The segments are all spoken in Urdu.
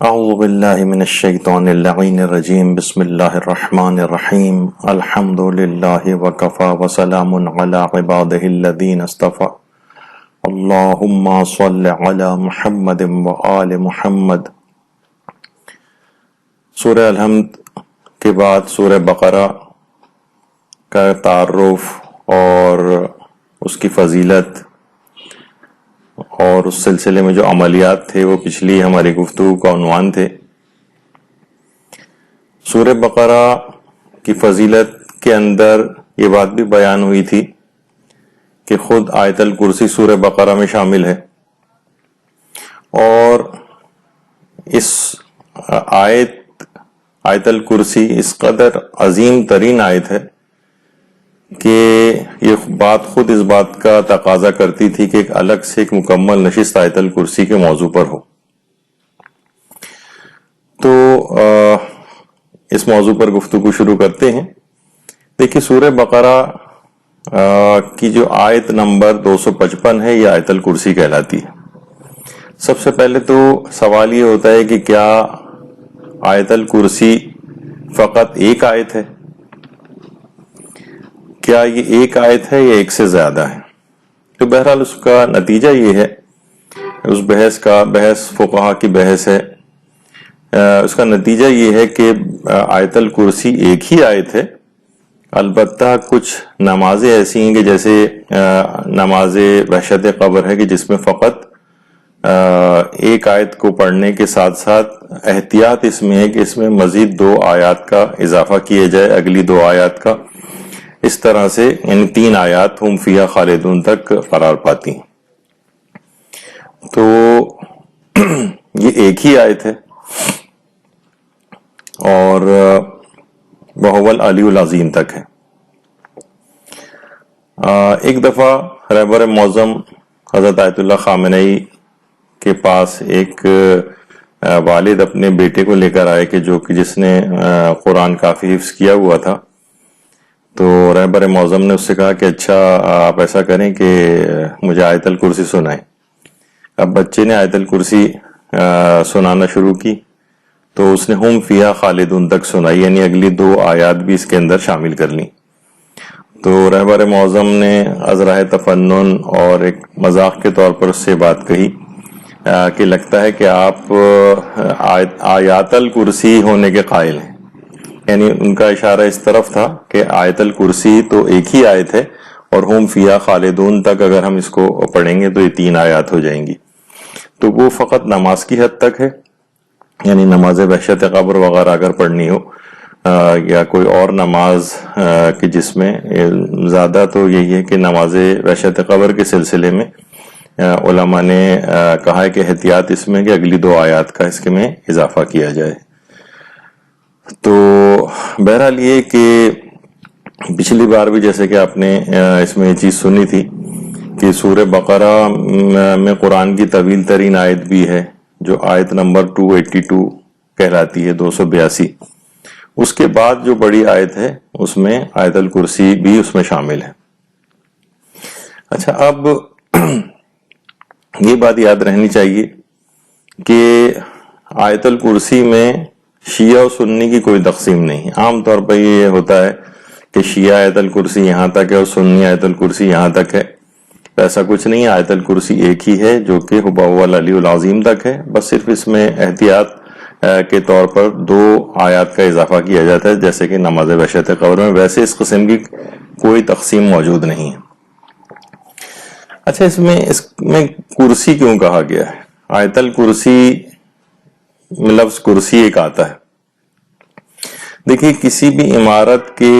اعوذ باللہ من الشیطان اللعین الرجیم بسم اللہ الرحمن الرحیم الحمد للہ وکفا وسلام علی عبادہ الذین اصطفى اللہم صل علی محمد وآل محمد۔ سورہ الحمد کے بعد سورہ بقرہ کا تعارف اور اس کی فضیلت اور اس سلسلے میں جو عملیات تھے وہ پچھلی ہماری گفتگو کا عنوان تھے۔ سورہ بقرہ کی فضیلت کے اندر یہ بات بھی بیان ہوئی تھی کہ خود آیت الکرسی سورہ بقرہ میں شامل ہے، اور اس آیت الکرسی اس قدر عظیم ترین آیت ہے کہ یہ بات خود اس بات کا تقاضا کرتی تھی کہ ایک الگ سے ایک مکمل نشست آیت الکرسی کے موضوع پر ہو۔ تو اس موضوع پر گفتگو شروع کرتے ہیں۔ دیکھیے، سورہ بقرہ کی جو آیت نمبر 255 ہے یہ آیت الکرسی کہلاتی ہے۔ سب سے پہلے تو سوال یہ ہوتا ہے کہ کیا آیت الکرسی فقط ایک آیت ہے؟ کیا یہ ایک آیت ہے یا ایک سے زیادہ ہے؟ تو بہرحال اس کا نتیجہ یہ ہے، اس بحث فقہا کی بحث ہے، اس کا نتیجہ یہ ہے کہ آیت الکرسی ایک ہی آیت ہے، البتہ کچھ نمازیں ایسی ہیں کہ جیسے نماز وحشت قبر ہے کہ جس میں فقط ایک آیت کو پڑھنے کے ساتھ ساتھ احتیاط اس میں ہے کہ اس میں مزید 2 آیات کا اضافہ کیا جائے، اگلی 2 آیات کا، اس طرح سے ان 3 آیات ہم فیہا خالدون تک قرار پاتی ہیں۔ تو یہ ایک ہی آیت ہے اور وَهُوَ الْعَلِيُّ الْعَظِيمُ تک ہے۔ ایک دفعہ رہبر معظم حضرت آیت اللہ خامنئی کے پاس ایک والد اپنے بیٹے کو لے کر آئے کہ جس نے قرآن کافی حفظ کیا ہوا تھا۔ تو رہبر معظم نے اس سے کہا کہ اچھا آپ ایسا کریں کہ مجھے آیت الکرسی سنائیں۔ اب بچے نے آیت الکرسی سنانا شروع کی تو اس نے ہم فیہا خالدون تک سنائی، یعنی اگلی 2 آیات بھی اس کے اندر شامل کر لیں۔ تو رہبر معظم نے ازرہ تفنن اور ایک مذاق کے طور پر اس سے بات کہی کہ لگتا ہے کہ آپ آیات الکرسی ہونے کے قائل ہیں، یعنی ان کا اشارہ اس طرف تھا کہ آیت الکرسی تو ایک ہی آیت ہے اور ہم فیہا خالدون تک اگر ہم اس کو پڑھیں گے تو یہ 3 آیات ہو جائیں گی۔ تو وہ فقط نماز کی حد تک ہے، یعنی نماز وحشت قبر وغیرہ اگر پڑھنی ہو یا کوئی اور نماز کہ جس میں زیادہ تو یہی ہے کہ نماز وحشت قبر کے سلسلے میں علماء نے کہا ہے کہ احتیاط اس میں کہ اگلی 2 آیات کا اس کے میں اضافہ کیا جائے۔ تو بہرحال یہ کہ پچھلی بار بھی جیسے کہ آپ نے اس میں یہ چیز سنی تھی کہ سورہ بقرہ میں قرآن کی طویل ترین آیت بھی ہے جو آیت نمبر 282 کہلاتی ہے، 282۔ اس کے بعد جو بڑی آیت ہے اس میں آیت الکرسی بھی اس میں شامل ہے۔ اچھا، اب یہ بات یاد رہنی چاہیے کہ آیت الکرسی میں شیعہ و سنی کی کوئی تقسیم نہیں ہے۔ عام طور پر یہ ہوتا ہے کہ شیعہ آیت الکرسی یہاں تک ہے اور سنی آیت الکرسی یہاں تک ہے، ایسا کچھ نہیں ہے۔ آیت الکرسی ایک ہی ہے جو کہ هو العلی العظیم تک ہے، بس صرف اس میں احتیاط کے طور پر 2 آیات کا اضافہ کیا جاتا ہے جیسے کہ نماز وحشت قبر میں، ویسے اس قسم کی کوئی تقسیم موجود نہیں ہے۔ اچھا، اس میں کرسی کیوں کہا گیا ہے؟ آیت الکرسی لفظ کرسی ایک آتا ہے۔ دیکھیے، کسی بھی عمارت کے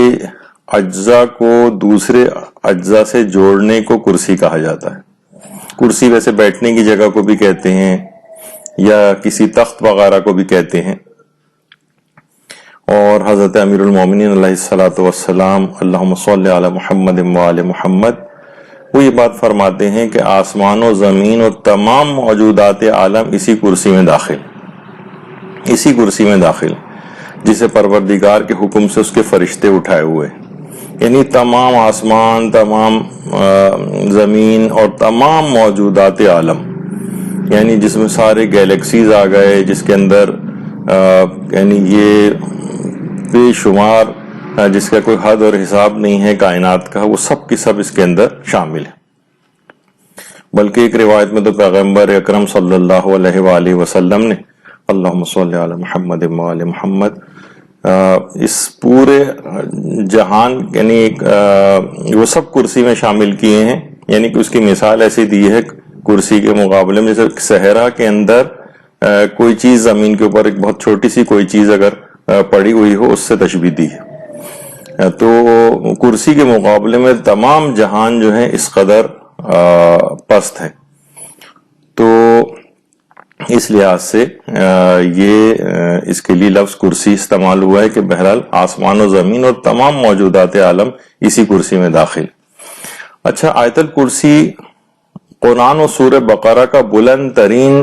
اجزاء کو دوسرے اجزاء سے جوڑنے کو کرسی کہا جاتا ہے۔ کرسی ویسے بیٹھنے کی جگہ کو بھی کہتے ہیں یا کسی تخت وغیرہ کو بھی کہتے ہیں، اور حضرت امیر المومنین علیہ الصلوۃ والسلام اللہم صلی علی محمد وآل محمد وہ یہ بات فرماتے ہیں کہ آسمان و زمین اور تمام موجودات عالم اسی کرسی میں داخل جسے پروردگار کے حکم سے اس کے فرشتے اٹھائے ہوئے، یعنی تمام آسمان، تمام زمین اور تمام موجودات عالم یعنی جس میں سارے گیلیکسیز آ گئے، جس کے اندر یعنی یہ بے شمار جس کا کوئی حد اور حساب نہیں ہے کائنات کا، وہ سب کی سب اس کے اندر شامل ہے۔ بلکہ ایک روایت میں تو پیغمبر اکرم صلی اللہ علیہ وآلہ وسلم نے اللہم صلی علی محمد وآل محمد اس پورے جہان یعنی وہ سب کرسی میں شامل کیے ہیں، یعنی کہ اس کی مثال ایسی دی ہے کرسی کے مقابلے میں، جیسے صحرا کے اندر کوئی چیز زمین کے اوپر ایک بہت چھوٹی سی کوئی چیز اگر پڑی ہوئی ہو، اس سے تشبیہ دی ہے۔ تو کرسی کے مقابلے میں تمام جہان جو ہے اس قدر پست ہے، تو اس لحاظ سے یہ اس کے لیے لفظ کرسی استعمال ہوا ہے کہ بہرحال آسمان و زمین اور تمام موجودات عالم اسی کرسی میں داخل۔ اچھا، آیت الکرسی قرآن و سورہ بقرہ کا بلند ترین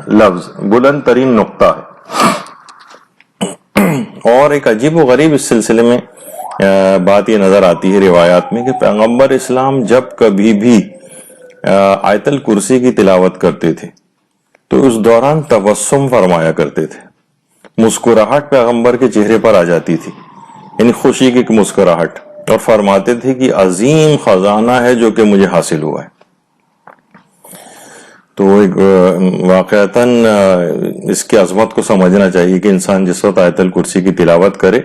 لفظ، بلند ترین نقطہ ہے۔ اور ایک عجیب و غریب اس سلسلے میں بات یہ نظر آتی ہے روایات میں کہ پیغمبر اسلام جب کبھی بھی آیت الکرسی کی تلاوت کرتے تھے تو اس دوران تبسم فرمایا کرتے تھے، مسکراہٹ پیغمبر کے چہرے پر آ جاتی تھی، یعنی خوشی کی ایک مسکراہٹ، اور فرماتے تھے کہ عظیم خزانہ ہے جو کہ مجھے حاصل ہوا ہے۔ تو واقعتاً اس کی عظمت کو سمجھنا چاہیے کہ انسان جس وقت آیت الکرسی کی تلاوت کرے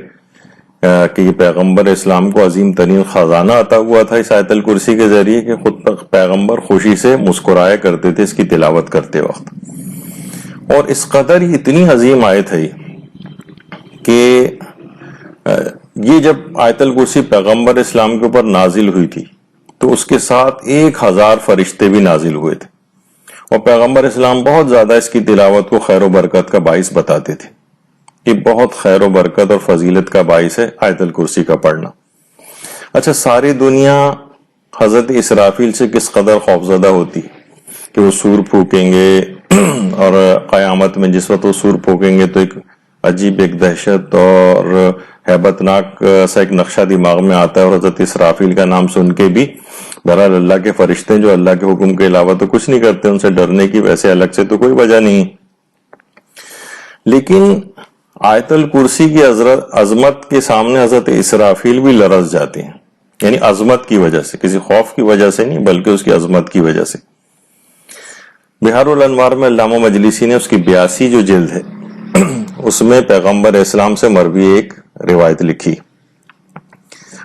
کہ یہ پیغمبر اسلام کو عظیم ترین خزانہ عطا ہوا تھا اس آیت الکرسی کے ذریعے کہ خود پیغمبر خوشی سے مسکرایا کرتے تھے اس کی تلاوت کرتے وقت۔ اور اس قدر یہ اتنی عظیم آیت ہے کہ یہ جب آیت الکرسی پیغمبر اسلام کے اوپر نازل ہوئی تھی تو اس کے ساتھ 1000 فرشتے بھی نازل ہوئے تھے، اور پیغمبر اسلام بہت زیادہ اس کی تلاوت کو خیر و برکت کا باعث بتاتے تھے کہ بہت خیر و برکت اور فضیلت کا باعث ہے آیت الکرسی کا پڑھنا۔ اچھا، ساری دنیا حضرت اسرافیل سے کس قدر خوفزدہ ہوتی کہ وہ سور پھونکیں گے، اور قیامت میں جس وقت وہ سور پھونکیں گے تو ایک عجیب ایک دہشت اور ہیبت ناک سا ایک نقشہ دماغ میں آتا ہے، اور حضرت اسرافیل کا نام سن کے بھی بہرحال اللہ کے فرشتے جو اللہ کے حکم کے علاوہ تو کچھ نہیں کرتے، ان سے ڈرنے کی ویسے الگ سے تو کوئی وجہ نہیں۔ لیکن آیت الکرسی کی عظمت کے سامنے حضرت اسرافیل بھی لرز جاتے ہیں، یعنی عظمت کی وجہ سے، کسی خوف کی وجہ سے نہیں بلکہ اس کی عظمت کی وجہ سے۔ بہار الانوار میں علامہ مجلسی نے اس کی 82 جو جلد ہے اس میں پیغمبر اسلام سے مروی ایک روایت لکھی،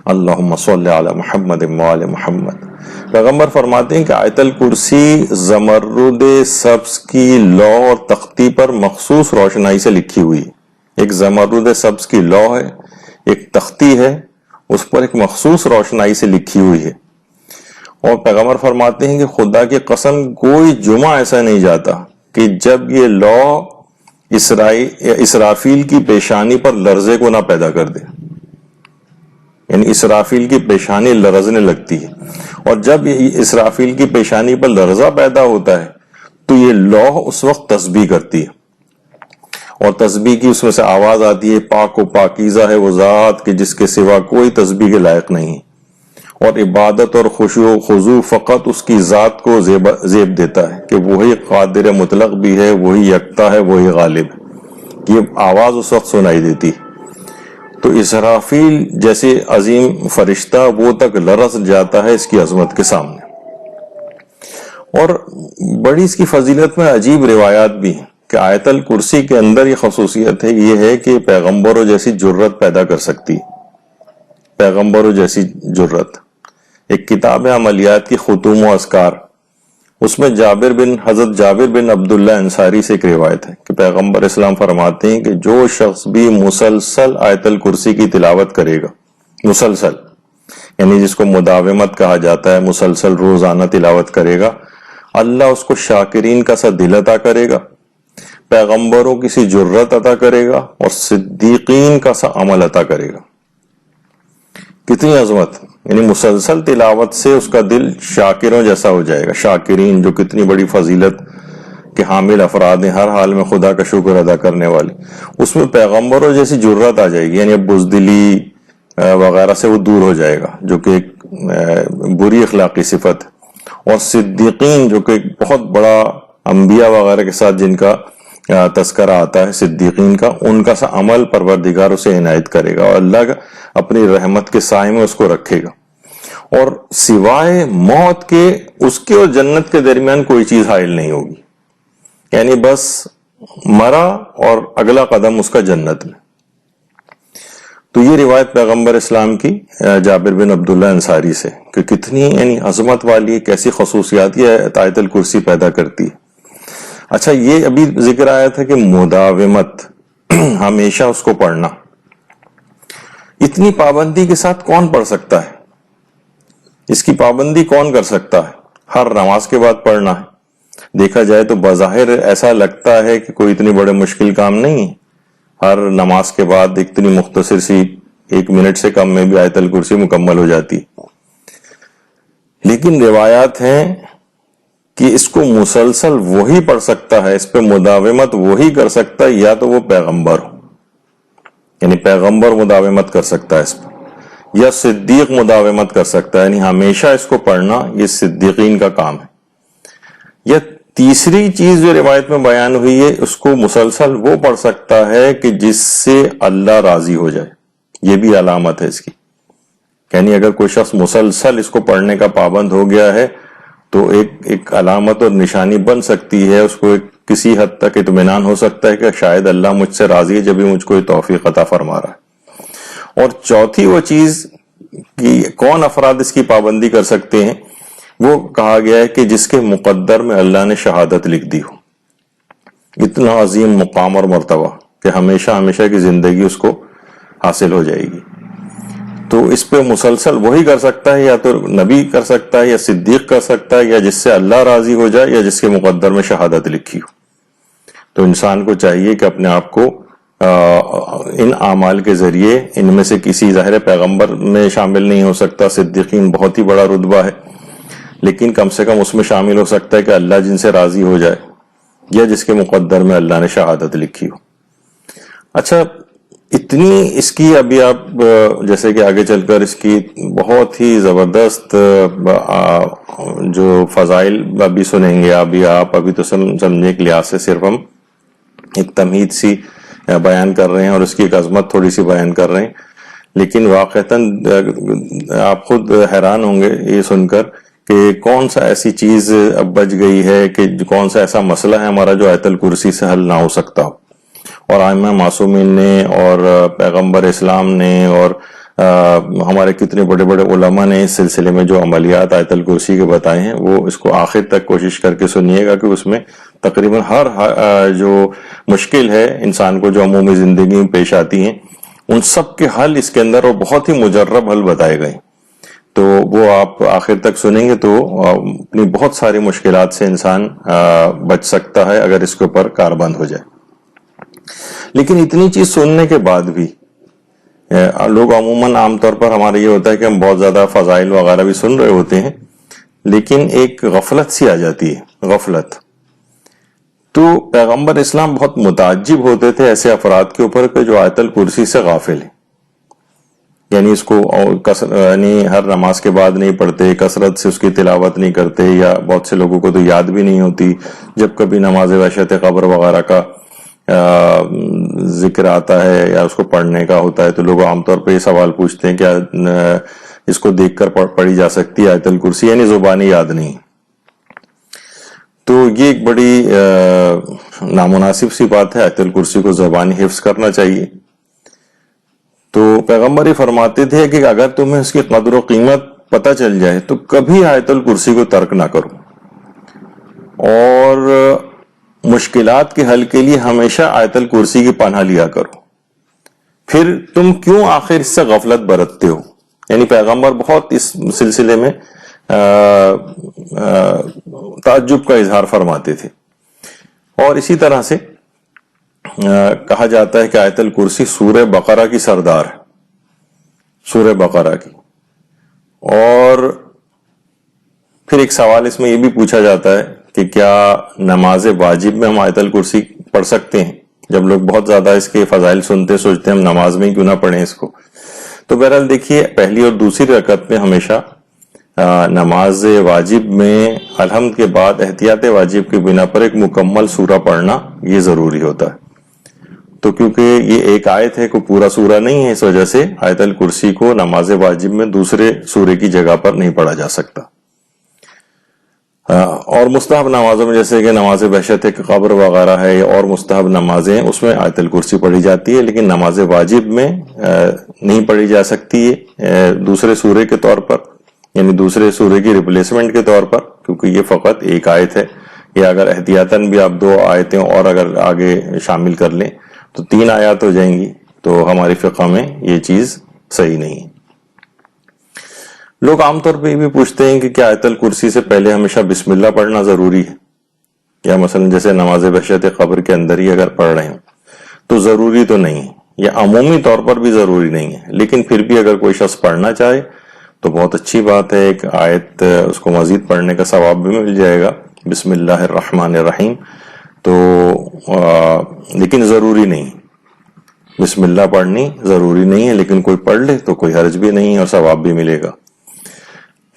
اللہم صلی علی محمد وآل محمد۔ پیغمبر فرماتے ہیں کہ آیت الکرسی زمرد سبز کی لوح اور تختی پر مخصوص روشنائی سے لکھی ہوئی ہے۔ ایک زمرد سبز کی لوح ہے، ایک تختی ہے، اس پر ایک مخصوص روشنائی سے لکھی ہوئی ہے۔ اور پیغمبر فرماتے ہیں کہ خدا کی قسم کوئی جمعہ ایسا نہیں جاتا کہ جب یہ لوح اسرافیل کی پیشانی پر لرزے کو نہ پیدا کر دے، یعنی اسرافیل کی پیشانی لرزنے لگتی ہے، اور جب اسرافیل کی پیشانی پر لرزہ پیدا ہوتا ہے تو یہ لوح اس وقت تسبیح کرتی ہے، اور تسبیح کی اس میں سے آواز آتی ہے، پاک و پاکیزہ ہے وہ ذات کہ جس کے سوا کوئی تسبیح کے لائق نہیں، اور عبادت اور خشوع و خضوع فقط اس کی ذات کو زیب دیتا ہے کہ وہی قادر مطلق بھی ہے، وہی یکتا ہے، وہی غالب ہے۔ یہ آواز اس وقت سنائی دیتی ہے تو اسرافیل جیسے عظیم فرشتہ وہ تک لرز جاتا ہے اس کی عظمت کے سامنے۔ اور بڑی اس کی فضیلت میں عجیب روایات بھی ہیں کہ آیت الکرسی کے اندر یہ خصوصیت ہے، یہ ہے کہ پیغمبروں جیسی جرت پیدا کر سکتی ہے، پیغمبروں جیسی جرت۔ ایک کتاب ہے عملیات کی ختوم و اذکار، اس میں حضرت جابر بن عبداللہ انصاری سے ایک روایت ہے کہ پیغمبر اسلام فرماتے ہیں کہ جو شخص بھی مسلسل آیت الکرسی کی تلاوت کرے گا، مسلسل یعنی جس کو مداومت کہا جاتا ہے، مسلسل روزانہ تلاوت کرے گا، اللہ اس کو شاکرین کا سا دل عطا کرے گا، پیغمبروں کی سی جرت عطا کرے گا، اور صدیقین کا سا عمل عطا کرے گا۔ کتنی عظمت، یعنی مسلسل تلاوت سے اس کا دل شاکروں جیسا ہو جائے گا۔ شاکرین جو کتنی بڑی فضیلت کے حامل افراد ہیں، ہر حال میں خدا کا شکر ادا کرنے والے، اس میں پیغمبروں جیسی جرت آ جائے گی، یعنی بزدلی وغیرہ سے وہ دور ہو جائے گا جو کہ ایک بری اخلاقی صفت ہے، اور صدیقین جو کہ ایک بہت بڑا انبیاء وغیرہ کے ساتھ جن کا تذکرہ آتا ہے صدیقین کا، ان کا سا عمل پروردگار اسے عنایت کرے گا اور اللہ اپنی رحمت کے سائے میں اس کو رکھے گا، اور سوائے موت کے اس کے اور جنت کے درمیان کوئی چیز حائل نہیں ہوگی، یعنی بس مرا اور اگلا قدم اس کا جنت میں۔ تو یہ روایت پیغمبر اسلام کی جابر بن عبداللہ انصاری سے کہ کتنی یعنی عظمت والی کیسی خصوصیات یہ آیت الکرسی پیدا کرتی ہے۔ اچھا، یہ ابھی ذکر آیا تھا کہ مداومت، ہمیشہ اس کو پڑھنا، اتنی پابندی کے ساتھ کون پڑھ سکتا ہے؟ اس کی پابندی کون کر سکتا ہے؟ ہر نماز کے بعد پڑھنا ہے۔ دیکھا جائے تو بظاہر ایسا لگتا ہے کہ کوئی اتنی بڑے مشکل کام نہیں ہے، ہر نماز کے بعد اتنی مختصر سی 1 منٹ سے کم میں بھی آیت الکرسی مکمل ہو جاتی، لیکن روایات ہیں کہ اس کو مسلسل وہی پڑھ سکتا ہے، اس پہ مداومت وہی کر سکتا ہے یا تو وہ پیغمبر ہو، یعنی پیغمبر مداومت کر سکتا ہے اس پہ، یا صدیق مداومت کر سکتا ہے، یعنی ہمیشہ اس کو پڑھنا یہ صدیقین کا کام ہے۔ یا تیسری چیز جو روایت میں بیان ہوئی ہے، اس کو مسلسل وہ پڑھ سکتا ہے کہ جس سے اللہ راضی ہو جائے، یہ بھی علامت ہے اس کی، یعنی اگر کوئی شخص مسلسل اس کو پڑھنے کا پابند ہو گیا ہے تو ایک علامت اور نشانی بن سکتی ہے، اس کو کسی حد تک اطمینان ہو سکتا ہے کہ شاید اللہ مجھ سے راضی ہے جب ہی مجھ کو یہ توفیق عطا فرما رہا ہے۔ اور چوتھی وہ چیز کہ کون افراد اس کی پابندی کر سکتے ہیں، وہ کہا گیا ہے کہ جس کے مقدر میں اللہ نے شہادت لکھ دی ہو، اتنا عظیم مقام اور مرتبہ کہ ہمیشہ ہمیشہ کی زندگی اس کو حاصل ہو جائے گی، تو اس پہ مسلسل وہی کر سکتا ہے، یا تو نبی کر سکتا ہے یا صدیق کر سکتا ہے، یا جس سے اللہ راضی ہو جائے یا جس کے مقدر میں شہادت لکھی ہو۔ تو انسان کو چاہیے کہ اپنے آپ کو ان اعمال کے ذریعے، ان میں سے کسی ظاہر پیغمبر میں شامل نہیں ہو سکتا، صدیقین بہت ہی بڑا رتبہ ہے، لیکن کم سے کم اس میں شامل ہو سکتا ہے کہ اللہ جن سے راضی ہو جائے یا جس کے مقدر میں اللہ نے شہادت لکھی ہو۔ اچھا، اتنی اس کی ابھی آپ جیسے کہ آگے چل کر اس کی بہت ہی زبردست جو فضائل ابھی سنیں گے ابھی تو سمجھنے کے لحاظ سے صرف ہم ایک تمہید سی بیان کر رہے ہیں اور اس کی ایک عظمت تھوڑی سی بیان کر رہے ہیں، لیکن واقعتاً آپ خود حیران ہوں گے یہ سن کر کہ کون سا ایسی چیز اب بچ گئی ہے، کہ کون سا ایسا مسئلہ ہے ہمارا جو آیت الکرسی سے حل نہ ہو سکتا ہو۔ اور ائمہ معصومین نے اور پیغمبر اسلام نے اور ہمارے کتنے بڑے بڑے علماء نے اس سلسلے میں جو عملیات آیت الکرسی کے بتائے ہیں، وہ اس کو آخر تک کوشش کر کے سنیے گا کہ اس میں تقریباً ہر جو مشکل ہے انسان کو جو عمومی زندگی میں پیش آتی ہیں، ان سب کے حل اس کے اندر اور بہت ہی مجرب حل بتائے گئے، تو وہ آپ آخر تک سنیں گے تو اپنی بہت ساری مشکلات سے انسان بچ سکتا ہے اگر اس کے اوپر کاربند ہو جائے۔ لیکن اتنی چیز سننے کے بعد بھی لوگ عموماً عام طور پر ہمارا یہ ہوتا ہے کہ ہم بہت زیادہ فضائل وغیرہ بھی سن رہے ہوتے ہیں، لیکن ایک غفلت سی آ جاتی ہے، غفلت۔ تو پیغمبر اسلام بہت متعجب ہوتے تھے ایسے افراد کے اوپر کہ جو آیت الکرسی سے غافل ہیں، یعنی اس کو یعنی ہر نماز کے بعد نہیں پڑھتے، کثرت سے اس کی تلاوت نہیں کرتے، یا بہت سے لوگوں کو تو یاد بھی نہیں ہوتی، جب کبھی نماز وحشت قبر وغیرہ کا ذکر آتا ہے یا اس کو پڑھنے کا ہوتا ہے تو لوگ عام طور پہ یہ سوال پوچھتے ہیں کیا اس کو دیکھ کر پڑھی جا سکتی ہے آیت الکرسی، یعنی زبانی یاد نہیں۔ تو یہ ایک بڑی نامناسب سی بات ہے، آیت الکرسی کو زبانی حفظ کرنا چاہیے۔ تو پیغمبر ہی فرماتے تھے کہ اگر تمہیں اس کی قدر و قیمت پتہ چل جائے تو کبھی آیت الکرسی کو ترک نہ کرو، اور مشکلات کے حل کے لیے ہمیشہ آیت الکرسی کی پناہ لیا کرو، پھر تم کیوں آخر اس سے غفلت برتتے ہو۔ یعنی پیغمبر بہت اس سلسلے میں تعجب کا اظہار فرماتے تھے۔ اور اسی طرح سے کہا جاتا ہے کہ آیت الکرسی سورہ بقرہ کی سردار ہے، سورہ بقرہ کی۔ اور پھر ایک سوال اس میں یہ بھی پوچھا جاتا ہے کہ کیا نماز واجب میں ہم آیت الکرسی پڑھ سکتے ہیں؟ جب لوگ بہت زیادہ اس کے فضائل سنتے سوچتے ہیں ہم نماز میں کیوں نہ پڑھیں اس کو۔ تو بہرحال دیکھیے، پہلی اور دوسری رکعت میں ہمیشہ نماز واجب میں الحمد کے بعد احتیاط واجب کی بنا پر ایک مکمل سورہ پڑھنا یہ ضروری ہوتا ہے. تو کیونکہ یہ ایک آیت ہے، کوئی پورا سورہ نہیں ہے، اس وجہ سے آیت الکرسی کو نماز واجب میں دوسرے سورے کی جگہ پر نہیں پڑھا جا سکتا. اور مستحب نمازوں میں جیسے کہ نماز بحشت قبر وغیرہ ہے اور مستحب نمازیں، اس میں آیت الکرسی پڑھی جاتی ہے، لیکن نماز واجب میں نہیں پڑھی جا سکتی ہے دوسرے سورے کے طور پر، یعنی دوسرے سورے کی ریپلیسمنٹ کے طور پر، کیونکہ یہ فقط ایک آیت ہے. یا اگر احتیاطاً بھی آپ 2 آیتیں اور اگر آگے شامل کر لیں تو 3 آیات ہو جائیں گی، تو ہماری فقہ میں یہ چیز صحیح نہیں ہے. لوگ عام طور پہ یہ بھی پوچھتے ہیں کہ کیا آیت الکرسی سے پہلے ہمیشہ بسم اللہ پڑھنا ضروری ہے، یا مثلا جیسے نماز بحشت قبر کے اندر ہی اگر پڑھ رہے ہوں تو ضروری تو نہیں ہے، یا عمومی طور پر بھی ضروری نہیں ہے، لیکن پھر بھی اگر کوئی شخص پڑھنا چاہے تو بہت اچھی بات ہے. ایک آیت اس کو مزید پڑھنے کا ثواب بھی مل جائے گا، بسم اللہ الرحمن الرحیم. تو لیکن ضروری نہیں، بسم اللہ پڑھنی ضروری نہیں ہے، لیکن کوئی پڑھ لے تو کوئی حرج بھی نہیں ہے اور ثواب بھی ملے گا.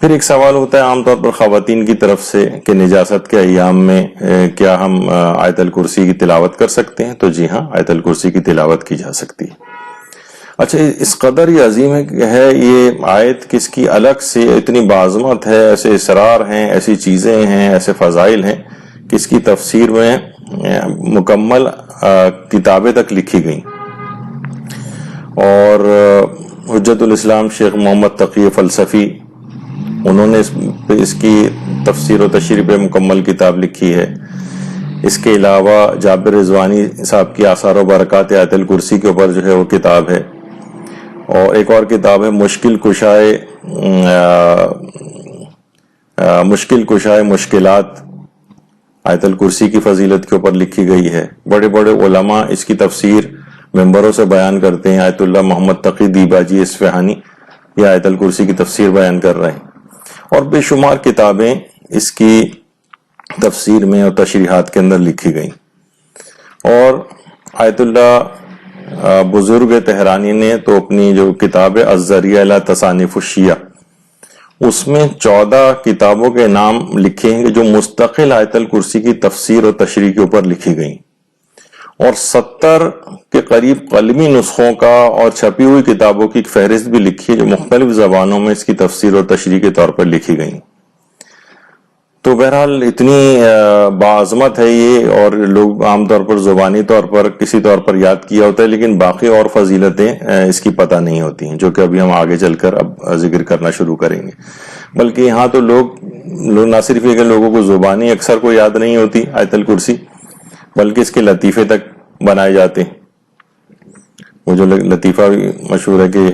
پھر ایک سوال ہوتا ہے عام طور پر خواتین کی طرف سے کہ نجاست کے ایام میں کیا ہم آیت الکرسی کی تلاوت کر سکتے ہیں؟ تو جی ہاں، آیت الکرسی کی تلاوت کی جا سکتی ہے. اچھا، اس قدر یہ عظیم ہے یہ آیت، کس کی الگ سے اتنی بعظمت ہے، ایسے اسرار ہیں، ایسی چیزیں ہیں، ایسے فضائل ہیں کہ اس کی تفسیر میں مکمل کتابیں تک لکھی گئیں. اور حجت الاسلام شیخ محمد تقی فلسفی، انہوں نے اس کی تفسیر و تشریح پہ مکمل کتاب لکھی ہے. اس کے علاوہ جابر رضوانی صاحب کی آثار و برکات آیت الکرسی کے اوپر جو ہے وہ کتاب ہے. اور ایک اور کتاب ہے مشکل کشائے مشکلات، آیت الکرسی کی فضیلت کے اوپر لکھی گئی ہے. بڑے بڑے علماء اس کی تفسیر ممبروں سے بیان کرتے ہیں. آیت اللہ محمد تقی دیباجی اصفہانی یہ آیت الکرسی کی تفسیر بیان کر رہے ہیں. اور بے شمار کتابیں اس کی تفسیر میں اور تشریحات کے اندر لکھی گئیں. اور آیت اللہ بزرگ تہرانی نے تو اپنی جو کتاب الذریعہ الی تصانیف الشیعہ، اس میں 14 کتابوں کے نام لکھے ہیں جو مستقل آیت الکرسی کی تفسیر اور تشریح کے اوپر لکھی گئیں. اور 70 کے قریب قلمی نسخوں کا اور چھپی ہوئی کتابوں کی ایک فہرست بھی لکھی ہے جو مختلف زبانوں میں اس کی تفسیر اور تشریح کے طور پر لکھی گئیں. تو بہرحال اتنی باعظمت ہے یہ، اور لوگ عام طور پر زبانی طور پر کسی طور پر یاد کیا ہوتا ہے، لیکن باقی اور فضیلتیں اس کی پتہ نہیں ہوتی ہیں، جو کہ ابھی ہم آگے چل کر اب ذکر کرنا شروع کریں گے. بلکہ یہاں تو لوگ نہ صرف یہ کہ لوگوں کو زبانی اکثر کو یاد نہیں ہوتی آیت الکرسی، بلکہ اس کے لطیفے تک بنائے جاتے ہیں. وہ جو لطیفہ مشہور ہے کہ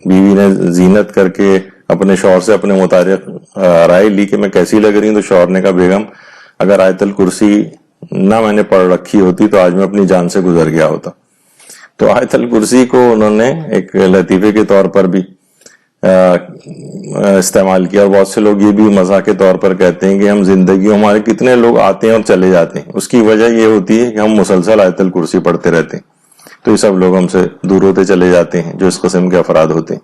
بیوی نے زینت کر کے اپنے شوہر سے اپنے متعلق رائے لی کہ میں کیسی لگ رہی ہوں، تو شوہر نے کہا بیگم اگر آیت الکرسی نہ میں نے پڑھ رکھی ہوتی تو آج میں اپنی جان سے گزر گیا ہوتا. تو آیت الکرسی کو انہوں نے ایک لطیفے کے طور پر بھی استعمال کیا. اور بہت سے لوگ یہ بھی مزاح کے طور پر کہتے ہیں کہ ہم زندگیوں ہمارے کتنے لوگ آتے ہیں اور چلے جاتے ہیں، اس کی وجہ یہ ہوتی ہے کہ ہم مسلسل آیت الکرسی پڑھتے رہتے ہیں. تو یہ سب لوگ ہم سے دور ہوتے چلے جاتے ہیں جو اس قسم کے افراد ہوتے ہیں.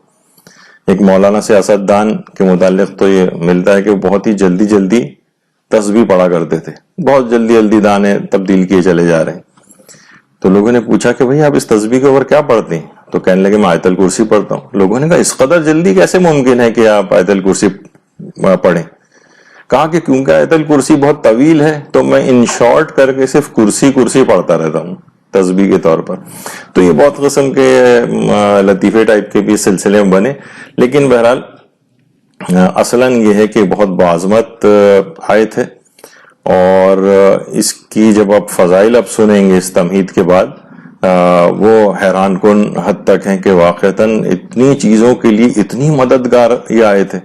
ایک مولانا سیاست دان کے متعلق تو یہ ملتا ہے کہ وہ بہت ہی جلدی تسبیح پڑھا کرتے تھے، بہت جلدی دانے تبدیل کیے چلے جا رہے ہیں. تو لوگوں نے پوچھا کہ بھئی آپ اس تسبیح کے اوپر کیا پڑھتے ہیں؟ تو کہنے لگے میں آیت الکرسی پڑھتا ہوں. لوگوں نے کہا اس قدر جلدی کیسے ممکن ہے کہ آپ آیت الکرسی پڑھیں؟ کہا کہ کیونکہ آیت الکرسی بہت طویل ہے تو میں ان شارٹ کر کے صرف کرسی پڑھتا رہتا ہوں تسبیح کے طور پر. تو یہ بہت قسم کے لطیفے ٹائپ کے بھی سلسلے میں بنے، لیکن بہرحال اصلاً یہ ہے کہ بہت باعظمت آیت ہے. اور اس کی جب آپ فضائل اب سنیں گے اس تمہید کے بعد، وہ حیران کن حد تک ہیں کہ واقعتاً اتنی چیزوں کے لیے اتنی مددگار یہ آیت ہے،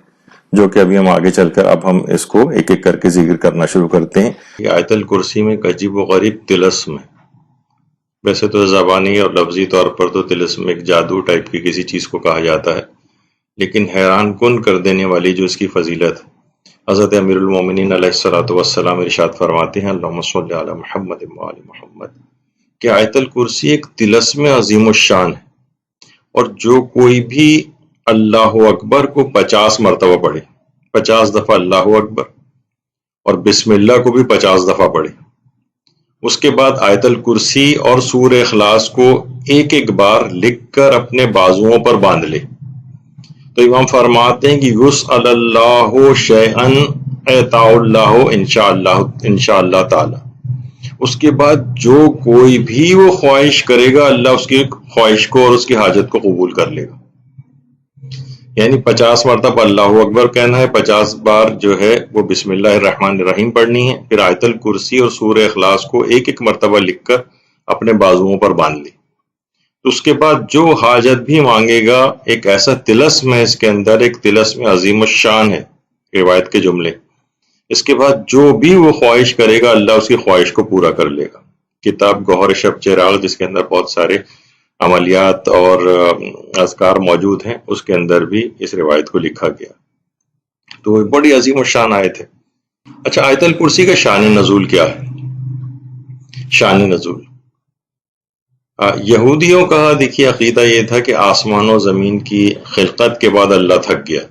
جو کہ ابھی ہم آگے چل کر اب ہم اس کو ایک ایک کر کے ذکر کرنا شروع کرتے ہیں. یہ آیت الکرسی میں ایک عجیب و غریب طلسم ہے. ویسے تو زبانی اور لفظی طور پر تو طلسم ایک جادو ٹائپ کی کسی چیز کو کہا جاتا ہے، لیکن حیران کن کر دینے والی جو اس کی فضیلت ہے، حضرت امیر المومنین علیہ الصلوۃ والسلام ارشاد فرماتے ہیں اللہم صلی علی محمد وآل محمد، کہ آیت الکرسی ایک طلسم عظیم الشان ہے، اور جو کوئی بھی اللہ اکبر کو 50 مرتبہ پڑھے 50 دفعہ اللہ اکبر، اور بسم اللہ کو بھی 50 دفعہ پڑھے۔ اس کے بعد آیت الکرسی اور سورہ اخلاص کو ایک ایک بار لکھ کر اپنے بازوؤں پر باندھ لے۔ تو امام فرماتے ہیں کہ یسأل اللہ شیئا اعطاء اللہ انشاءاللہ تعالی۔ اس کے بعد جو کوئی بھی وہ خواہش کرے گا، اللہ اس کی خواہش کو اور اس کی حاجت کو قبول کر لے گا۔ یعنی 50 مرتبہ اللہ اکبر کہنا ہے، 50 بار جو ہے وہ بسم اللہ الرحمن الرحیم پڑھنی ہے، پھر آیت الکرسی اور سورہ اخلاص کو ایک ایک مرتبہ لکھ کر اپنے بازوؤں پر باندھ لی۔ تو اس کے بعد جو حاجت بھی مانگے گا، ایک ایسا طلسم ہے اس کے اندر، ایک طلسم عظیم الشان ہے روایت کے جملے۔ اس کے بعد جو بھی وہ خواہش کرے گا، اللہ اس کی خواہش کو پورا کر لے گا۔ کتاب گوہر شب چراغ، جس کے اندر بہت سارے عملیات اور اذکار موجود ہیں، اس کے اندر بھی اس روایت کو لکھا گیا۔ تو بڑی عظیم الشان آیت ہے۔ اچھا، آیت الکرسی کا شان نزول کیا ہے؟ شان نزول یہودیوں کا دیکھیے عقیدہ یہ تھا کہ آسمان و زمین کی خلقت کے بعد اللہ تھک گیا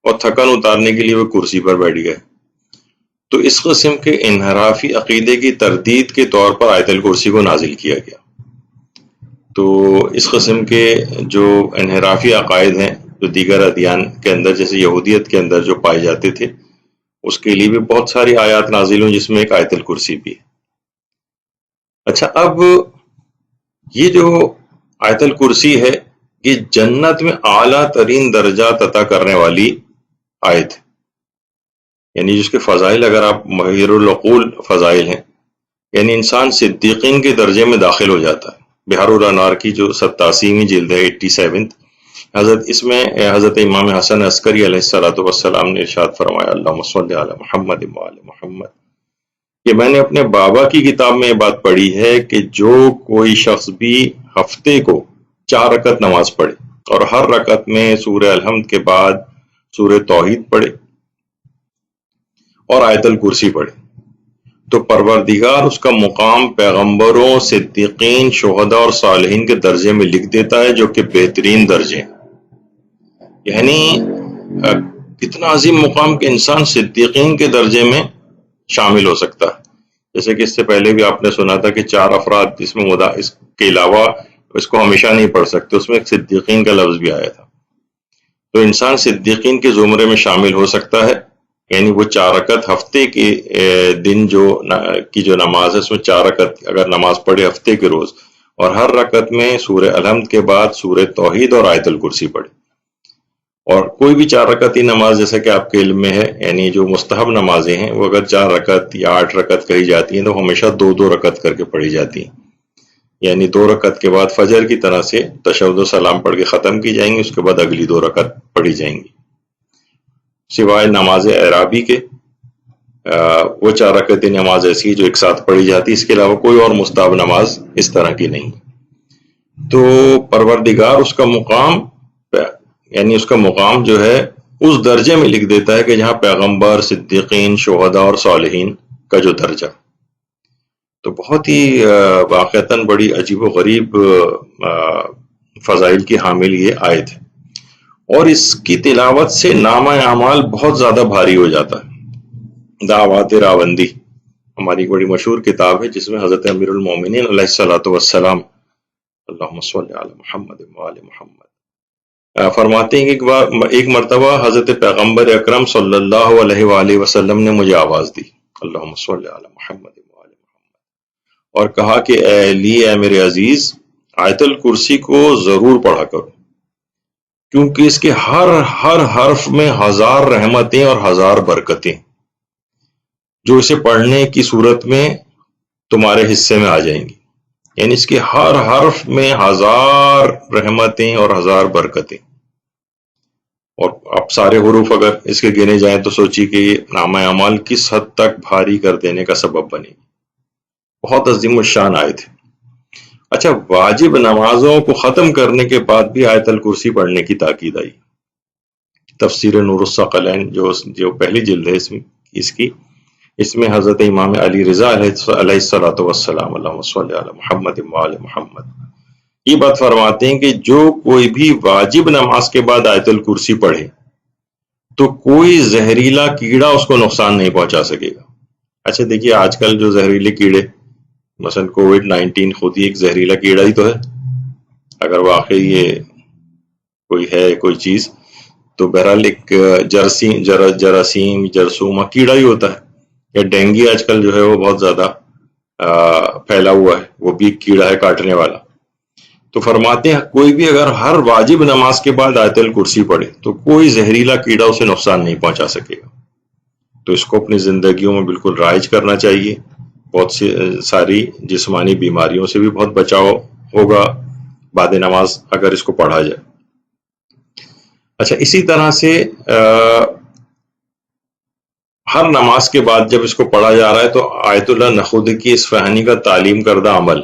اور تھکن اتارنے کے لیے وہ کرسی پر بیٹھ گئے۔ تو اس قسم کے انحرافی عقیدے کی تردید کے طور پر آیت الکرسی کو نازل کیا گیا۔ تو اس قسم کے جو انحرافی عقائد ہیں جو دیگر ادیان کے اندر، جیسے یہودیت کے اندر جو پائے جاتے تھے، اس کے لیے بھی بہت ساری آیات نازل ہوں، جس میں ایک آیت الکرسی بھی ہے۔ اچھا، اب یہ جو آیت الکرسی ہے، یہ جنت میں اعلیٰ ترین درجات عطا کرنے والی آیت ہے، یعنی جس کے فضائل اگر آپ محیر العقول فضائل ہیں، یعنی انسان صدیقین کے درجے میں داخل ہو جاتا ہے۔ بہار الانوار کی جو 87ویں جلد ہے، 87، اس میں حضرت امام حسن عسکری علیہ السلام نے ارشاد فرمایا، اللہم صلی علی محمد وآل محمد، کہ میں نے اپنے بابا کی کتاب میں یہ بات پڑھی ہے کہ جو کوئی شخص بھی ہفتے کو 4 رکعت نماز پڑھے اور ہر رکعت میں سورہ الحمد کے بعد سورہ توحید پڑھے اور آیت الکرسی پڑھے، تو پروردگار اس کا مقام پیغمبروں، صدیقین، شہداء اور صالحین کے درجے میں لکھ دیتا ہے، جو کہ بہترین درجے ہیں۔ یعنی کتنا عظیم مقام کہ انسان صدیقین کے درجے میں شامل ہو سکتا ہے۔ جیسے کہ اس سے پہلے بھی آپ نے سنا تھا کہ 4 افراد اس میں اس کے علاوہ اس کو ہمیشہ نہیں پڑھ سکتے، اس میں ایک صدیقین کا لفظ بھی آیا تھا۔ تو انسان صدیقین کے زمرے میں شامل ہو سکتا ہے، یعنی وہ 4 رکعت ہفتے کے دن کی جو نماز ہے، اس میں 4 رکعت اگر نماز پڑھے ہفتے کے روز، اور ہر رکعت میں سورہ الحمد کے بعد سورہ توحید اور آیت الکرسی پڑھے، اور کوئی بھی 4 رکعتی نماز جیسا کہ آپ کے علم میں ہے، یعنی جو مستحب نمازیں ہیں وہ اگر 4 رکعت یا 8 رکعت کہی جاتی ہیں تو ہمیشہ 2 رکعت کر کے پڑھی جاتی ہیں، یعنی 2 رکعت کے بعد فجر کی طرح سے تشہد و سلام پڑھ کے ختم کی جائیں گی، اس کے بعد اگلی 2 رکعت پڑھی جائیں گی، سوائے نماز اعرابی کے۔ وہ 4 رکعتی نماز ایسی ہے جو ایک ساتھ پڑھی جاتی ہے، اس کے علاوہ کوئی اور مستحب نماز اس طرح کی نہیں۔ تو پروردگار اس کا مقام، یعنی اس کا مقام جو ہے اس درجے میں لکھ دیتا ہے کہ جہاں پیغمبر، صدیقین، شہداء اور صالحین کا جو درجہ۔ تو بہت ہی واقعتاً بڑی عجیب و غریب فضائل کی حامل یہ آیت ہے، اور اس کی تلاوت سے نامہ اعمال بہت زیادہ بھاری ہو جاتا ہے۔ دعوات راوندی ہماری بڑی مشہور کتاب ہے، جس میں حضرت امیر المومنین علیہ السلام، اللہم صلی علی محمد وآل محمد، فرماتے ہیں کہ ایک مرتبہ حضرت پیغمبر اکرم صلی اللہ علیہ وآلہ وسلم نے مجھے آواز دی، اللہم صلی علی محمد وآل محمد، اور کہا کہ اے علی، اے میرے عزیز، آیت الکرسی کو ضرور پڑھا کرو، کیونکہ اس کے ہر حرف میں 1000 رحمتیں اور 1000 برکتیں جو اسے پڑھنے کی صورت میں تمہارے حصے میں آ جائیں گی، یعنی اس کے ہر حرف میں 1000 رحمتیں اور 1000 برکتیں، اور اب سارے حروف اگر اس کے گنے جائیں تو سوچی کہ یہ نامہ اعمال کس حد تک بھاری کر دینے کا سبب بنے گی۔ بہت عظیم الشان آیت ہے۔ اچھا، واجب نمازوں کو ختم کرنے کے بعد بھی آیت الکرسی پڑھنے کی تاکید آئی۔ تفسیر نور الثقلین جو پہلی جلد ہے اس میں حضرت امام علی رضا علیہ السلام، اللہم صلی علی محمد وآل محمد، یہ بات فرماتے ہیں کہ جو کوئی بھی واجب نماز کے بعد آیت الکرسی پڑھے تو کوئی زہریلا کیڑا اس کو نقصان نہیں پہنچا سکے گا۔ اچھا دیکھیے آج کل جو زہریلے کیڑے، مثلا کووڈ-19 خود ہی ایک زہریلا کیڑا ہی تو ہے، اگر واقعی یہ کوئی ہے کوئی چیز، تو بہرحال ایک جراثیم جرثومہ کیڑا ہی ہوتا ہے۔ یا ڈینگی آج کل جو ہے وہ بہت زیادہ پھیلا ہوا ہے، وہ بھی ایک کیڑا ہے کاٹنے والا۔ تو فرماتے ہیں کوئی بھی اگر ہر واجب نماز کے بعد آیت الکرسی پڑھے تو کوئی زہریلا کیڑا اسے نقصان نہیں پہنچا سکے گا۔ تو اس کو اپنی زندگیوں میں بالکل رائج کرنا چاہیے۔ بہت سی ساری جسمانی بیماریوں سے بھی بہت بچاؤ ہوگا بعد نماز اگر اس کو پڑھا جائے۔ اچھا اسی طرح سے ہر نماز کے بعد جب اس کو پڑھا جا رہا ہے تو آیت اللہ نخودی کی اصفہانی کا تعلیم کردہ عمل،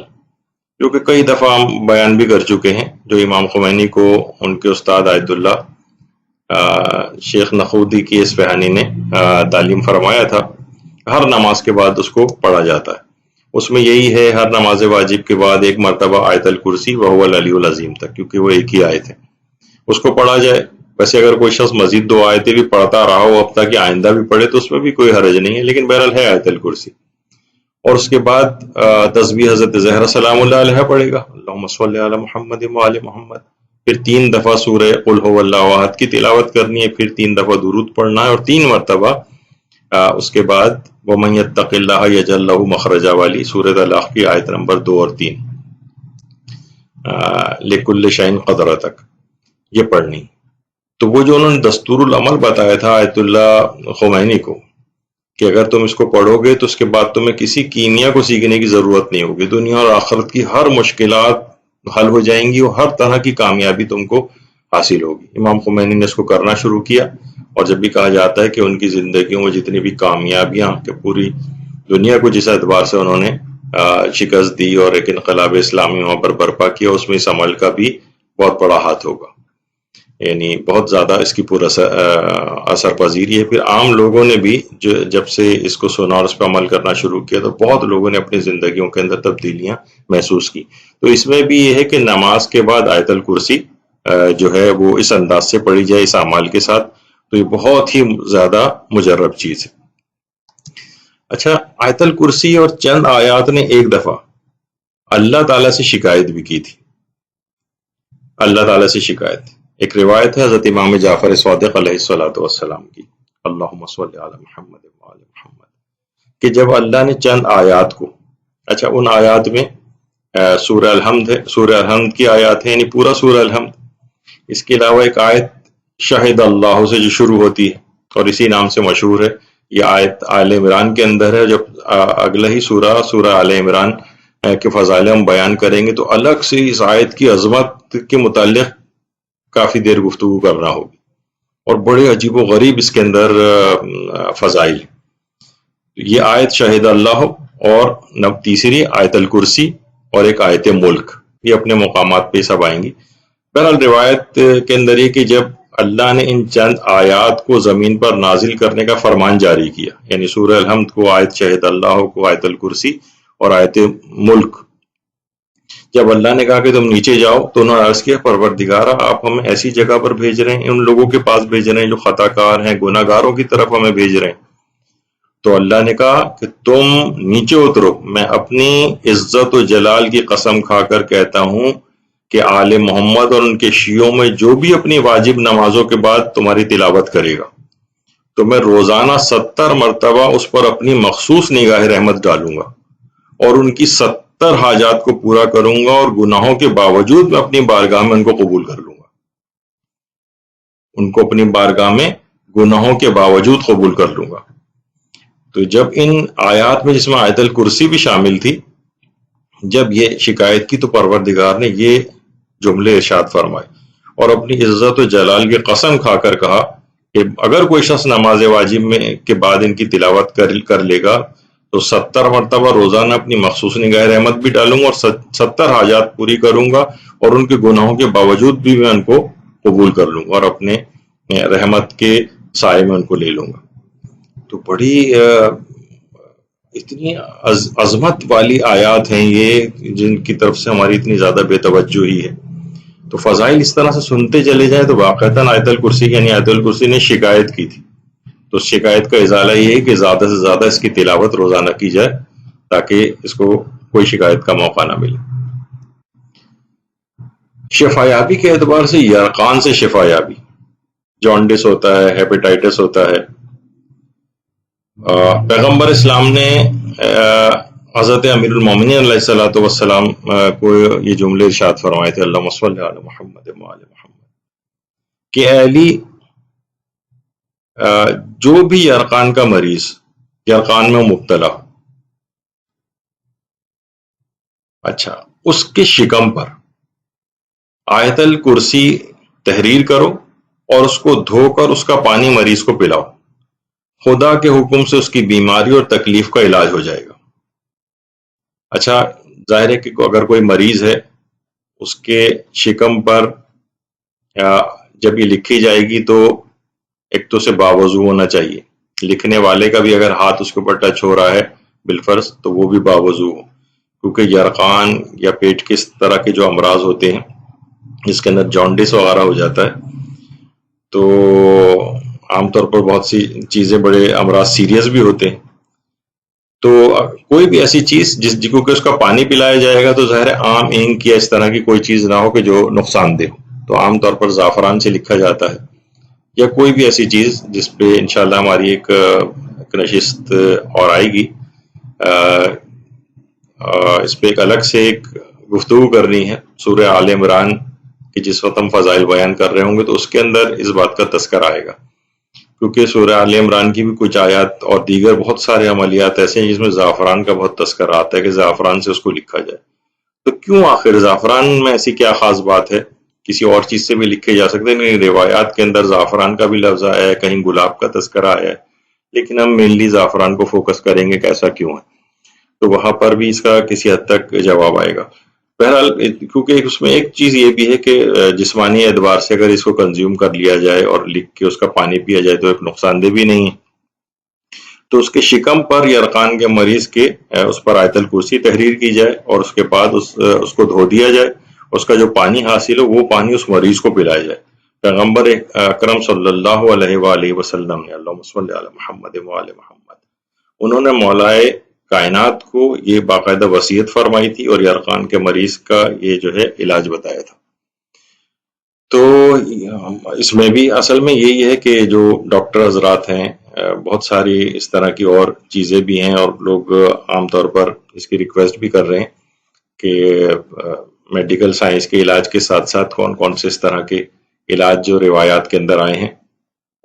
جو کہ کئی دفعہ ہم بیان بھی کر چکے ہیں، جو امام خمینی کو ان کے استاد آیت اللہ شیخ نخودی کی اصفہانی نے تعلیم فرمایا تھا، ہر نماز کے بعد اس کو پڑھا جاتا ہے۔ اس میں یہی ہے ہر نماز واجب کے بعد ایک مرتبہ آیت الکرسی وہو العلی العظیم تک، کیونکہ وہ ایک ہی آیت ہے، اس کو پڑھا جائے۔ ویسے اگر کوئی شخص مزید 2 آیتیں بھی پڑھتا رہا ہو اب تک، آئندہ بھی پڑھے، تو اس میں بھی کوئی حرج نہیں ہے، لیکن بہرحال ہے آیت الکرسی۔ اور اس کے بعد تسبیح حضرت زہرا سلام اللہ علیہ پڑھے گا، اللہم صلی علی محمد وآل محمد، پھر 3 دفعہ سورہ قل هو اللہ احد کی تلاوت کرنی ہے، پھر 3 دفعہ درود پڑھنا ہے، اور 3 مرتبہ اس کے بعد وَمَن يَتَّقِ اللَّهَ يَجْعَل لَّهُ مَخْرَجًا والی سورہ طلاق کی آیت نمبر 2 اور 3 لِكُلِّ شَيْءٍ قَدْرًا تک یہ پڑھنی۔ تو وہ جو انہوں نے دستور العمل بتایا تھا آیت اللہ خمینی کو کہ اگر تم اس کو پڑھو گے تو اس کے بعد تمہیں کسی کیمیا کو سیکھنے کی ضرورت نہیں ہوگی، دنیا اور آخرت کی ہر مشکلات حل ہو جائیں گی اور ہر طرح کی کامیابی تم کو حاصل ہوگی۔ امام خمینی نے اس کو کرنا شروع کیا، اور جب بھی کہا جاتا ہے کہ ان کی زندگیوں میں جتنی بھی کامیابیاں کہ پوری دنیا کو جس اعتبار سے انہوں نے شکست دی اور ایک انقلاب اسلامی وہاں پر برپا کیا، اس میں اس عمل کا بھی بہت بڑا ہاتھ ہوگا، یعنی بہت زیادہ اس کی پورا اثر پذیری ہے۔ پھر عام لوگوں نے بھی جب سے اس کو سنا اور اس پہ عمل کرنا شروع کیا تو بہت لوگوں نے اپنی زندگیوں کے اندر تبدیلیاں محسوس کی۔ تو اس میں بھی یہ ہے کہ نماز کے بعد آیت الکرسی جو ہے وہ اس انداز سے پڑھی جائے، اس اعمال کے ساتھ، تو یہ بہت ہی زیادہ مجرب چیز ہے۔ اچھا آیت الکرسی اور چند آیات نے ایک دفعہ اللہ تعالیٰ سے شکایت بھی کی تھی، اللہ تعالیٰ سے شکایت۔ ایک روایت ہے حضرت امام جعفر صادق علیہ السلام کی، اللہم صلی علی محمد وآل محمد، کہ جب اللہ نے چند آیات کو، اچھا ان آیات میں سورہ الحمد ہے، سورہ الحمد کی آیات ہے، یعنی پورا سورہ الحمد، اس کے علاوہ ایک آیت شہد اللہ سے جو شروع ہوتی ہے اور اسی نام سے مشہور ہے، یہ آیت آل عمران کے اندر ہے۔ جب اگلا ہی سورہ آل عمران کے فضائل ہم بیان کریں گے تو الگ سے اس آیت کی عظمت کے متعلق کافی دیر گفتگو کرنا ہوگی، اور بڑے عجیب و غریب اس کے اندر فضائل۔ یہ آیت شہد اللہ اور تیسری آیت الکرسی اور ایک آیت ملک، یہ اپنے مقامات پہ سب آئیں گی۔ بہرحال روایت کے اندر یہ کہ جب اللہ نے ان چند آیات کو زمین پر نازل کرنے کا فرمان جاری کیا، یعنی سورہ الحمد کو، آیت شہد اللہ کو، آیت الکرسی اور آیت ملک، جب اللہ نے کہا کہ تم نیچے جاؤ تو انہوں نے عرض کیا پروردگارا آپ ہمیں ایسی جگہ پر بھیج رہے ہیں، ان لوگوں کے پاس بھیج رہے ہیں جو خطا کار ہیں، گناہ گاروں کی طرف ہمیں بھیج رہے ہیں۔ تو اللہ نے کہا کہ تم نیچے اترو، میں اپنی عزت و جلال کی قسم کھا کر کہتا ہوں کہ آل محمد اور ان کے شیعوں میں جو بھی اپنی واجب نمازوں کے بعد تمہاری تلاوت کرے گا تو میں روزانہ 70 مرتبہ اس پر اپنی مخصوص نگاہ رحمت ڈالوں گا اور ان کی 70 حاجات کو پورا کروں گا، اور گناہوں کے باوجود میں اپنی بارگاہ میں ان کو قبول کر لوں گا، ان کو اپنی بارگاہ میں گناہوں کے باوجود قبول کر لوں گا۔ تو جب ان آیات میں جس میں آیت الکرسی بھی شامل تھی، جب یہ شکایت کی تو پروردگار نے یہ جملے ارشاد فرمائے اور اپنی عزت و جلال کی قسم کھا کر کہا کہ اگر کوئی شخص نماز واجب میں کے بعد ان کی تلاوت کر لے گا تو 70 مرتبہ روزانہ اپنی مخصوص نگاہ رحمت بھی ڈالوں گا اور 70 حاجات پوری کروں گا، اور ان کے گناہوں کے باوجود بھی میں ان کو قبول کر لوں گا اور اپنے رحمت کے سائے میں ان کو لے لوں گا۔ تو بڑی اتنی عظمت والی آیات ہیں یہ، جن کی طرف سے ہماری اتنی زیادہ بے توجہی ہے۔ تو فضائل اس طرح سے سنتے چلے جائیں تو واقعتاً آیت الکرسی یعنی آیت الکرسی نے شکایت کی تھی، تو شکایت کا ازالہ یہ ہے کہ زیادہ سے زیادہ اس کی تلاوت روزانہ کی جائے تاکہ اس کو کوئی شکایت کا موقع نہ ملے۔ شفا یابی کے اعتبار سے یرقان سے شفا یابی، جانڈس ہوتا ہے، ہیپیٹائٹس ہوتا ہے، پیغمبر اسلام نے حضرت امیر المومنین علیہ الصلوۃ والسلام کو یہ جملے ارشاد فرمائے تھے، اللہم صلی علی محمد وعلی محمد، کہ اے علی جو بھی یرقان کا مریض یرقان میں مبتلا ہو، اچھا اس کے شکم پر آیت الکرسی تحریر کرو اور اس کو دھو کر اس کا پانی مریض کو پلاؤ، خدا کے حکم سے اس کی بیماری اور تکلیف کا علاج ہو جائے گا۔ اچھا ظاہر ہے کہ اگر کوئی مریض ہے اس کے شکم پر جب یہ لکھی جائے گی تو ایک تو اسے باوضو ہونا چاہیے، لکھنے والے کا بھی اگر ہاتھ اس کے اوپر ٹچ ہو رہا ہے بالفرض تو وہ بھی باوضو ہو، کیونکہ یرقان یا پیٹ کے اس طرح کے جو امراض ہوتے ہیں جس کے اندر جانڈس وغیرہ ہو جاتا ہے تو عام طور پر بہت سی چیزیں بڑے امراض سیریس بھی ہوتے ہیں، تو کوئی بھی ایسی چیز کیونکہ اس کا پانی پلایا جائے گا تو ظاہر عام اینک یا اس طرح کی کوئی چیز نہ ہو کہ جو نقصان دہ ہو، تو عام طور پر زعفران سے لکھا جاتا ہے یا کوئی بھی ایسی چیز جس پہ انشاءاللہ ہماری ایک نشست اور آئے گی، اس پہ ایک الگ سے ایک گفتگو کرنی ہے سورہ آل عمران کہ جس وقت ہم فضائل بیان کر رہے ہوں گے تو اس کے اندر اس بات کا تذکرہ آئے گا، کیونکہ سورہ آل عمران کی بھی کچھ آیات اور دیگر بہت سارے عملیات ایسے ہیں جس میں زعفران کا بہت تذکرہ آتا ہے کہ زعفران سے اس کو لکھا جائے۔ تو کیوں آخر زعفران میں ایسی کیا خاص بات ہے؟ کسی اور چیز سے بھی لکھے جا سکتے ہیں، لیکن روایات کے اندر زعفران کا بھی لفظ آیا ہے، کہیں گلاب کا تذکرہ آیا ہے، لیکن ہم مینلی زعفران کو فوکس کریں گے کہ ایسا کیوں ہے، تو وہاں پر بھی اس کا کسی حد تک جواب آئے گا۔ بہرحال کیونکہ اس میں ایک چیز یہ بھی ہے کہ جسمانی اعتبار سے اگر اس کو کنزیوم کر لیا جائے اور لکھ کے اس کا پانی پیا جائے تو ایک نقصان دہ بھی نہیں ہے، تو اس کے شکم پر یرقان کے مریض کے اس پر آیت الکرسی تحریر کی جائے اور اس کے بعد اس کو دھو دیا جائے، اس کا جو پانی حاصل ہو وہ پانی اس مریض کو پلایا جائے۔ پیغمبر اکرم صلی اللہ علیہ وآلہ وسلم نے اللہم صلی علی محمد وعلی محمد، انہوں نے مولائے کائنات کو یہ باقاعدہ وصیت فرمائی تھی اور یرقان کے مریض کا یہ جو ہے علاج بتایا تھا۔ تو اس میں بھی اصل میں یہی ہے کہ جو ڈاکٹر حضرات ہیں بہت ساری اس طرح کی اور چیزیں بھی ہیں اور لوگ عام طور پر اس کی ریکویسٹ بھی کر رہے ہیں کہ میڈیکل سائنس کے علاج کے ساتھ ساتھ کون کون سے اس طرح کے علاج جو روایات کے اندر آئے ہیں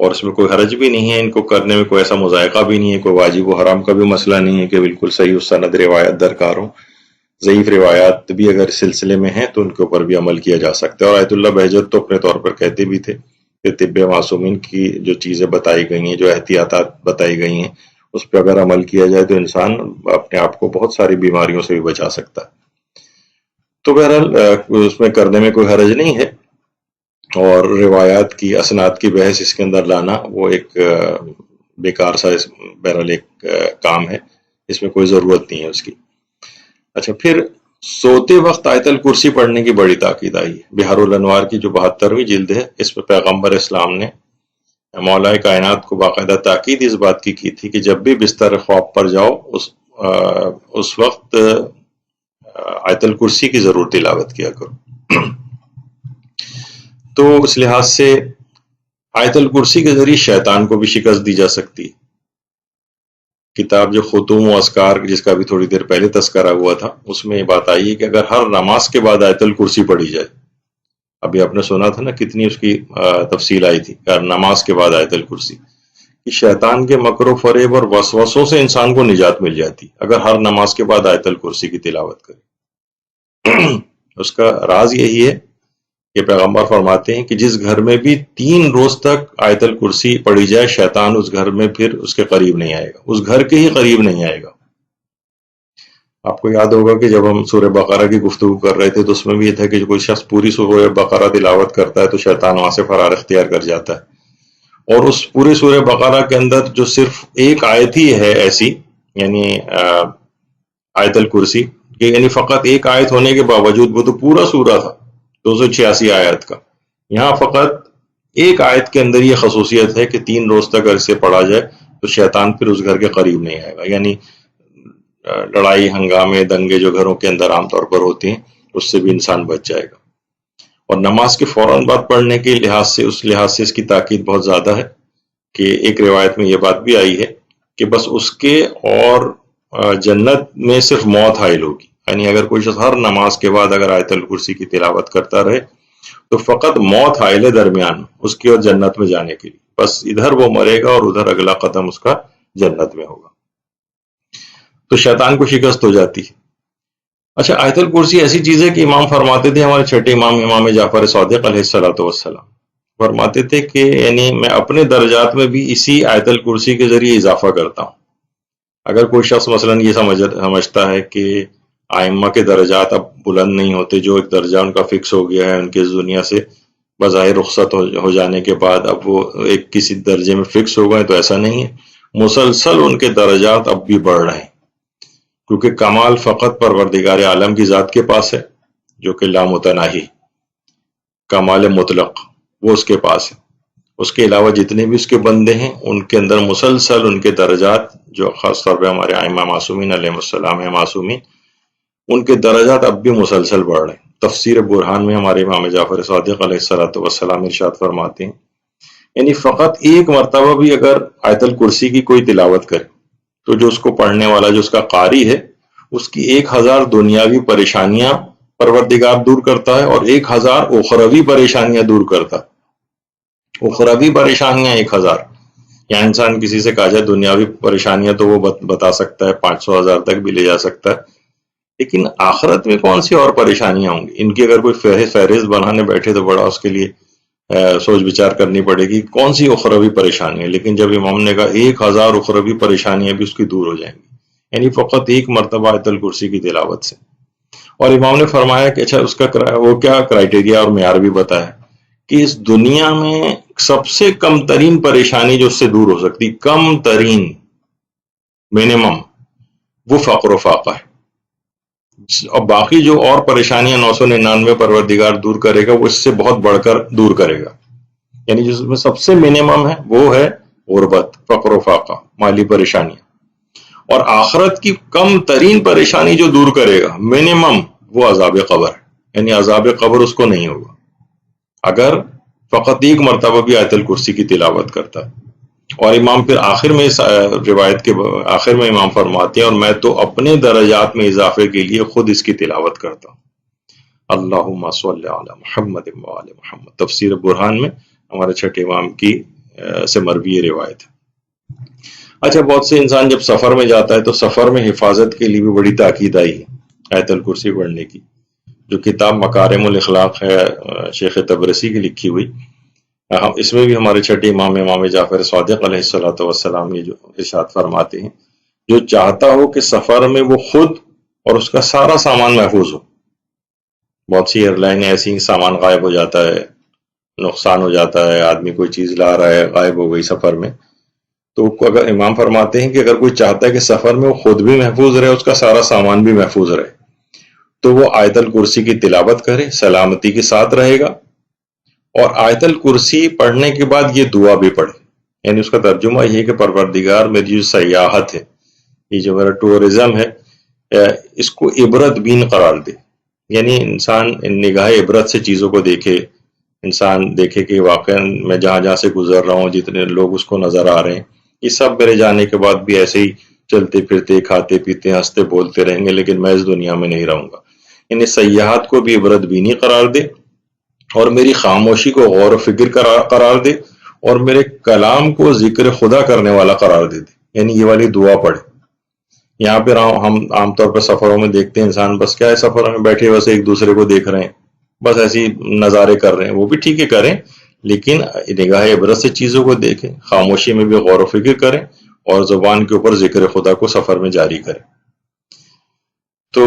اور اس میں کوئی حرج بھی نہیں ہے، ان کو کرنے میں کوئی ایسا مذائقہ بھی نہیں ہے، کوئی واجب و حرام کا بھی مسئلہ نہیں ہے کہ بالکل صحیح السند روایت درکار ہو، ضعیف روایات بھی اگر اس سلسلے میں ہیں تو ان کے اوپر بھی عمل کیا جا سکتا ہے۔ اور آیت اللہ بہجت تو اپنے طور پر کہتے بھی تھے کہ طب معصومین کی جو چیزیں بتائی گئی ہیں، جو احتیاطات بتائی گئی ہیں، اس پہ اگر عمل کیا جائے تو انسان اپنے آپ کو بہت ساری بیماریوں سے بھی بچا سکتا ہے۔ تو بہرحال اس میں کرنے میں کوئی حرج نہیں ہے، اور روایات کی اسناد کی بحث اس کے اندر لانا وہ ایک بیکار سا بہرحال ایک کام ہے، اس میں کوئی ضرورت نہیں ہے اس کی۔ اچھا پھر سوتے وقت آیت الکرسی پڑھنے کی بڑی تاکید آئی ہے۔ بحار الانوار کی جو 72ویں جلد ہے اس میں پیغمبر اسلام نے مولائے کائنات کو باقاعدہ تاکید اس بات کی تھی کہ جب بھی بستر خواب پر جاؤ اس وقت آیت الکرسی کی ضرور تلاوت کیا کرو۔ تو اس لحاظ سے آیت الکرسی کے ذریعے شیطان کو بھی شکست دی جا سکتی ہے۔ کتاب جو ختوم و اذکار جس کا بھی تھوڑی دیر پہلے تذکرہ ہوا تھا اس میں یہ بات آئی ہے کہ اگر ہر نماز کے بعد آیت الکرسی پڑھی جائے، ابھی آپ نے سنا تھا نا کتنی اس کی تفصیل آئی تھی، ہر نماز کے بعد آیت الکرسی، کہ شیطان کے مکر و فریب اور وسوسوں سے انسان کو نجات مل جاتی اگر ہر نماز کے بعد آیت الکرسی کی تلاوت کرے۔ اس کا راز یہی ہے کہ پیغمبر فرماتے ہیں کہ جس گھر میں بھی 3 روز تک آیت الکرسی پڑھی جائے شیطان اس گھر میں پھر اس کے قریب نہیں آئے گا، اس گھر کے ہی قریب نہیں آئے گا۔ آپ کو یاد ہوگا کہ جب ہم سورہ بقرہ کی گفتگو کر رہے تھے تو اس میں بھی یہ تھا کہ کوئی شخص پوری سورہ بقرہ تلاوت کرتا ہے تو شیطان وہاں سے فرار اختیار کر جاتا ہے، اور اس پورے سورہ بقرہ کے اندر جو صرف ایک آیت ہی ہے ایسی، یعنی آیت الکرسی، کہ یعنی فقط ایک آیت ہونے کے باوجود وہ تو پورا سورہ تھا 286 آیت کا. یہاں فقط ایک آیت کے اندر یہ خصوصیت ہے کہ 3 روز تک اگر اسے پڑھا جائے تو شیطان پھر اس گھر کے قریب نہیں آئے گا. یعنی لڑائی ہنگامے دنگے جو گھروں کے اندر عام طور پر ہوتے ہیں اس سے بھی انسان بچ جائے گا. اور نماز کے فوراً بعد پڑھنے کے لحاظ سے اس کی تاکید بہت زیادہ ہے کہ ایک روایت میں یہ بات بھی آئی ہے کہ بس اس کے اور جنت میں صرف موت حائل ہوگی. یعنی اگر کوئی شخص ہر نماز کے بعد اگر آیت الکرسی کی تلاوت کرتا رہے تو فقط موت حائل ہے درمیان اس کی اور جنت میں جانے کے لیے. بس ادھر وہ مرے گا اور ادھر اگلا قدم اس کا جنت میں ہوگا. تو شیطان کو شکست ہو جاتی ہے. اچھا، آیت الکرسی ایسی چیز ہے کہ امام فرماتے تھے، ہمارے چھٹے امام جعفر صادق علیہ السلام فرماتے تھے کہ یعنی میں اپنے درجات میں بھی اسی آیت الکرسی کے ذریعے اضافہ کرتا ہوں. اگر کوئی شخص مثلا یہ سمجھتا ہے کہ ائمہ کے درجات اب بلند نہیں ہوتے، جو ایک درجہ ان کا فکس ہو گیا ہے ان کے اس دنیا سے بظاہر رخصت ہو جانے کے بعد اب وہ ایک کسی درجے میں فکس ہو گئے، تو ایسا نہیں ہے. مسلسل ان کے درجات اب بھی بڑھ رہے ہیں، کیونکہ کمال فقط پروردگار عالم کی ذات کے پاس ہے جو کہ لامتناہی، کمال مطلق وہ اس کے پاس ہے. اس کے علاوہ جتنے بھی اس کے بندے ہیں ان کے اندر مسلسل ان کے درجات، جو خاص طور پہ ہمارے ائمہ معصومین علیہ السلام ہیں معصومین، ان کے درجات اب بھی مسلسل بڑھ رہے ہیں. تفسیر برہان میں ہمارے امام جعفر صادق علیہ السلام ارشاد فرماتے ہیں یعنی فقط ایک مرتبہ بھی اگر آیت الکرسی کی کوئی تلاوت کرے تو جو اس کو پڑھنے والا، جو اس کا قاری ہے، اس کی 1000 دنیاوی پریشانیاں پروردگار دور کرتا ہے اور 1000 اخروی پریشانیاں دور کرتا ہے. اخروی پریشانیاں 1000. یہاں انسان کسی سے کہا جائے دنیاوی پریشانیاں تو وہ بتا سکتا ہے، 500,000 تک بھی لے جا سکتا ہے، لیکن آخرت میں کون سی اور پریشانیاں ہوں گی؟ ان کی اگر کوئی فہرست بنانے بیٹھے تو بڑا اس کے لیے سوچ بچار کرنی پڑے گی کون سی اخروی پریشانی ہے. لیکن جب امام نے کہا 1000 اخروی پریشانیاں بھی اس کی دور ہو جائیں گی، یعنی فقط ایک مرتبہ آیت الکرسی کی تلاوت سے. اور امام نے فرمایا کہ اچھا اس کا وہ کیا کرائیٹیریا اور معیار بھی بتایا کہ اس دنیا میں سب سے کم ترین پریشانی جو اس سے دور ہو سکتی، کم ترین منیمم، وہ فقر و فاقہ ہے. اور باقی جو اور پریشانیاں 999 پروردگار دور کرے گا وہ اس سے بہت بڑھ کر دور کرے گا. یعنی جس میں سب سے منیمم ہے وہ ہے غربت، فقر و فاقہ، مالی پریشانیاں. اور آخرت کی کم ترین پریشانی جو دور کرے گا منیمم، وہ عذاب قبر ہے. یعنی عذاب قبر اس کو نہیں ہوگا اگر فقط ایک مرتبہ بھی آیت الکرسی کی تلاوت کرتا ہے. اور امام پھر آخر میں اس روایت کے آخر میں امام فرماتے ہیں اور میں تو اپنے درجات میں اضافے کے لیے خود اس کی تلاوت کرتا ہوں. اللہم صلی علی محمد و آل محمد. تفسیر برہان میں ہمارے چھٹے امام کی سے مروی روایت ہے. اچھا، بہت سے انسان جب سفر میں جاتا ہے تو سفر میں حفاظت کے لیے بھی بڑی تاکید آئی ہے آیت الکرسی پڑھنے کی. جو کتاب مکارم الاخلاق ہے شیخ تبرسی کی لکھی ہوئی، اس میں بھی ہمارے چھٹے امام جعفر صادق علیہ السلام یہ جو ارشاد فرماتے ہیں جو چاہتا ہو کہ سفر میں وہ خود اور اس کا سارا سامان محفوظ ہو. بہت سی ایئر لائن ایسی سامان غائب ہو جاتا ہے، نقصان ہو جاتا ہے، آدمی کوئی چیز لا رہا ہے غائب ہو گئی سفر میں. تو اگر امام فرماتے ہیں کہ اگر کوئی چاہتا ہے کہ سفر میں وہ خود بھی محفوظ رہے، اس کا سارا سامان بھی محفوظ رہے، تو وہ آیت الکرسی کی تلاوت کرے، سلامتی کے ساتھ رہے گا. اور آیت الکرسی پڑھنے کے بعد یہ دعا بھی پڑھے. یعنی اس کا ترجمہ یہ ہے کہ پروردگار میری جو سیاحت ہے، یہ جو میرا ٹورزم ہے، اس کو عبرت بین قرار دے. یعنی انسان نگاہ عبرت سے چیزوں کو دیکھے، انسان دیکھے کہ واقعا میں جہاں جہاں سے گزر رہا ہوں جتنے لوگ اس کو نظر آ رہے ہیں، یہ سب میرے جانے کے بعد بھی ایسے ہی چلتے پھرتے کھاتے پیتے ہنستے بولتے رہیں گے، لیکن میں اس دنیا میں نہیں رہوں گا. یعنی سیاحت کو بھی عبرت بینی قرار دے اور میری خاموشی کو غور و فکر قرار دے اور میرے کلام کو ذکر خدا کرنے والا قرار دے. یعنی یہ والی دعا پڑھے. یہاں پہ ہم عام طور پر سفروں میں دیکھتے ہیں انسان بس کیا ہے سفروں میں بیٹھے بس ایک دوسرے کو دیکھ رہے ہیں، بس ایسی نظارے کر رہے ہیں. وہ بھی ٹھیک ہے کریں، لیکن نگاہ عبرت سے چیزوں کو دیکھیں، خاموشی میں بھی غور و فکر کریں اور زبان کے اوپر ذکر خدا کو سفر میں جاری کریں. تو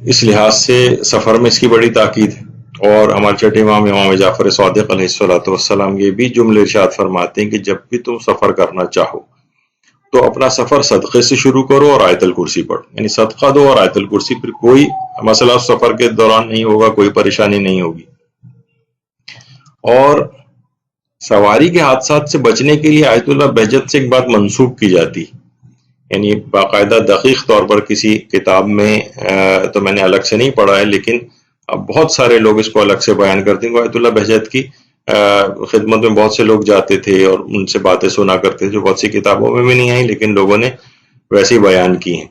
اس لحاظ سے سفر میں اس کی بڑی تاکید ہے. اور ہمارے چھٹے امام جعفر صادق علیہ السلام یہ بھی جملے ارشاد فرماتے ہیں کہ جب بھی تم سفر کرنا چاہو تو اپنا سفر صدقے سے شروع کرو اور آیت الکرسی پڑھو، یعنی صدقہ دو اور آیت الکرسی، پھر کوئی مسئلہ اس سفر کے دوران نہیں ہوگا، کوئی پریشانی نہیں ہوگی۔ اور سواری کے حادثات سے بچنے کے لیے آیت اللہ بہجت سے ایک بات منسوخ کی جاتی، یعنی باقاعدہ دقیق طور پر کسی کتاب میں تو میں نے الگ سے نہیں پڑھا ہے، لیکن اب بہت سارے لوگ اس کو الگ سے بیان کرتے ہیں۔ آیت اللہ بہجت کی خدمت میں بہت سے لوگ جاتے تھے اور ان سے باتیں سنا کرتے تھے جو بہت سی کتابوں میں بھی نہیں آئی، لیکن لوگوں نے ویسے ہی بیان کی ہیں۔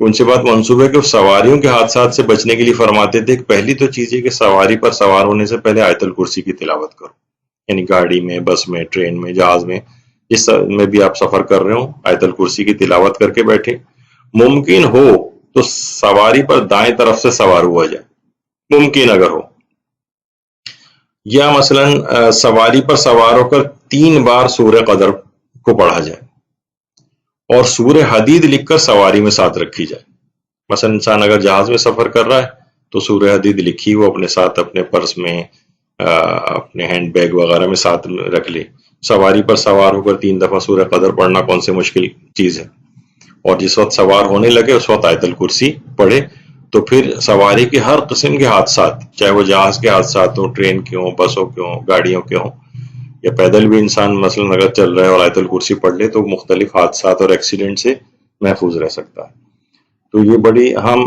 ان سے بات منسوب ہے کہ سواریوں کے حادثات سے بچنے کے لیے فرماتے تھے کہ پہلی تو چیز یہ کہ سواری پر سوار ہونے سے پہلے آیت الکرسی کی تلاوت کرو، یعنی گاڑی میں، بس میں، ٹرین میں، جہاز میں، جس میں بھی آپ سفر کر رہے ہوں آیت الکرسی کی تلاوت کر کے بیٹھے۔ ممکن ہو تو سواری پر دائیں طرف سے سوار ہوا جائے، ممکن اگر ہو، یا مثلا سواری پر سوار ہو کر 3 بار سورہ قدر کو پڑھا جائے اور سورہ حدید لکھ کر سواری میں ساتھ رکھی جائے۔ مثلا انسان اگر جہاز میں سفر کر رہا ہے تو سورہ حدید لکھی وہ اپنے ساتھ، اپنے پرس میں، اپنے ہینڈ بیگ وغیرہ میں ساتھ رکھ لے۔ سواری پر سوار ہو کر 3 دفعہ سورہ قدر پڑھنا کون سے مشکل چیز ہے، اور جس وقت سوار ہونے لگے اس وقت آیت الکرسی پڑھے، تو پھر سواری کے ہر قسم کے حادثات، چاہے وہ جہاز کے حادثات ہوں، ٹرین کے ہوں، بسوں کے ہوں، گاڑیوں کے ہوں، یا پیدل بھی انسان مثلا اگر چل رہا ہے اور آیت الکرسی پڑھ لے تو مختلف حادثات اور ایکسیڈنٹ سے محفوظ رہ سکتا ہے۔ تو یہ بڑی اہم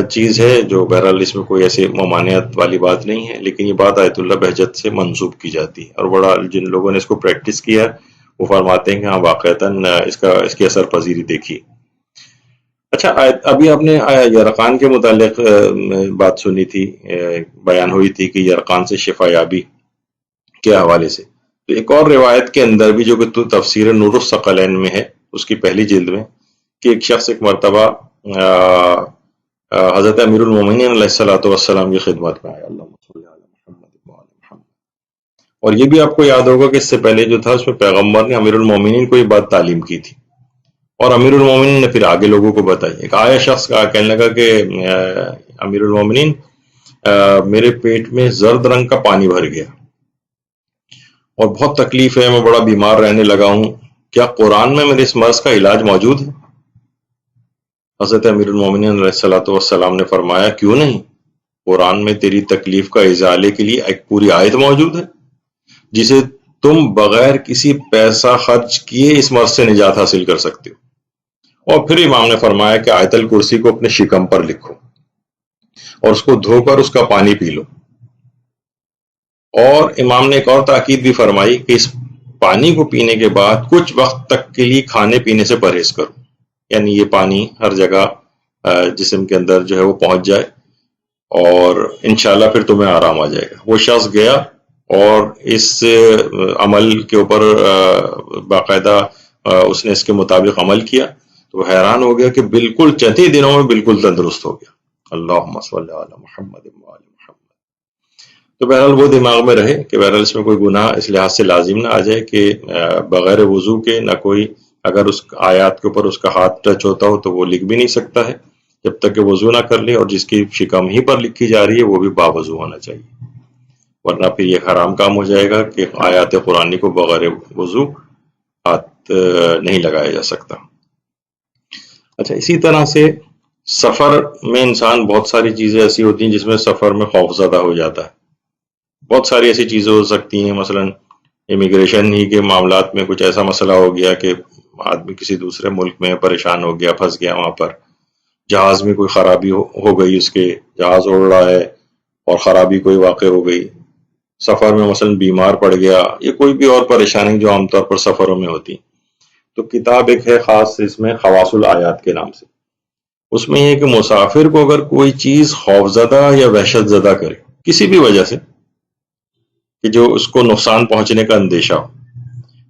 چیز ہے جو بہرحال اس میں کوئی ایسی ممانعت والی بات نہیں ہے، لیکن یہ بات آیت اللہ بہجت سے منسوب کی جاتی ہے، اور بڑا جن لوگوں نے اس کو پریکٹس کیا ہے وہ فرماتے ہیں کہ ہاں واقعتاً اس کی اثر پذیری دیکھی۔ اچھا، ابھی آپ نے یرقان کے متعلق بات سنی تھی، بیان ہوئی تھی کہ یرقان سے شفا یابی کے حوالے سے، تو ایک اور روایت کے اندر بھی جو کہ تفسیر نور الثقلین میں ہے، اس کی پہلی جلد میں، کہ ایک شخص ایک مرتبہ حضرت امیر المومنین علیہ الصلوۃ والسلام کی خدمت میں آیا، اللہم صلی علی محمد وعلی محمد، اور یہ بھی آپ کو یاد ہوگا کہ اس سے پہلے جو تھا اس میں پیغمبر نے امیر المومنین کو یہ بات تعلیم کی تھی، اور امیر المومنین نے پھر آگے لوگوں کو بتائی۔ ایک آیا شخص کہنے لگا کہ امیر المومنین، میرے پیٹ میں زرد رنگ کا پانی بھر گیا اور بہت تکلیف ہے، میں بڑا بیمار رہنے لگا ہوں، کیا قرآن میں میرے اس مرض کا علاج موجود ہے؟ حضرت امیر المومنین علیہ الصلوۃ والسلام نے فرمایا، کیوں نہیں، قرآن میں تیری تکلیف کا ازالے کے لیے ایک پوری آیت موجود ہے جسے تم بغیر کسی پیسہ خرچ کیے اس مرض سے نجات حاصل کر سکتے ہو۔ اور پھر امام نے فرمایا کہ آیت الکرسی کو اپنے شکم پر لکھو اور اس کو دھو کر اس کا پانی پی لو، اور امام نے ایک اور تاکید بھی فرمائی کہ اس پانی کو پینے کے بعد کچھ وقت تک کے لیے کھانے پینے سے پرہیز کرو، یعنی یہ پانی ہر جگہ جسم کے اندر جو ہے وہ پہنچ جائے اور انشاءاللہ پھر تمہیں آرام آ جائے گا۔ وہ شخص گیا اور اس عمل کے اوپر باقاعدہ اس نے اس کے مطابق عمل کیا، تو حیران ہو گیا کہ بالکل چند ہی دنوں میں بالکل تندرست ہو گیا۔ اللہم صلی علی محمد وعلی محمد۔ تو بہرحال وہ دماغ میں رہے کہ بہرحال اس میں کوئی گناہ اس لحاظ سے لازم نہ آ جائے کہ بغیر وضو کے نہ کوئی، اگر اس آیات کے اوپر اس کا ہاتھ ٹچ ہوتا ہو تو وہ لکھ بھی نہیں سکتا ہے جب تک کہ وضو نہ کر لے، اور جس کی شکم ہی پر لکھی جا رہی ہے وہ بھی باوضو ہونا چاہیے، ورنہ پھر یہ حرام کام ہو جائے گا کہ آیات قرآنی کو بغیر وضو ہاتھ نہیں لگایا جا سکتا۔ اچھا، اسی طرح سے سفر میں انسان بہت ساری چیزیں ایسی ہوتی ہیں جس میں سفر میں خوف زدہ ہو جاتا ہے۔ بہت ساری ایسی چیزیں ہو سکتی ہیں، مثلا امیگریشن ہی کے معاملات میں کچھ ایسا مسئلہ ہو گیا کہ آدمی کسی دوسرے ملک میں پریشان ہو گیا، پھنس گیا وہاں پر، جہاز میں کوئی خرابی ہو گئی، اس کے جہاز اڑ رہا ہے اور خرابی کوئی واقع ہو گئی، سفر میں مثلا بیمار پڑ گیا، یہ کوئی بھی اور پریشانی جو عام طور پر سفروں میں ہوتی، تو کتاب ایک ہے خاص اس میں خواص الآیات کے نام سے، اس میں یہ کہ مسافر کو اگر کوئی چیز خوفزدہ یا وحشت زدہ کرے کسی بھی وجہ سے کہ جو اس کو نقصان پہنچنے کا اندیشہ ہو،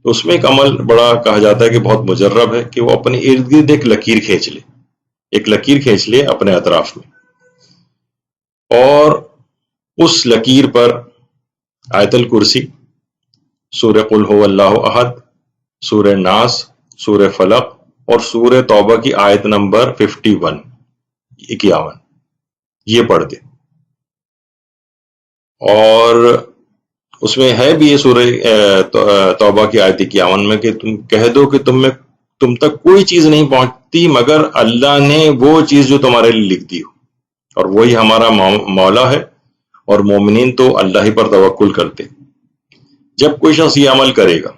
تو اس میں ایک عمل بڑا کہا جاتا ہے کہ بہت مجرب ہے کہ وہ اپنے ارد گرد ایک لکیر کھینچ لے اپنے اطراف میں، اور اس لکیر پر آیت الکرسی، سورہ قل هو اللہ احد، سورہ ناس، سورہ فلق اور سورہ توبہ کی آیت نمبر 51 یہ پڑھ دے، اور اس میں ہے بھی یہ سورہ توبہ کی آیت 51 میں کہ تم کہہ دو کہ تم میں تم تک کوئی چیز نہیں پہنچتی مگر اللہ نے وہ چیز جو تمہارے لیے لکھ دی ہو، اور وہی ہمارا مولا ہے، اور مومنین تو اللہ ہی پر توکل کرتے۔ جب کوئی شخص یہ عمل کرے گا،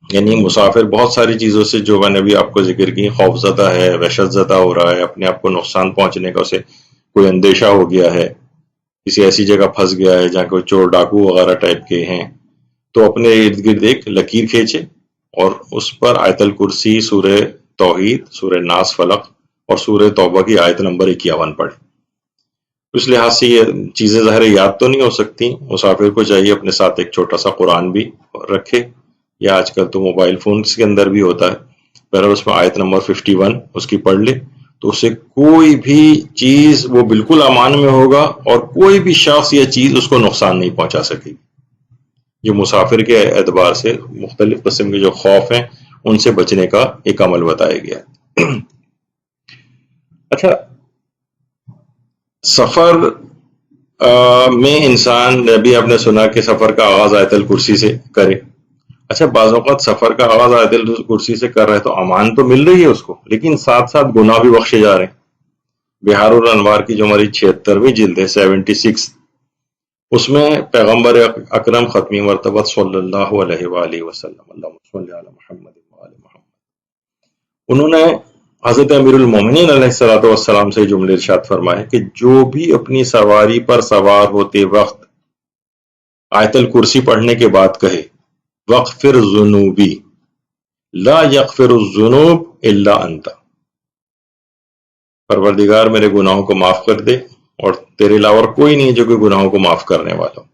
یعنی مسافر بہت ساری چیزوں سے جو میں نے بھی آپ کو ذکر کی، خوف زدہ ہے، وحشت زدہ ہو رہا ہے، اپنے آپ کو نقصان پہنچنے کا اسے کوئی اندیشہ ہو گیا ہے، کسی ایسی جگہ پھنس گیا ہے جہاں کوئی چور ڈاکو وغیرہ ٹائپ کے ہیں، تو اپنے ارد گرد ایک لکیر کھینچے اور اس پر آیت الکرسی، سورہ توحید، سورہ ناس فلق اور سورہ توبہ کی آیت نمبر 51 پڑھے۔ اس لحاظ سے یہ چیزیں ظاہر یاد تو نہیں ہو سکتی، مسافر کو چاہیے اپنے ساتھ ایک چھوٹا سا قرآن بھی رکھے، یا آج کل تو موبائل فونز کے اندر بھی ہوتا ہے، بہرحال اس میں آیت نمبر 51 اس کی پڑھ لے، تو اسے کوئی بھی چیز وہ بالکل امان میں ہوگا، اور کوئی بھی شخص یا چیز اس کو نقصان نہیں پہنچا سکے گی۔ جو مسافر کے اعتبار سے مختلف قسم کے جو خوف ہیں ان سے بچنے کا ایک عمل بتایا گیا ہے۔ اچھا، سفر میں انسان، ابھی آپ نے سنا کہ سفر کا آغاز آیت الکرسی سے کرے۔ اچھا، بعض اوقات سفر کا آغاز آیت الکرسی سے کر رہے تو امان تو مل رہی ہے اس کو، لیکن ساتھ ساتھ گناہ بھی بخشے جا رہے ہیں۔ بہار الانوار کی جو ہماری 76ویں جلد ہے 76، اس میں پیغمبر اکرم ختمی مرتبہ صلی اللہ علیہ وآلہ وسلم، اللہم صلی علی محمد وآل محمد، انہوں نے حضرت امیر المومنین علیہ الصلوۃ والسلام سے جملے ارشاد فرمائے کہ جو بھی اپنی سواری پر سوار ہوتے وقت آیت الکرسی پڑھنے کے بعد کہے وَاغْفِرْ ذُنُوبِي لَا يَغْفِرُ الذُّنُوبَ إِلَّا أَنْتَ، پروردگار میرے گناہوں کو معاف کر دے اور تیرے علاوہ کوئی نہیں جو کہ گناہوں کو معاف کرنے والا ہو۔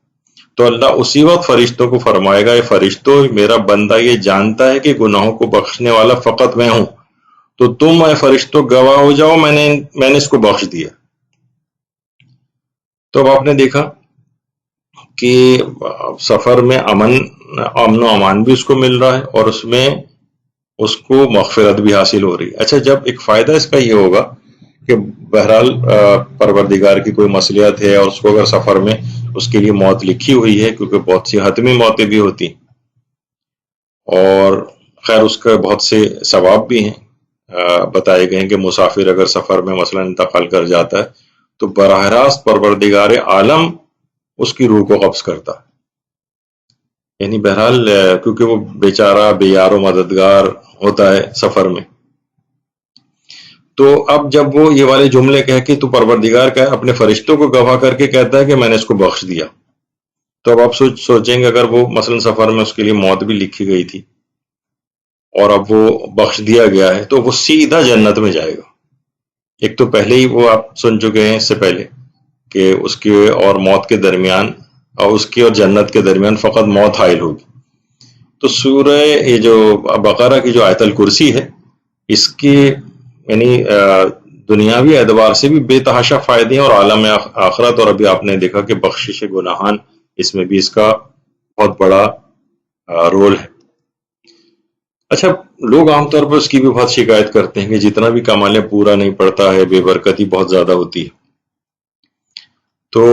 تو اللہ اسی وقت فرشتوں کو فرمائے گا، اے فرشتوں، میرا بندہ یہ جانتا ہے کہ گناہوں کو بخشنے والا فقط میں ہوں، تو تم اے فرشتوں گواہ ہو جاؤ، میں نے اس کو بخش دیا۔ تو اب آپ نے دیکھا کہ سفر میں امن و امان بھی اس کو مل رہا ہے، اور اس میں اس کو مغفرت بھی حاصل ہو رہی ہے۔ اچھا، جب ایک فائدہ اس کا یہ ہوگا کہ بہرحال پروردگار کی کوئی مصلحت ہے، اور اس کو اگر سفر میں اس کے لیے موت لکھی ہوئی ہے، کیونکہ بہت سی حتمی موتیں بھی ہوتی، اور خیر اس کے بہت سے ثواب بھی ہیں، بتائے گئے ہیں کہ مسافر اگر سفر میں مثلا انتقال کر جاتا ہے تو براہ راست پروردگار عالم اس کی روح کو قبض کرتا، یعنی بہرحال کیونکہ وہ بیچارہ بے یار و مددگار ہوتا ہے سفر میں۔ تو اب جب وہ یہ والے جملے کہہ کے تو پروردگار کا اپنے فرشتوں کو گواہ کر کے کہتا ہے کہ میں نے اس کو بخش دیا، تو اب آپ سوچیں گے اگر وہ مثلا سفر میں اس کے لیے موت بھی لکھی گئی تھی اور اب وہ بخش دیا گیا ہے، تو وہ سیدھا جنت میں جائے گا۔ ایک تو پہلے ہی وہ آپ سن چکے ہیں اس سے پہلے کہ اس کے اور موت کے درمیان، اور اس کی اور جنت کے درمیان فقط موت حائل ہوگی۔ تو سورہ یہ جو بقرہ کی جو آیت الکرسی ہے، اس کی یعنی دنیاوی اعتبار سے بھی بے تحاشا فائدے ہیں، اور عالم آخرت، اور ابھی آپ نے دیکھا کہ بخشش گناہان اس میں بھی اس کا بہت بڑا رول ہے۔ اچھا، لوگ عام طور پر اس کی بھی بہت شکایت کرتے ہیں کہ جتنا بھی کما لیں پورا نہیں پڑتا ہے، بے برکتی بہت زیادہ ہوتی ہے۔ تو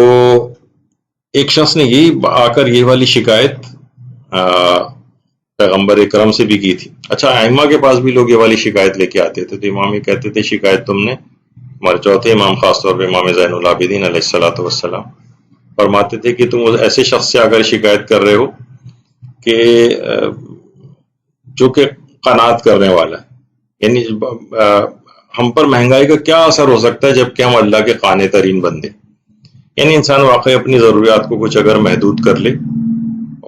ایک شخص نے یہی آ کر یہ والی شکایت پیغمبر اکرم سے بھی کی تھی۔ اچھا، ائمہ کے پاس بھی لوگ یہ والی شکایت لے کے آتے تھے، تو امام یہ کہتے تھے شکایت تم نے، ہمارے چوتھے امام خاص طور پہ امام زین العابدین علیہ الصلوۃ والسلام فرماتے تھے کہ تم ایسے شخص سے اگر شکایت کر رہے ہو کہ جو کہ قناعت کرنے والا ہے، یعنی ہم پر مہنگائی کا کیا اثر ہو سکتا ہے جبکہ ہم اللہ کے قانع ترین بندے، یعنی انسان واقعی اپنی ضروریات کو کچھ اگر محدود کر لے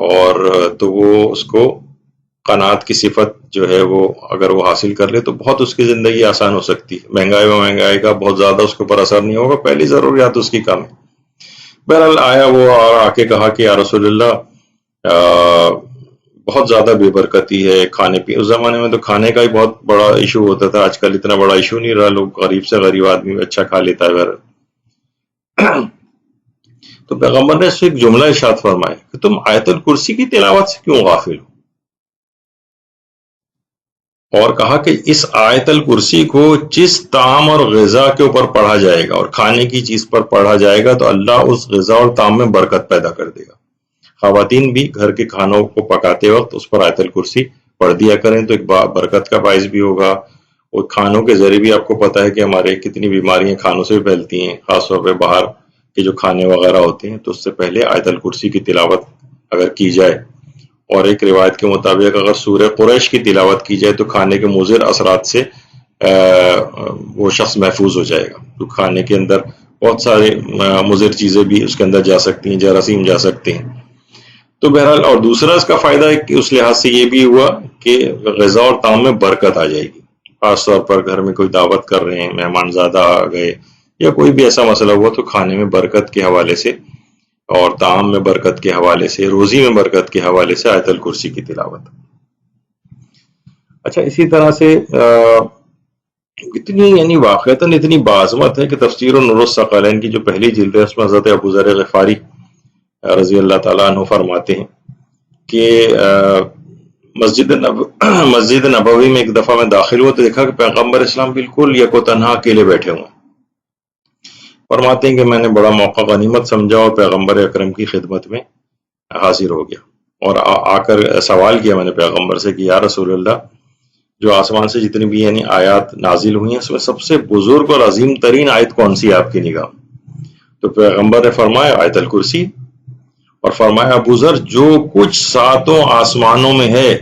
اور تو وہ اس کو قناعت کی صفت جو ہے وہ اگر وہ حاصل کر لے تو بہت اس کی زندگی آسان ہو سکتی ہے، مہنگائی کا بہت زیادہ اس کے اوپر اثر نہیں ہوگا، پہلی ضروریات اس کی کم ہے۔ بہرحال آیا وہ اور آ کے کہا کہ یا رسول اللہ بہت زیادہ بے برکتی ہے، کھانے پینے، اس زمانے میں تو کھانے کا ہی بہت بڑا ایشو ہوتا تھا، آج کل اتنا بڑا ایشو نہیں رہا، لوگ غریب سے غریب آدمی اچھا کھا لیتا ہے بہرحال۔ تو پیغمبر نے اس سے ایک جملہ ارشاد فرمایا کہ تم آیت الکرسی کی تلاوت سے کیوں غافل ہو، اور کہا کہ اس آیت الکرسی کو جس طعام اور غذا کے اوپر پڑھا جائے گا اور کھانے کی چیز پر پڑھا جائے گا تو اللہ اس غذا اور طعام میں برکت پیدا کر دے گا۔ خواتین بھی گھر کے کھانوں کو پکاتے وقت اس پر آیت الکرسی پڑھ دیا کریں تو ایک برکت کا باعث بھی ہوگا، اور کھانوں کے ذریعے بھی آپ کو پتہ ہے کہ ہمارے کتنی بیماریاں کھانوں سے پھیلتی ہیں، خاص طور پہ باہر کے جو کھانے وغیرہ ہوتے ہیں، تو اس سے پہلے آیت الکرسی کی تلاوت اگر کی جائے، اور ایک روایت کے مطابق اگر سورہ قریش کی تلاوت کی جائے تو کھانے کے مضر اثرات سے وہ شخص محفوظ ہو جائے گا، تو کھانے کے اندر بہت سارے مضر چیزیں بھی اس کے اندر جا سکتی ہیں، جراثیم جا سکتے ہیں۔ تو بہرحال، اور دوسرا اس کا فائدہ اس لحاظ سے یہ بھی ہوا کہ غذا اور طعام میں برکت آ جائے گی، خاص طور پر گھر میں کوئی دعوت کر رہے ہیں، مہمان زیادہ آ گئے یا کوئی بھی ایسا مسئلہ ہوا، تو کھانے میں برکت کے حوالے سے اور طعام میں برکت کے حوالے سے، روزی میں برکت کے حوالے سے آیت الکرسی کی تلاوت۔ اچھا، اسی طرح سے اتنی واقعتاً اتنی بعظمت ہے کہ تفسیر نور الثقلین کی جو پہلی جلد ہے اس میں حضرت ابو ذر غفاری رضی اللہ تعالیٰ عنہ فرماتے ہیں کہ مسجد نبوی میں ایک دفعہ میں داخل ہوا تو دیکھا کہ پیغمبر اسلام بالکل یک و تنہا اکیلے بیٹھے ہوئے ہیں۔ فرماتے ہیں کہ میں نے بڑا موقع غنیمت سمجھا اور پیغمبر اکرم کی خدمت میں حاضر ہو گیا، اور آ کر سوال کیا میں نے پیغمبر سے کہ یا رسول اللہ، جو آسمان سے جتنی بھی آیات نازل ہوئی ہیں اس میں سب سے بزرگ اور عظیم ترین آیت کون سی آپ کی نگاہ؟ تو پیغمبر نے فرمایا آیت الکرسی، اور فرمایا ابو ذر، جو کچھ ساتوں آسمانوں میں ہے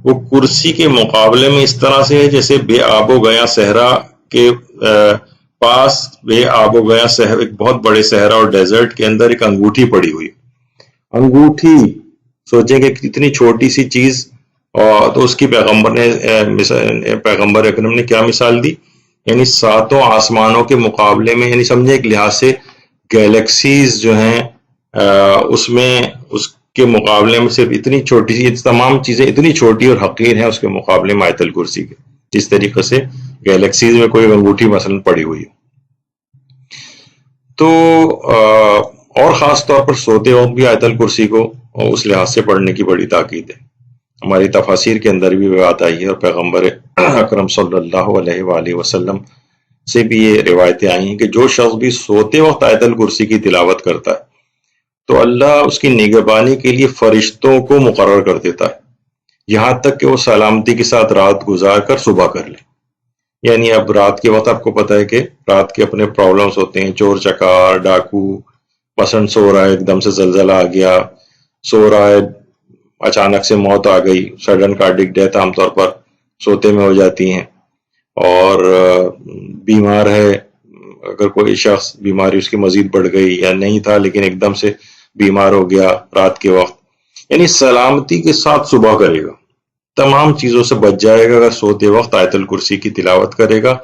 وہ کرسی کے مقابلے میں اس طرح سے ہے جیسے بے آب و گیا صحرا کے پاس بے آب و گیا ایک بہت بڑے صحرا اور ڈیزرٹ کے اندر ایک انگوٹھی پڑی ہوئی۔ انگوٹھی، سوچیں کہ کتنی چھوٹی سی چیز، تو اس کی پیغمبر اکرم نے کیا مثال دی؟ یعنی ساتوں آسمانوں کے مقابلے میں، یعنی سمجھے ایک لحاظ سے گیلیکسیز جو ہیں اس میں اس کے مقابلے میں صرف اتنی چھوٹی سی، تمام چیزیں اتنی چھوٹی اور حقیر ہیں اس کے مقابلے میں آیت الکرسی کے، جس طریقے سے گیلیکسیز میں کوئی انگوٹھی مثلا پڑی ہوئی ہے۔ تو اور خاص طور پر سوتے وقت بھی آیت الکرسی کو اس لحاظ سے پڑھنے کی بڑی تاکید ہے۔ ہماری تفاسیر کے اندر بھی بات آئی ہے، اور پیغمبر اکرم صلی اللہ علیہ وآلہ وسلم سے بھی یہ روایتیں آئی ہیں کہ جو شخص بھی سوتے وقت آیت الکرسی کی تلاوت کرتا ہے تو اللہ اس کی نگہبانی کے لیے فرشتوں کو مقرر کر دیتا ہے، یہاں تک کہ وہ سلامتی کے ساتھ رات گزار کر صبح کر لے۔ یعنی اب رات کے وقت آپ کو پتہ ہے کہ رات کے اپنے پرابلمز ہوتے ہیں، چور چکار، ڈاکو، مثلا سو رہا ہے، ایک دم سے زلزلہ آ گیا، سو رہا ہے، اچانک سے موت آ گئی، سڈن کارڈک ڈیتھ عام طور پر سوتے میں ہو جاتی ہیں، اور بیمار ہے، اگر کوئی شخص بیماری اس کی مزید بڑھ گئی یا نہیں تھا لیکن ایک دم سے بیمار ہو گیا رات کے وقت، یعنی سلامتی کے ساتھ صبح کرے گا، تمام چیزوں سے بچ جائے گا۔ اگر سوتے وقت آیت الکرسی کی تلاوت کرے گا،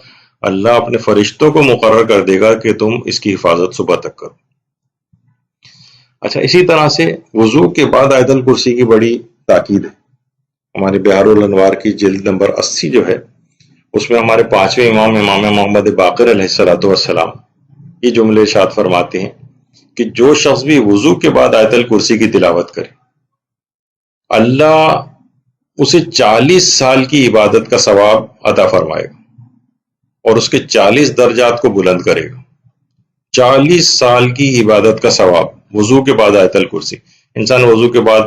اللہ اپنے فرشتوں کو مقرر کر دے گا کہ تم اس کی حفاظت صبح تک کرو۔ اچھا، اسی طرح سے وضو کے بعد آیت الکرسی کی بڑی تاکید ہے۔ ہمارے بہار الانوار کی جلد نمبر 80 جو ہے، اس میں ہمارے 5ویں امام محمد باقر علیہ السلام یہ جملے ارشاد فرماتے ہیں کہ جو شخص بھی وضو کے بعد آیت الکرسی کی تلاوت کرے، اللہ اسے 40 سال کی عبادت کا ثواب عطا فرمائے گا اور اس کے 40 درجات کو بلند کرے گا۔ 40 سال کی عبادت کا ثواب وضو کے بعد آیت الکرسی۔ انسان وضو کے بعد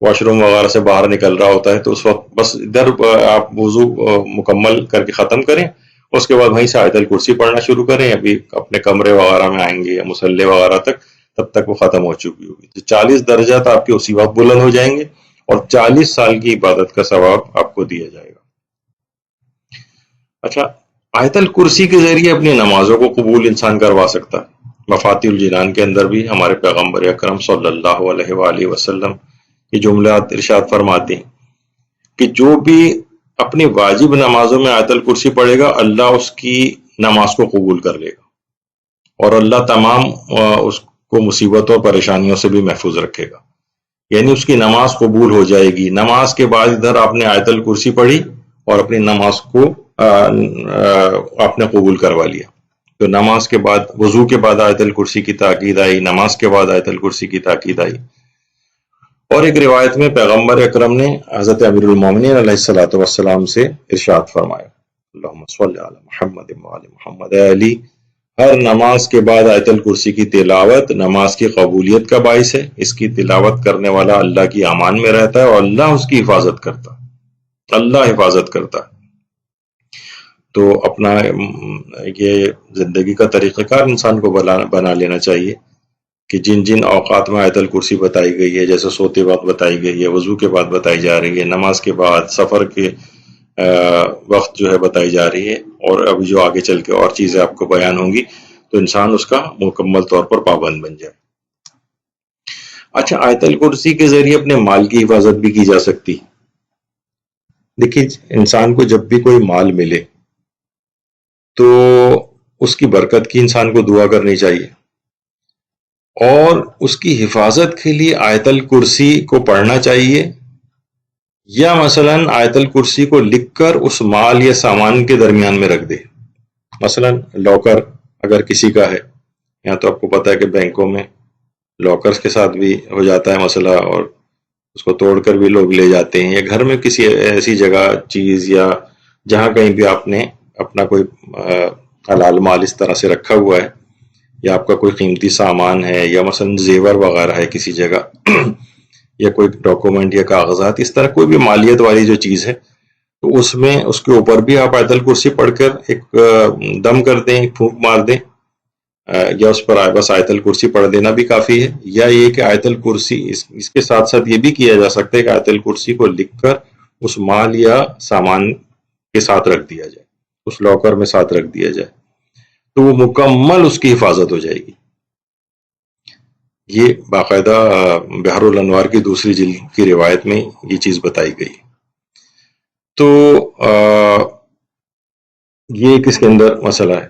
واش روم وغیرہ سے باہر نکل رہا ہوتا ہے تو اس وقت بس ادھر آپ وضو مکمل کر کے ختم کریں، اس کے بعد وہیں سے آیت الکرسی پڑھنا شروع کریں، ابھی اپنے کمرے وغیرہ میں آئیں گے یا مصلی وغیرہ تک، تب تک وہ ختم ہو چکی ہوگی۔ 40 درجات آپ کے اسی وقت بلند ہو جائیں گے اور 40 سال کی عبادت کا ثواب آپ کو دیا جائے گا۔ اچھا، آیت الکرسی کے ذریعے اپنی نمازوں کو قبول انسان کروا سکتا ہے۔ مفاتیح الجنان کے اندر بھی ہمارے پیغمبر اکرم صلی اللہ علیہ وآلہ وسلم یہ جملات ارشاد فرماتے ہیں کہ جو بھی اپنی واجب نمازوں میں آیت الکرسی پڑھے گا، اللہ اس کی نماز کو قبول کر لے گا اور اللہ تمام اس کو مصیبتوں اور پریشانیوں سے بھی محفوظ رکھے گا، یعنی اس کی نماز قبول ہو جائے گی۔ نماز کے بعد ادھر آپ نے آیت الکرسی پڑھی اور اپنی نماز کو آپ نے قبول کروا لیا۔ تو نماز کے بعد، وضو کے بعد آیت الکرسی کی تاکید آئی، نماز کے بعد آیت الکرسی کی تاکید آئی۔ اور ایک روایت میں پیغمبر اکرم نے حضرت امیر المومنین علیہ السلام سے ارشاد فرمایا، اللہم صلی علی محمد وعلی محمد، اے علی، ہر نماز کے بعد آیت الکرسی کی تلاوت نماز کی قبولیت کا باعث ہے۔ اس کی تلاوت کرنے والا اللہ کی امان میں رہتا ہے اور اللہ اس کی حفاظت کرتا ہے۔ اللہ حفاظت کرتا ہے۔ تو اپنا یہ زندگی کا طریقہ کار انسان کو بنا لینا چاہیے کہ جن جن اوقات میں آیت الکرسی بتائی گئی ہے، جیسے سوتے وقت بتائی گئی ہے، وضو کے بعد بتائی جا رہی ہے، نماز کے بعد، سفر کے وقت جو ہے بتائی جا رہی ہے، اور ابھی جو آگے چل کے اور چیزیں آپ کو بیان ہوں گی تو انسان اس کا مکمل طور پر پابند بن جائے۔ اچھا، آیت الکرسی کے ذریعے اپنے مال کی حفاظت بھی کی جا سکتی۔ دیکھیے، انسان کو جب بھی کوئی مال ملے تو اس کی برکت کی انسان کو دعا کرنی چاہیے، اور اس کی حفاظت کے لیے آیت الکرسی کو پڑھنا چاہیے، یا مثلا آیت الکرسی کو لکھ کر اس مال یا سامان کے درمیان میں رکھ دے۔ مثلا لاکر اگر کسی کا ہے، یہاں تو آپ کو پتہ ہے کہ بینکوں میں لاکرز کے ساتھ بھی ہو جاتا ہے مسئلہ، اور اس کو توڑ کر بھی لوگ لے جاتے ہیں، یا گھر میں کسی ایسی جگہ چیز یا جہاں کہیں بھی آپ نے اپنا کوئی حلال مال اس طرح سے رکھا ہوا ہے، یا آپ کا کوئی قیمتی سامان ہے، یا مثلا زیور وغیرہ ہے کسی جگہ یا کوئی ڈاکومنٹ یا کاغذات، اس طرح کوئی بھی مالیت والی جو چیز ہے، تو اس میں اس کے اوپر بھی آپ آیت الکرسی پڑھ کر ایک دم کر دیں، ایک پھونک مار دیں، یا اس پر بس آیت الکرسی پڑھ دینا بھی کافی ہے۔ یا یہ کہ آیت الکرسی اس کے ساتھ ساتھ یہ بھی کیا جا سکتا ہے کہ آیت الکرسی کو لکھ کر اس مال یا سامان کے ساتھ رکھ دیا جائے، اس لاکر میں ساتھ رکھ دیا جائے، تو وہ مکمل اس کی حفاظت ہو جائے گی۔ یہ باقاعدہ بحر الانوار کی دوسری جلد کی روایت میں یہ چیز بتائی گئی۔ تو یہ ایک اس کے اندر مسئلہ ہے۔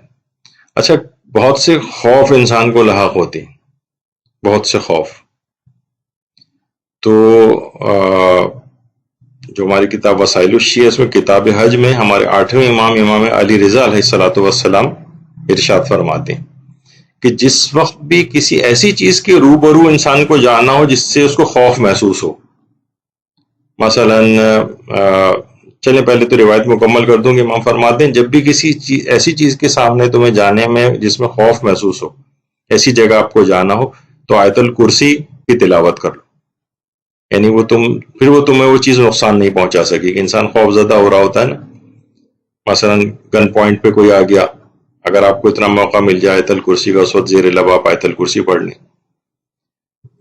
اچھا، بہت سے خوف انسان کو لاحق ہوتے ہیں، بہت سے خوف۔ تو جو ہماری کتاب وسائل الشیعہ، اس میں کتاب حج میں ہمارے 8ویں امام علی رضا علیہ السلام ارشاد فرماتے ہیں کہ جس وقت بھی کسی ایسی چیز کے روبرو انسان کو جانا ہو جس سے اس کو خوف محسوس ہو، مثلا چلیں پہلے تو روایت مکمل کر دوں گی۔ امام فرماتے ہیں جب بھی کسی ایسی چیز کے سامنے تمہیں جانے میں جس میں خوف محسوس ہو، ایسی جگہ آپ کو جانا ہو، تو آیت الکرسی کی تلاوت کر لو، یعنی پھر وہ تمہیں وہ چیز نقصان نہیں پہنچا سکے گی۔ انسان خوف زدہ ہو رہا ہوتا ہے نا، مثلا گن پوائنٹ پہ کوئی آ گیا، اگر آپ کو اتنا موقع مل جائے آیت الکرسی کا، اس وقت زیر لب آپ آیت الکرسی پڑھ لیں۔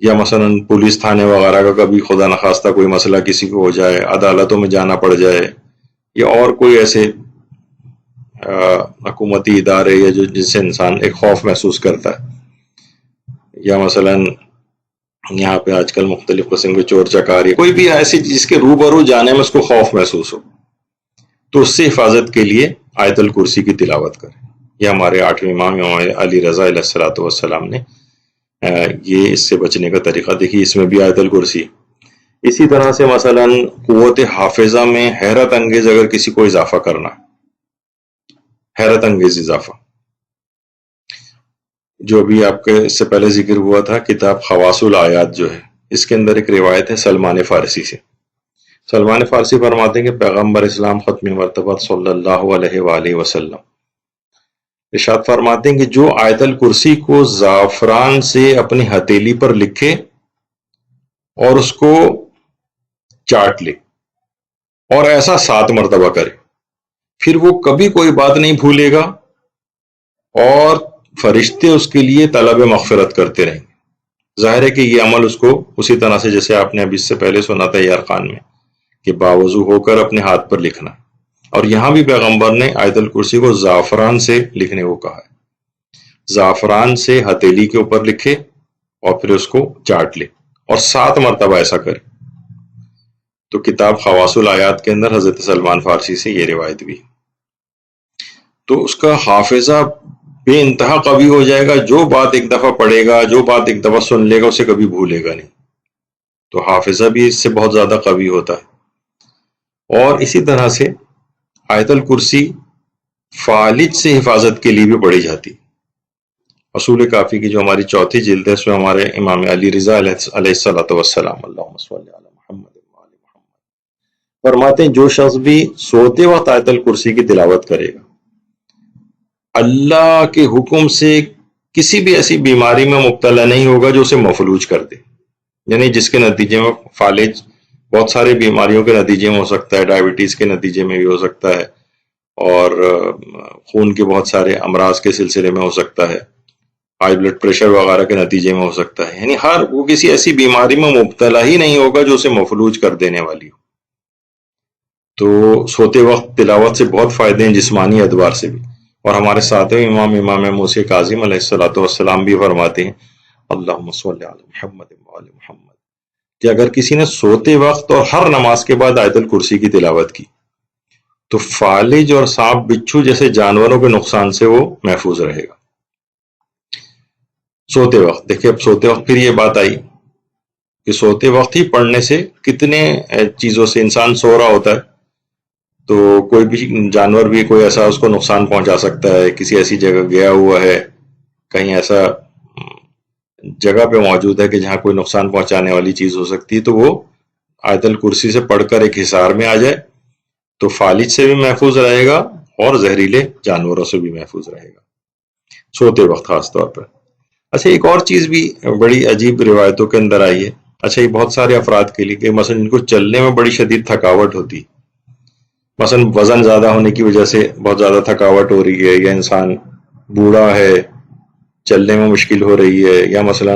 یا مثلا پولیس تھانے وغیرہ کا کبھی خدا نخواستہ کوئی مسئلہ کسی کو ہو جائے، عدالتوں میں جانا پڑ جائے، یا اور کوئی ایسے حکومتی ادارے یا جس سے انسان ایک خوف محسوس کرتا ہے، یا مثلا یہاں پہ آج کل مختلف قسم کے چور چکاری، کوئی بھی ایسی جس کے روبرو جانے میں اس کو خوف محسوس ہو، تو اس سے حفاظت کے لیے آیت الکرسی کی تلاوت کریں۔ یہ ہمارے 8ویں امام علی رضا علیہ السلام نے یہ اس سے بچنے کا طریقہ دیکھی، اس میں بھی آیت الکرسی۔ اسی طرح سے مثلا قوت حافظہ میں حیرت انگیز اگر کسی کو اضافہ کرنا، حیرت انگیز اضافہ، جو بھی آپ کے اس سے پہلے ذکر ہوا تھا کتاب خواص الآیات جو ہے، اس کے اندر ایک روایت ہے سلمان فارسی سے۔ سلمان فارسی فرماتے ہیں کہ پیغمبر اسلام ختم مرتبہ صلی اللہ علیہ وآلہ وسلم ارشاد فرماتے ہیں کہ جو آیت الکرسی کو زعفران سے اپنی ہتھیلی پر لکھے اور اس کو چاٹ لے، اور ایسا 7 مرتبہ کرے، پھر وہ کبھی کوئی بات نہیں بھولے گا، اور فرشتے اس کے لیے طلب مغفرت کرتے رہیں گے۔ ظاہر ہے کہ یہ عمل اس کو اسی طرح سے جیسے آپ نے ابھی اس سے پہلے سنا تھا یہ ارکان میں کہ باوضو ہو کر اپنے ہاتھ پر لکھنا، اور یہاں بھی پیغمبر نے آیت الکرسی کو زعفران سے لکھنے کو کہا ہے۔ زعفران سے ہتھیلی کے اوپر لکھے اور پھر اس کو چاٹ لے، اور 7 مرتبہ ایسا کرے۔ تو کتاب خواص الآیات کے اندر حضرت سلمان فارسی سے یہ روایت بھی۔ تو اس کا حافظہ بے انتہا قوی ہو جائے گا، جو بات ایک دفعہ پڑھے گا، جو بات ایک دفعہ سن لے گا، اسے کبھی بھولے گا نہیں۔ تو حافظہ بھی اس سے بہت زیادہ قوی ہوتا ہے۔ اور اسی طرح سے آیت الکرسی فالج سے حفاظت کے لیے بھی پڑھی جاتی۔ اصول کافی کی جو ہماری 4تھی جلد ہے، اس میں ہمارے امام علی رضا علیہ السلام اللہم صلی علی محمد فرماتے ہیں جو شخص بھی سوتے وقت آیت الکرسی کی تلاوت کرے گا، اللہ کے حکم سے کسی بھی ایسی بیماری میں مبتلا نہیں ہوگا جو اسے مفلوج کر دے، یعنی جس کے نتیجے میں فالج بہت ساری بیماریوں کے نتیجے میں ہو سکتا ہے، ڈائبٹیز کے نتیجے میں بھی ہو سکتا ہے، اور خون کے بہت سارے امراض کے سلسلے میں ہو سکتا ہے، ہائی بلڈ پریشر وغیرہ کے نتیجے میں ہو سکتا ہے. یعنی وہ کسی ایسی بیماری میں مبتلا ہی نہیں ہوگا جو اسے مفلوج کر دینے والی ہو. تو سوتے وقت تلاوت سے بہت فائدے ہیں جسمانی اعتبار سے بھی. اور ہمارے ساتویں امام موسی کاظم علیہ السلام بھی فرماتے ہیں اللہم صلی علی محمد وعلی محمد، کہ اگر کسی نے سوتے وقت اور ہر نماز کے بعد آیت الکرسی کی تلاوت کی تو فالج اور سانپ بچھو جیسے جانوروں کے نقصان سے وہ محفوظ رہے گا. سوتے وقت دیکھیں، اب سوتے وقت پھر یہ بات آئی کہ سوتے وقت ہی پڑھنے سے کتنے چیزوں سے انسان سو رہا ہوتا ہے تو کوئی بھی جانور بھی کوئی ایسا اس کو نقصان پہنچا سکتا ہے، کسی ایسی جگہ گیا ہوا ہے، کہیں ایسا جگہ پہ موجود ہے کہ جہاں کوئی نقصان پہنچانے والی چیز ہو سکتی ہے، تو وہ آیت الکرسی سے پڑھ کر ایک حصار میں آ جائے تو فالج سے بھی محفوظ رہے گا اور زہریلے جانوروں سے بھی محفوظ رہے گا سوتے وقت خاص طور پر. اچھا، ایک اور چیز بھی بڑی عجیب روایتوں کے اندر آئی ہے. اچھا، یہ بہت سارے افراد کے لیے کہ مثلا ان کو چلنے میں بڑی شدید تھکاوٹ ہوتی، مثلا وزن زیادہ ہونے کی وجہ سے بہت زیادہ تھکاوٹ ہو رہی ہے، یا انسان بوڑھا ہے چلنے میں مشکل ہو رہی ہے، یا مثلا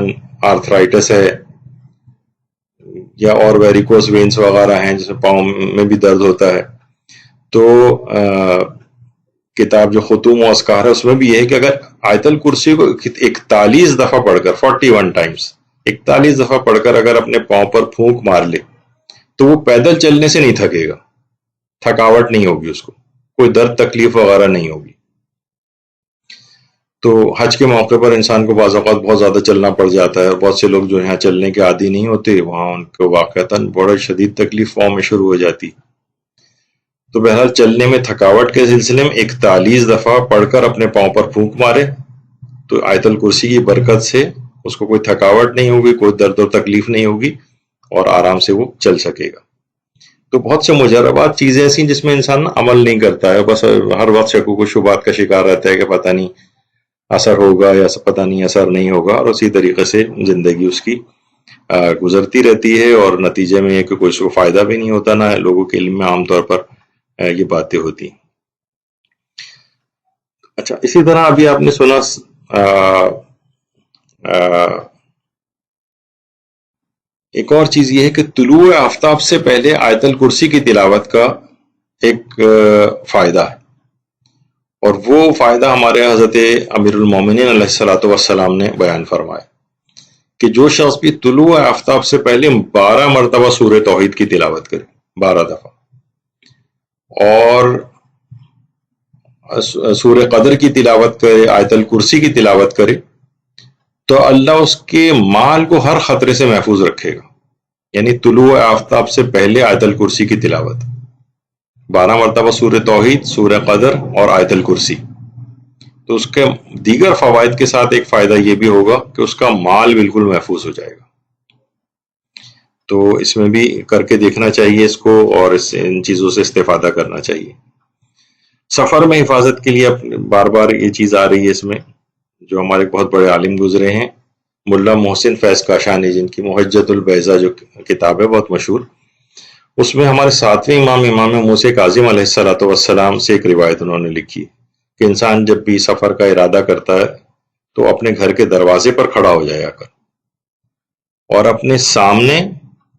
آرتھرائٹس ہے، یا اور ویریکوس وینز وغیرہ ہیں جس میں پاؤں میں بھی درد ہوتا ہے. تو کتاب جو ختوم و اذکار ہے اس میں بھی یہ ہے کہ اگر آیت الکرسی کو 41 دفعہ پڑھ کر 41 ٹائمز 41 دفعہ پڑھ کر اگر اپنے پاؤں پر پھونک مار لے تو وہ پیدل چلنے سے نہیں تھکے گا، تھکاوٹ نہیں ہوگی، اس کو کوئی درد تکلیف وغیرہ نہیں ہوگی. تو حج کے موقع پر انسان کو بعض اوقات بہت زیادہ چلنا پڑ جاتا ہے، اور بہت سے لوگ جو یہاں چلنے کے عادی نہیں ہوتے وہاں ان کو واقعتاً بڑا شدید تکلیف پاؤں میں شروع ہو جاتی. تو بہرحال چلنے میں تھکاوٹ کے سلسلے میں 41 دفعہ پڑھ کر اپنے پاؤں پر پھونک مارے تو آیت الکرسی کی برکت سے اس کو کوئی تھکاوٹ نہیں ہوگی، کوئی درد و تکلیف نہیں ہوگی، اور آرام سے وہ چل سکے گا. تو بہت سے مجربات چیزیں ایسی ہیں جس میں انسان عمل نہیں کرتا ہے، بس ہر وقت شکوک و شبہات کا شکار رہتا ہے کہ پتہ نہیں اثر ہوگا یا پتہ نہیں اثر نہیں ہوگا، اور اسی طریقے سے زندگی اس کی گزرتی رہتی ہے، اور نتیجے میں یہ کہ کوئی اس کو فائدہ بھی نہیں ہوتا، نہ لوگوں کے علم میں عام طور پر یہ باتیں ہوتی. اچھا، اسی طرح ابھی آپ نے سنا ایک اور چیز یہ ہے کہ طلوع آفتاب سے پہلے آیت الکرسی کی تلاوت کا ایک فائدہ ہے، اور وہ فائدہ ہمارے حضرت امیر المومنین علیہ السلام نے بیان فرمایا کہ جو شخص بھی طلوع آفتاب سے پہلے 12 مرتبہ سورہ توحید کی تلاوت کرے، 12 دفعہ، اور سورہ قدر کی تلاوت کرے، آیت الکرسی کی تلاوت کرے، تو اللہ اس کے مال کو ہر خطرے سے محفوظ رکھے گا. یعنی طلوع آفتاب سے پہلے آیت الکرسی کی تلاوت، 12 مرتبہ سورہ توحید، سورہ قدر اور آیت الکرسی، تو اس کے دیگر فوائد کے ساتھ ایک فائدہ یہ بھی ہوگا کہ اس کا مال بالکل محفوظ ہو جائے گا. تو اس میں بھی کر کے دیکھنا چاہیے اس کو، اور ان چیزوں سے استفادہ کرنا چاہیے. سفر میں حفاظت کے لیے بار بار یہ چیز آ رہی ہے اس میں، جو ہمارے بہت بڑے عالم گزرے ہیں ملا محسن فیض کاشانی، جن کی محجت البیضہ جو کتاب ہے بہت مشہور، اس میں ہمارے ساتویں امام موسی کاظم علیہ السلام سے ایک روایت انہوں نے لکھی کہ انسان جب بھی سفر کا ارادہ کرتا ہے تو اپنے گھر کے دروازے پر کھڑا ہو جایا کر، اور اپنے سامنے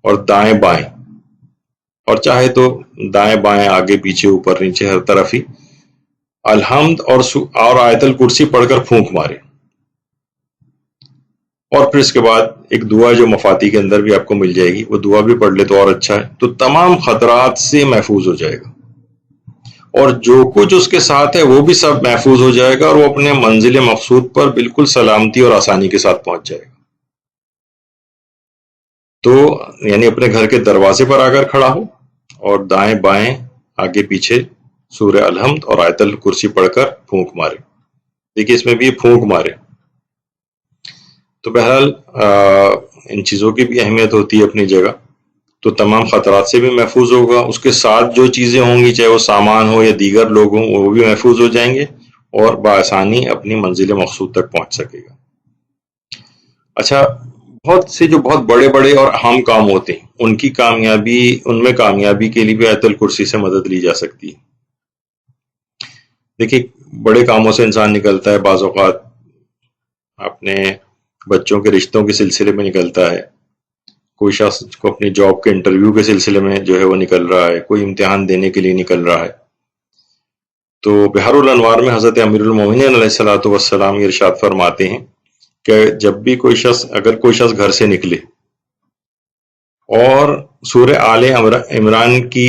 اور دائیں بائیں، اور چاہے تو دائیں بائیں، آگے پیچھے، اوپر نیچے، ہر طرف ہی الحمد اور آیت الکرسی پڑھ کر پھونک مارے. اور پھر اس کے بعد ایک دعا جو مفاتی کے اندر بھی آپ کو مل جائے گی، وہ دعا بھی پڑھ لے تو اور اچھا ہے، تو تمام خطرات سے محفوظ ہو جائے گا، اور جو کچھ اس کے ساتھ ہے وہ بھی سب محفوظ ہو جائے گا، اور وہ اپنے منزل مقصود پر بالکل سلامتی اور آسانی کے ساتھ پہنچ جائے گا. تو یعنی اپنے گھر کے دروازے پر آ کر کھڑا ہو، اور دائیں بائیں، آگے پیچھے سورہ الحمد اور آیت الکرسی پڑھ کر پھونک مارے. دیکھیے اس میں بھی پھونک مارے. تو بہرحال ان چیزوں کی بھی اہمیت ہوتی ہے اپنی جگہ. تو تمام خطرات سے بھی محفوظ ہوگا، اس کے ساتھ جو چیزیں ہوں گی، چاہے وہ سامان ہو یا دیگر لوگ ہوں، وہ بھی محفوظ ہو جائیں گے، اور بآسانی اپنی منزل مقصود تک پہنچ سکے گا. اچھا، بہت سے جو بہت بڑے بڑے اور اہم کام ہوتے ہیں ان میں کامیابی کے لیے بھی آیت الکرسی سے مدد لی جا سکتی ہے۔ دیکھیے، بڑے کاموں سے انسان نکلتا ہے، بعض اوقات اپنے بچوں کے رشتوں کے سلسلے میں نکلتا ہے، کوئی شخص کو اپنی جاب کے انٹرویو کے سلسلے میں جو ہے وہ نکل رہا ہے، کوئی امتحان دینے کے لیے نکل رہا ہے۔ تو بحر الانوار میں حضرت امیر المومنین علیہ الصلوۃ والسلام یہ ارشاد فرماتے ہیں کہ جب بھی اگر کوئی شخص گھر سے نکلے اور سورہ آل عمران کی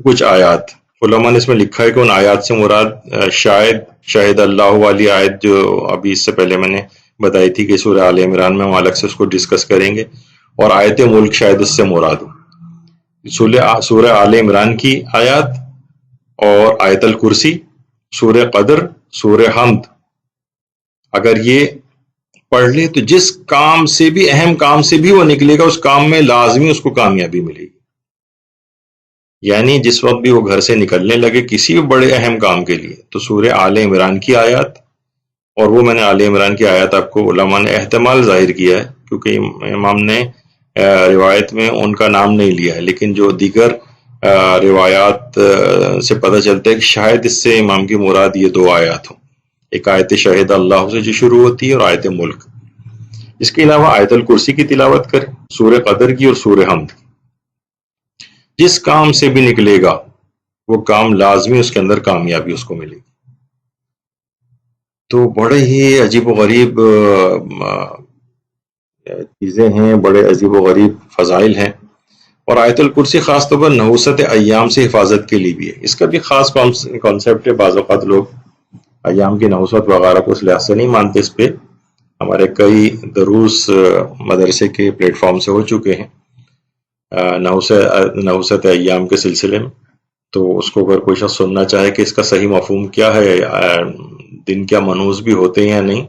کچھ آیات، علماء نے اس میں لکھا ہے کہ ان آیات سے مراد شاید شاہد اللہ والی آیت جو ابھی اس سے پہلے میں نے بتائی تھی کہ سورہ آل عمران میں ہم الگ سے اس کو ڈسکس کریں گے، اور آیت ملک شاید اس سے مراد ہو۔ سورہ آل عمران کی آیات اور آیت الکرسی، سورہ قدر، سورہ حمد، اگر یہ پڑھ لے تو جس کام سے بھی، اہم کام سے بھی وہ نکلے گا، اس کام میں لازمی اس کو کامیابی ملے گی۔ یعنی جس وقت بھی وہ گھر سے نکلنے لگے کسی بھی بڑے اہم کام کے لیے، تو سورہ آل عمران کی آیات، اور وہ میں نے آل عمران کی آیات آپ کو علماء نے احتمال ظاہر کیا ہے کیونکہ امام نے روایت میں ان کا نام نہیں لیا ہے، لیکن جو دیگر روایات سے پتہ چلتا ہے کہ شاید اس سے امام کی مراد یہ دو آیات ہوں، ایک آیت شہید اللہ سے جو شروع ہوتی ہے اور آیت ملک۔ اس کے علاوہ آیت الکرسی کی تلاوت کریں، سورہ قدر کی اور سورہ حمد کی۔ جس کام سے بھی نکلے گا وہ کام لازمی اس کے اندر کامیابی اس کو ملے گی۔ تو بڑے ہی عجیب و غریب چیزیں ہیں، بڑے عجیب و غریب فضائل ہیں، اور آیت الکرسی خاص طور پر نحوست ایام سے حفاظت کے لیے بھی ہے۔ اس کا بھی خاص کانسیپٹ ہے، بعض اوقات لوگ ایام کی نحوست وغیرہ کو اس لحاظ سے نہیں مانتے۔ اس پہ ہمارے کئی دروس مدرسے کے پلیٹ فارم سے ہو چکے ہیں نحوست ایام کے سلسلے میں، تو اس کو اگر کوئی شخص سننا چاہے کہ اس کا صحیح مفہوم کیا ہے، دن کیا منحوس بھی ہوتے ہیں یا نہیں،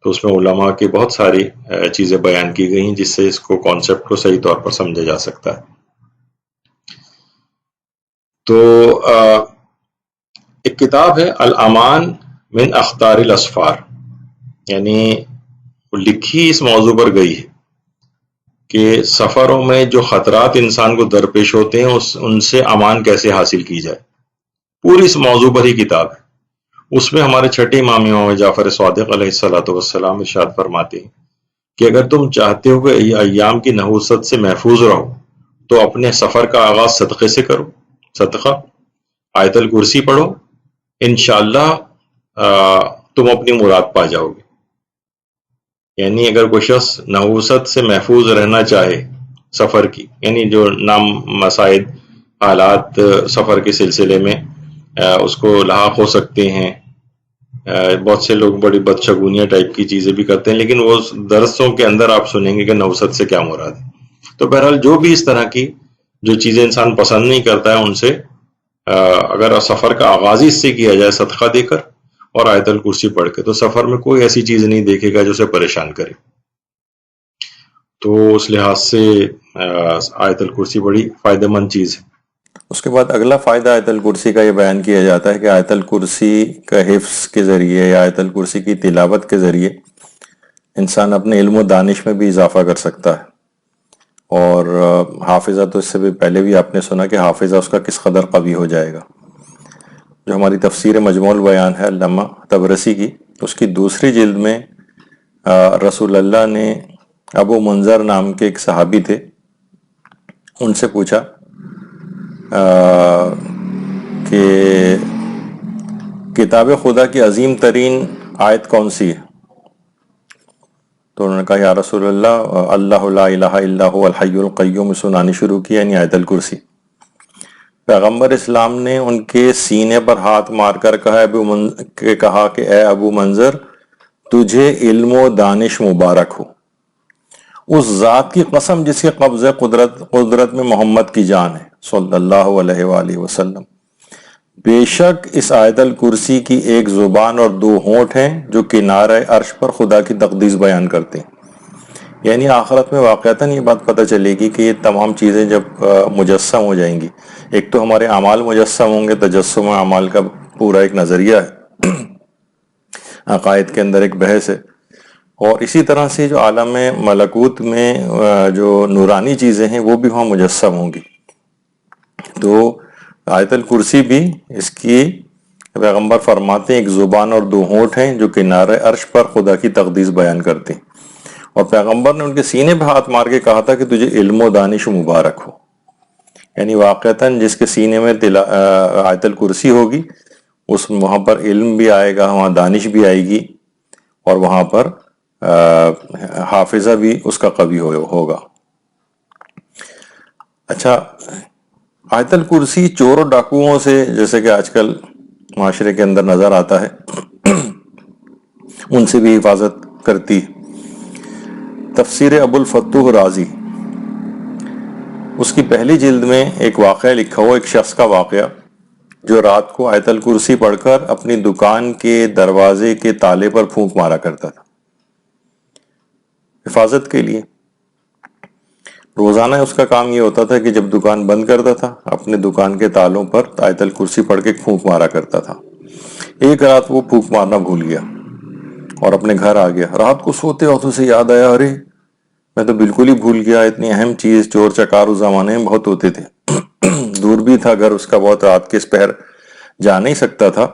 تو اس میں علماء کی بہت ساری چیزیں بیان کی گئی ہیں جس سے اس کو کانسیپٹ کو صحیح طور پر سمجھا جا سکتا ہے۔ تو ایک کتاب ہے الامان من اخطار الاسفار، یعنی لکھی اس موضوع پر گئی ہے کہ سفروں میں جو خطرات انسان کو درپیش ہوتے ہیں ان سے امان کیسے حاصل کی جائے، پوری اس موضوع پر ہی کتاب ہے۔ اس میں ہمارے چھٹے امام جعفر صادق علیہ الصلوۃ والسلام ارشاد فرماتے ہیں کہ اگر تم چاہتے ہو کہ ایام کی نحوست سے محفوظ رہو تو اپنے سفر کا آغاز صدقے سے کرو، صدقہ، آیت الکرسی پڑھو، انشاءاللہ تم اپنی مراد پا جاؤ گے۔ یعنی اگر کوئی شخص نحوست سے محفوظ رہنا چاہے سفر کی، یعنی جو نامساعد حالات سفر کے سلسلے میں اس کو لاحق ہو سکتے ہیں، بہت سے لوگ بڑی بدشگونیاں ٹائپ کی چیزیں بھی کرتے ہیں، لیکن وہ درسوں کے اندر آپ سنیں گے کہ نحوست سے کیا مراد ہے۔ تو بہرحال جو بھی اس طرح کی جو چیزیں انسان پسند نہیں کرتا ہے، ان سے اگر سفر کا آغاز ہی اس سے کیا جائے صدقہ دے کر اور آیت الکرسی پڑھ کے، تو سفر میں کوئی ایسی چیز نہیں دیکھے گا جو اسے پریشان کرے۔ تو اس لحاظ سے آیت الکرسی بڑی فائدہ مند چیز ہے۔ اس کے بعد اگلا فائدہ آیت الکرسی کا یہ بیان کیا جاتا ہے کہ آیت الکرسی کا حفظ کے ذریعے یا آیت الکرسی کی تلاوت کے ذریعے انسان اپنے علم و دانش میں بھی اضافہ کر سکتا ہے، اور حافظہ تو اس سے بھی پہلے بھی آپ نے سنا کہ حافظہ اس کا کس قدر قوی ہو جائے گا۔ جو ہماری تفسیر مجموع البیان ہے علامہ طبرسی کی، اس کی دوسری جلد میں رسول اللہ نے ابو منظر نام کے ایک صحابی تھے، ان سے پوچھا کہ کتاب خدا کی عظیم ترین آیت کون سی ہے؟ تو انہوں نے کہا یا رسول اللہ، اللہ لا الہ الا هو الحی القیوم سنانی شروع کی، یعنی آیت الکرسی۔ پیغمبر اسلام نے ان کے سینے پر ہاتھ مار کر کہا کہ اے ابو منظر، تجھے علم و دانش مبارک ہو، اس ذات کی قسم جس کے قبض قدرت میں محمد کی جان ہے صلی اللہ علیہ وآلہ وسلم، بے شک اس آیت الکرسی کی ایک زبان اور دو ہونٹ ہیں جو کنارہ عرش پر خدا کی تقدیس بیان کرتے ہیں۔ یعنی آخرت میں واقعتاً یہ بات پتہ چلے گی کہ یہ تمام چیزیں جب مجسم ہو جائیں گی، ایک تو ہمارے اعمال مجسم ہوں گے، تجسم اعمال کا پورا ایک نظریہ ہے، عقائد کے اندر ایک بحث ہے، اور اسی طرح سے جو عالم ملکوت میں جو نورانی چیزیں ہیں وہ بھی وہاں مجسم ہوں گی. تو آیت الکرسی بھی اس کی پیغمبر فرماتے ہیں ایک زبان اور دو ہونٹ ہیں جو کنارے عرش پر خدا کی تقدیس بیان کرتے ہیں. اور پیغمبر نے ان کے سینے پہ ہاتھ مار کے کہا تھا کہ تجھے علم و دانش مبارک ہو. یعنی واقعتاً جس کے سینے میں آیت الکرسی ہوگی وہاں پر علم بھی آئے گا، وہاں دانش بھی آئے گی، اور وہاں پر حافظہ بھی اس کا قوی ہوگا. اچھا، آیت الکرسی چور و ڈاکوؤں سے جیسے کہ آج کل معاشرے کے اندر نظر آتا ہے ان سے بھی حفاظت کرتی. تفسیر ابو الفتوح رازی، اس کی پہلی جلد میں ایک واقعہ لکھا ہوا، ایک شخص کا واقعہ جو رات کو آیت الکرسی پڑھ کر اپنی دکان کے دروازے کے تالے پر پھونک مارا کرتا تھا حفاظت کے لیے. روزانہ اس کا کام یہ ہوتا تھا کہ جب دکان بند کرتا تھا اپنے دکان کے تالوں پر آیت الکرسی پڑھ کے پھونک مارا کرتا تھا. ایک رات وہ پھونک مارنا بھول گیا اور اپنے گھر آ گیا. رات کو سوتے وقت اسے یاد آیا، ارے میں تو بالکل ہی بھول گیا، اتنی اہم چیز. چور چکار اس زمانے میں بہت ہوتے تھے، دور بھی تھا گھر اس کا بہت، رات کے اس پہر جا نہیں سکتا تھا.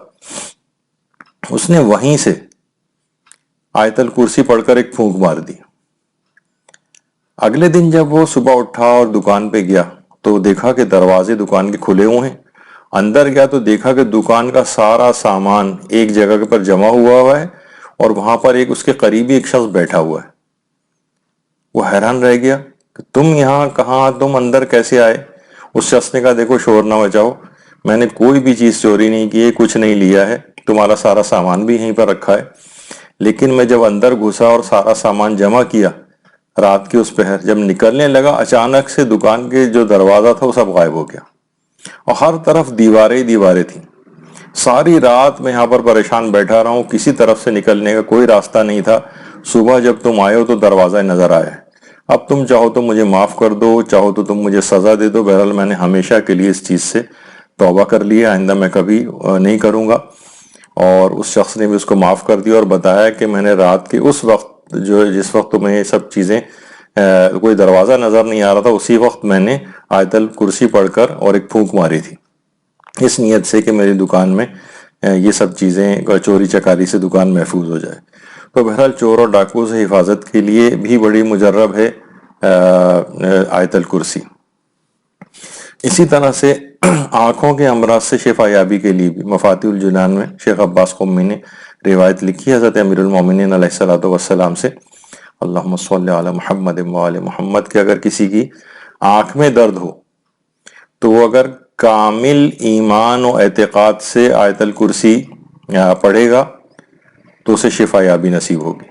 اس نے وہیں سے آیت الکرسی پڑھ کر ایک پھونک مار دی. اگلے دن جب وہ صبح اٹھا اور دکان پہ گیا تو دیکھا کہ دروازے دکان کے کھلے ہوئے ہیں. اندر گیا تو دیکھا کہ دکان کا سارا سامان ایک جگہ پر جمع ہوا ہے اور وہاں پر ایک اس کے قریبی ایک شخص بیٹھا ہوا ہے. وہ حیران رہ گیا کہ تم یہاں کہاں، تم اندر کیسے آئے؟ اس شخص نے کہا دیکھو شور نہ بچاؤ، میں نے کوئی بھی چیز چوری نہیں کی ہے، کچھ نہیں لیا ہے، تمہارا سارا سامان بھی یہیں پر رکھا ہے. لیکن میں جب اندر گھسا اور سارا سامان جمع کیا رات کے اس پہر، جب نکلنے لگا اچانک سے دکان کے جو دروازہ تھا وہ سب غائب ہو گیا اور ہر طرف دیواریں دیواریں تھیں. ساری رات میں یہاں پر پریشان بیٹھا رہا ہوں، کسی طرف سے نکلنے کا کوئی راستہ نہیں تھا. صبح جب تم آئے ہو تو دروازہ نظر آیا. اب تم چاہو تو مجھے معاف کر دو، چاہو تو تم مجھے سزا دے دو. بہرحال میں نے ہمیشہ کے لیے اس چیز سے توبہ کر لیا، آئندہ میں کبھی نہیں کروں گا. اور اس شخص نے بھی اس کو معاف کر دیا اور بتایا کہ میں نے رات کے اس وقت جس وقت تمہیں یہ سب چیزیں کوئی دروازہ نظر نہیں آ رہا تھا، اسی وقت میں نے آیت الکرسی پڑھ کر اور ایک پھونک ماری تھی اس نیت سے کہ میری دکان میں یہ سب چیزیں چوری چکاری سے دکان محفوظ ہو جائے. تو بہرحال چور اور ڈاکو سے حفاظت کے لیے بھی بڑی مجرب ہے آیت الکرسی. اسی طرح سے آنکھوں کے امراض سے شفا یابی کے لیے بھی مفاتیح الجنان میں شیخ عباس قمی نے روایت لکھی حضرت امیر المومنین علیہ السلام سے، اللہم صلی علی محمد وآل محمد، کہ اگر کسی کی آنکھ میں درد ہو تو وہ اگر کامل ایمان و اعتقاد سے آیت الکرسی پڑھے گا تو اسے شفا یابی نصیب ہوگی.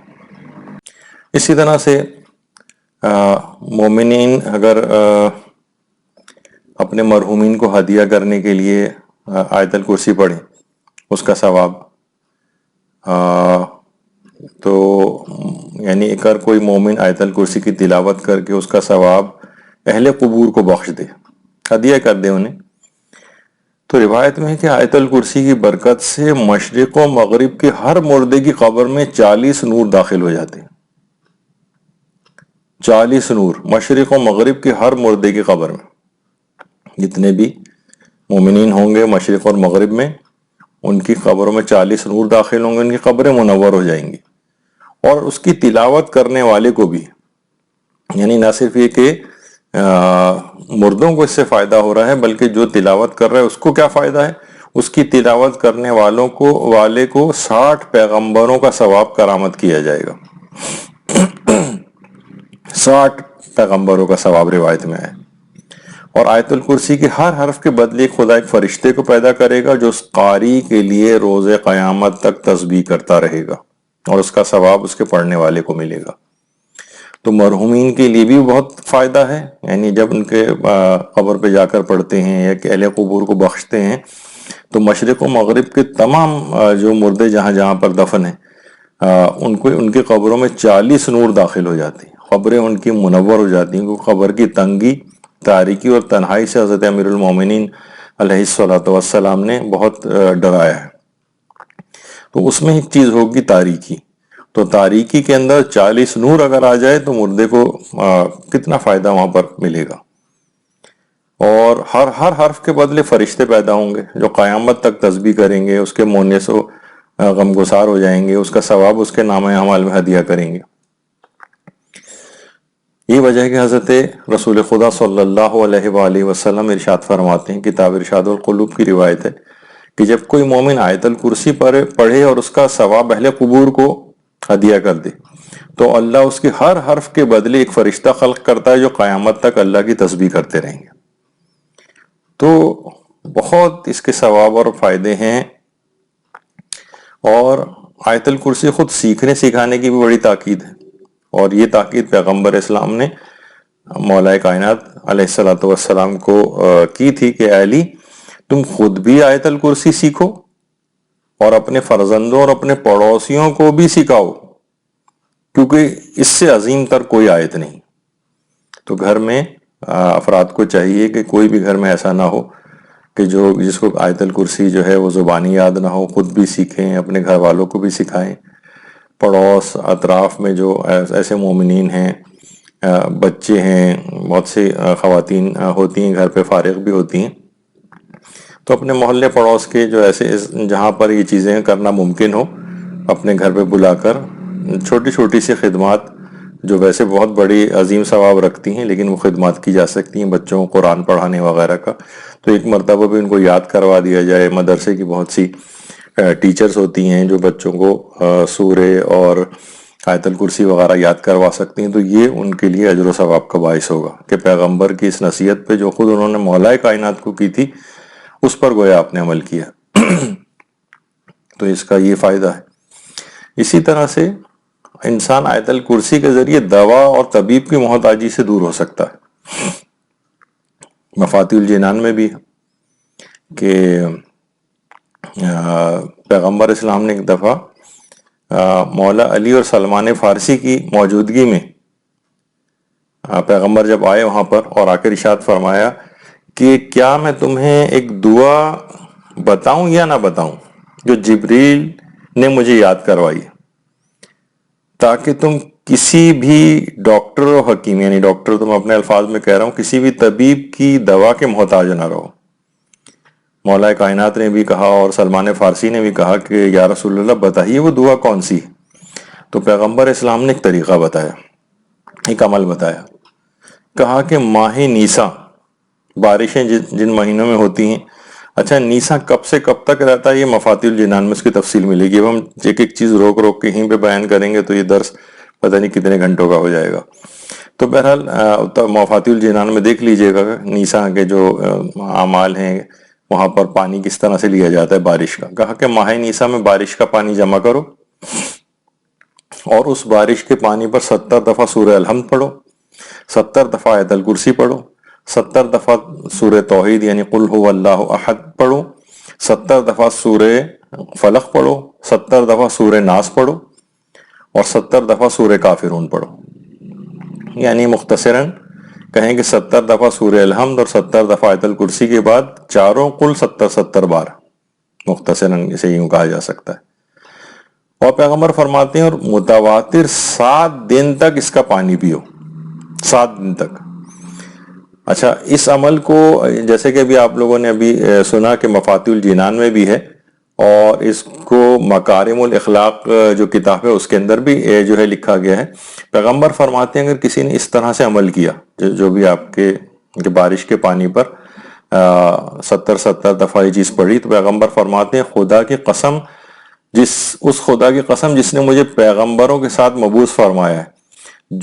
اسی طرح سے مومنین اگر اپنے مرحومین کو ہدیہ کرنے کے لیے آیت الکرسی پڑھیں اس کا ثواب، تو یعنی اگر کوئی مومن آیت الکرسی کی تلاوت کر کے اس کا ثواب اہل قبور کو بخش دے، ہدیہ کر دے انہیں، تو روایت میں ہے کہ آیت الکرسی کی برکت سے مشرق و مغرب کے ہر مردے کی قبر میں 40 نور داخل ہو جاتے ہیں. 40 نور مشرق و مغرب کے ہر مردے کی قبر میں، جتنے بھی مومنین ہوں گے مشرق اور مغرب میں ان کی قبروں میں 40 نور داخل ہوں گے، ان کی قبریں منور ہو جائیں گی. اور اس کی تلاوت کرنے والے کو بھی، یعنی نہ صرف یہ کہ مردوں کو اس سے فائدہ ہو رہا ہے بلکہ جو تلاوت کر رہا ہے اس کو کیا فائدہ ہے، اس کی تلاوت کرنے والے کو 60 پیغمبروں کا ثواب کرامت کیا جائے گا. 60 پیغمبروں کا ثواب روایت میں ہے. اور آیت الکرسی کے ہر حرف کے بدلے خدا ایک فرشتے کو پیدا کرے گا جو اس قاری کے لیے روز قیامت تک تسبیح کرتا رہے گا اور اس کا ثواب اس کے پڑھنے والے کو ملے گا. تو مرحومین کے لیے بھی بہت فائدہ ہے، یعنی جب ان کے قبر پہ جا کر پڑھتے ہیں یا کہ اہل قبور کو بخشتے ہیں تو مشرق و مغرب کے تمام جو مردے جہاں جہاں پر دفن ہیں ان کے قبروں میں 40 نور داخل ہو جاتے ہیں، قبریں ان کی منور ہو جاتی ہیں. کیونکہ قبر کی تنگی، تاریکی اور تنہائی سے حضرت امیر المومنین علیہ السلام نے بہت ڈرایا ہے. تو اس میں ایک چیز ہوگی تاریکی، تو تاریکی کے اندر 40 نور اگر آ جائے تو مردے کو کتنا فائدہ وہاں پر ملے گا. اور ہر حرف کے بدلے فرشتے پیدا ہوں گے جو قیامت تک تسبیح کریں گے، اس کے مونس و غمگسار ہو جائیں گے، اس کا ثواب اس کے نامہ اعمال میں ہدیہ کریں گے. یہ وجہ ہے کہ حضرت رسول خدا صلی اللہ علیہ وآلہ وسلم ارشاد فرماتے ہیں، کتاب ارشاد القلوب کی روایت ہے کہ جب کوئی مومن آیت الکرسی پڑھے اور اس کا ثواب اہل قبور کو ہدیہ کر دے تو اللہ اس کے ہر حرف کے بدلے ایک فرشتہ خلق کرتا ہے جو قیامت تک اللہ کی تسبیح کرتے رہیں گے. تو بہت اس کے ثواب اور فائدے ہیں. اور آیت الکرسی خود سیکھنے سکھانے کی بھی بڑی تاکید ہے، اور یہ تاکید پیغمبر اسلام نے مولا کائنات علیہ السلام کو کی تھی کہ اے علی تم خود بھی آیت الکرسی سیکھو اور اپنے فرزندوں اور اپنے پڑوسیوں کو بھی سکھاؤ، کیونکہ اس سے عظیم تر کوئی آیت نہیں. تو گھر میں افراد کو چاہیے کہ کوئی بھی گھر میں ایسا نہ ہو کہ جس کو آیت الکرسی جو ہے وہ زبانی یاد نہ ہو، خود بھی سیکھیں، اپنے گھر والوں کو بھی سکھائیں. پڑوس اطراف میں جو ایسے مومنین ہیں، بچے ہیں، بہت سی خواتین ہوتی ہیں گھر پہ فارغ بھی ہوتی ہیں، تو اپنے محلے پڑوس کے جو ایسے جہاں پر یہ چیزیں کرنا ممکن ہو اپنے گھر پہ بلا کر چھوٹی چھوٹی سی خدمات جو ویسے بہت بڑی عظیم ثواب رکھتی ہیں لیکن وہ خدمات کی جا سکتی ہیں، بچوں کو قرآن پڑھانے وغیرہ کا. تو ایک مرتبہ بھی ان کو یاد کروا دیا جائے. مدرسے کی بہت سی ٹیچرز ہوتی ہیں جو بچوں کو سورے اور آیت الکرسی وغیرہ یاد کروا سکتی ہیں، تو یہ ان کے لیے اجر و ثواب کا باعث ہوگا کہ پیغمبر کی اس نصیحت پہ جو خود انہوں نے مولا کائنات کو کی تھی اس پر گویا آپ نے عمل کیا. تو اس کا یہ فائدہ ہے. اسی طرح سے انسان آیت الکرسی کے ذریعے دوا اور طبیب کی محتاجی سے دور ہو سکتا ہے. مفاتیح الجنان میں بھی کہ پیغمبر اسلام نے ایک دفعہ مولا علی اور سلمان فارسی کی موجودگی میں پیغمبر جب آئے وہاں پر اور آ کر ارشاد فرمایا کہ کیا میں تمہیں ایک دعا بتاؤں یا نہ بتاؤں جو جبریل نے مجھے یاد کروائی، تاکہ تم کسی بھی ڈاکٹر و حکیم، یعنی ڈاکٹر تم اپنے الفاظ میں کہہ رہا ہوں، کسی بھی طبیب کی دوا کے محتاج نہ رہو. مولا کائنات نے بھی کہا اور سلمان فارسی نے بھی کہا کہ یا رسول اللہ بتائیے وہ دعا کون سی. تو پیغمبر اسلام نے ایک طریقہ بتایا، ایک عمل بتایا. کہا کہ ماہ نیسا، بارشیں جن مہینوں میں ہوتی ہیں، اچھا نیسا کب سے کب تک رہتا ہے یہ مفاتیح الجنان میں اس کی تفصیل ملے گی. اب ہم ایک ایک چیز روک روک کے یہیں پہ بیان کریں گے تو یہ درس پتہ نہیں کتنے گھنٹوں کا ہو جائے گا. تو بہرحال مفاتیح الجنان میں دیکھ لیجئے گا نیسا کے جو اعمال ہیں وہاں پر پانی کس طرح سے لیا جاتا ہے بارش کا. کہا کہ ماہ نیسا میں بارش کا پانی جمع کرو اور اس بارش کے پانی پر 70 دفعہ سورہ الحمد پڑھو، 70 دفعہ آیت الکرسی پڑھو، 70 دفعہ سورہ توحید یعنی قل هو اللہ احد پڑھو، 70 دفعہ سورہ فلق پڑھو، 70 دفعہ سورہ ناس پڑھو اور 70 دفعہ سورہ کافرون پڑھو. یعنی مختصراً کہیں کہ 70 دفعہ سورہ الحمد اور 70 دفعہ آیت الکرسی کے بعد چاروں کل 70 بار، مختصراً اسے یوں کہا جا سکتا ہے. اور پیغمبر فرماتے ہیں اور متواتر 7 دن تک اس کا پانی پیو، 7 دن تک. اچھا اس عمل کو جیسے کہ ابھی آپ لوگوں نے ابھی سنا کہ مفاتیح الجنان میں بھی ہے، اور اس کو مکارم الاخلاق جو کتاب ہے اس کے اندر بھی جو ہے لکھا گیا ہے. پیغمبر فرماتے ہیں اگر کسی نے اس طرح سے عمل کیا جو بھی آپ کے بارش کے پانی پر 70 دفعہ یہ چیز پڑھی، تو پیغمبر فرماتے ہیں خدا کی قسم، اس خدا کی قسم جس نے مجھے پیغمبروں کے ساتھ مبعوث فرمایا ہے،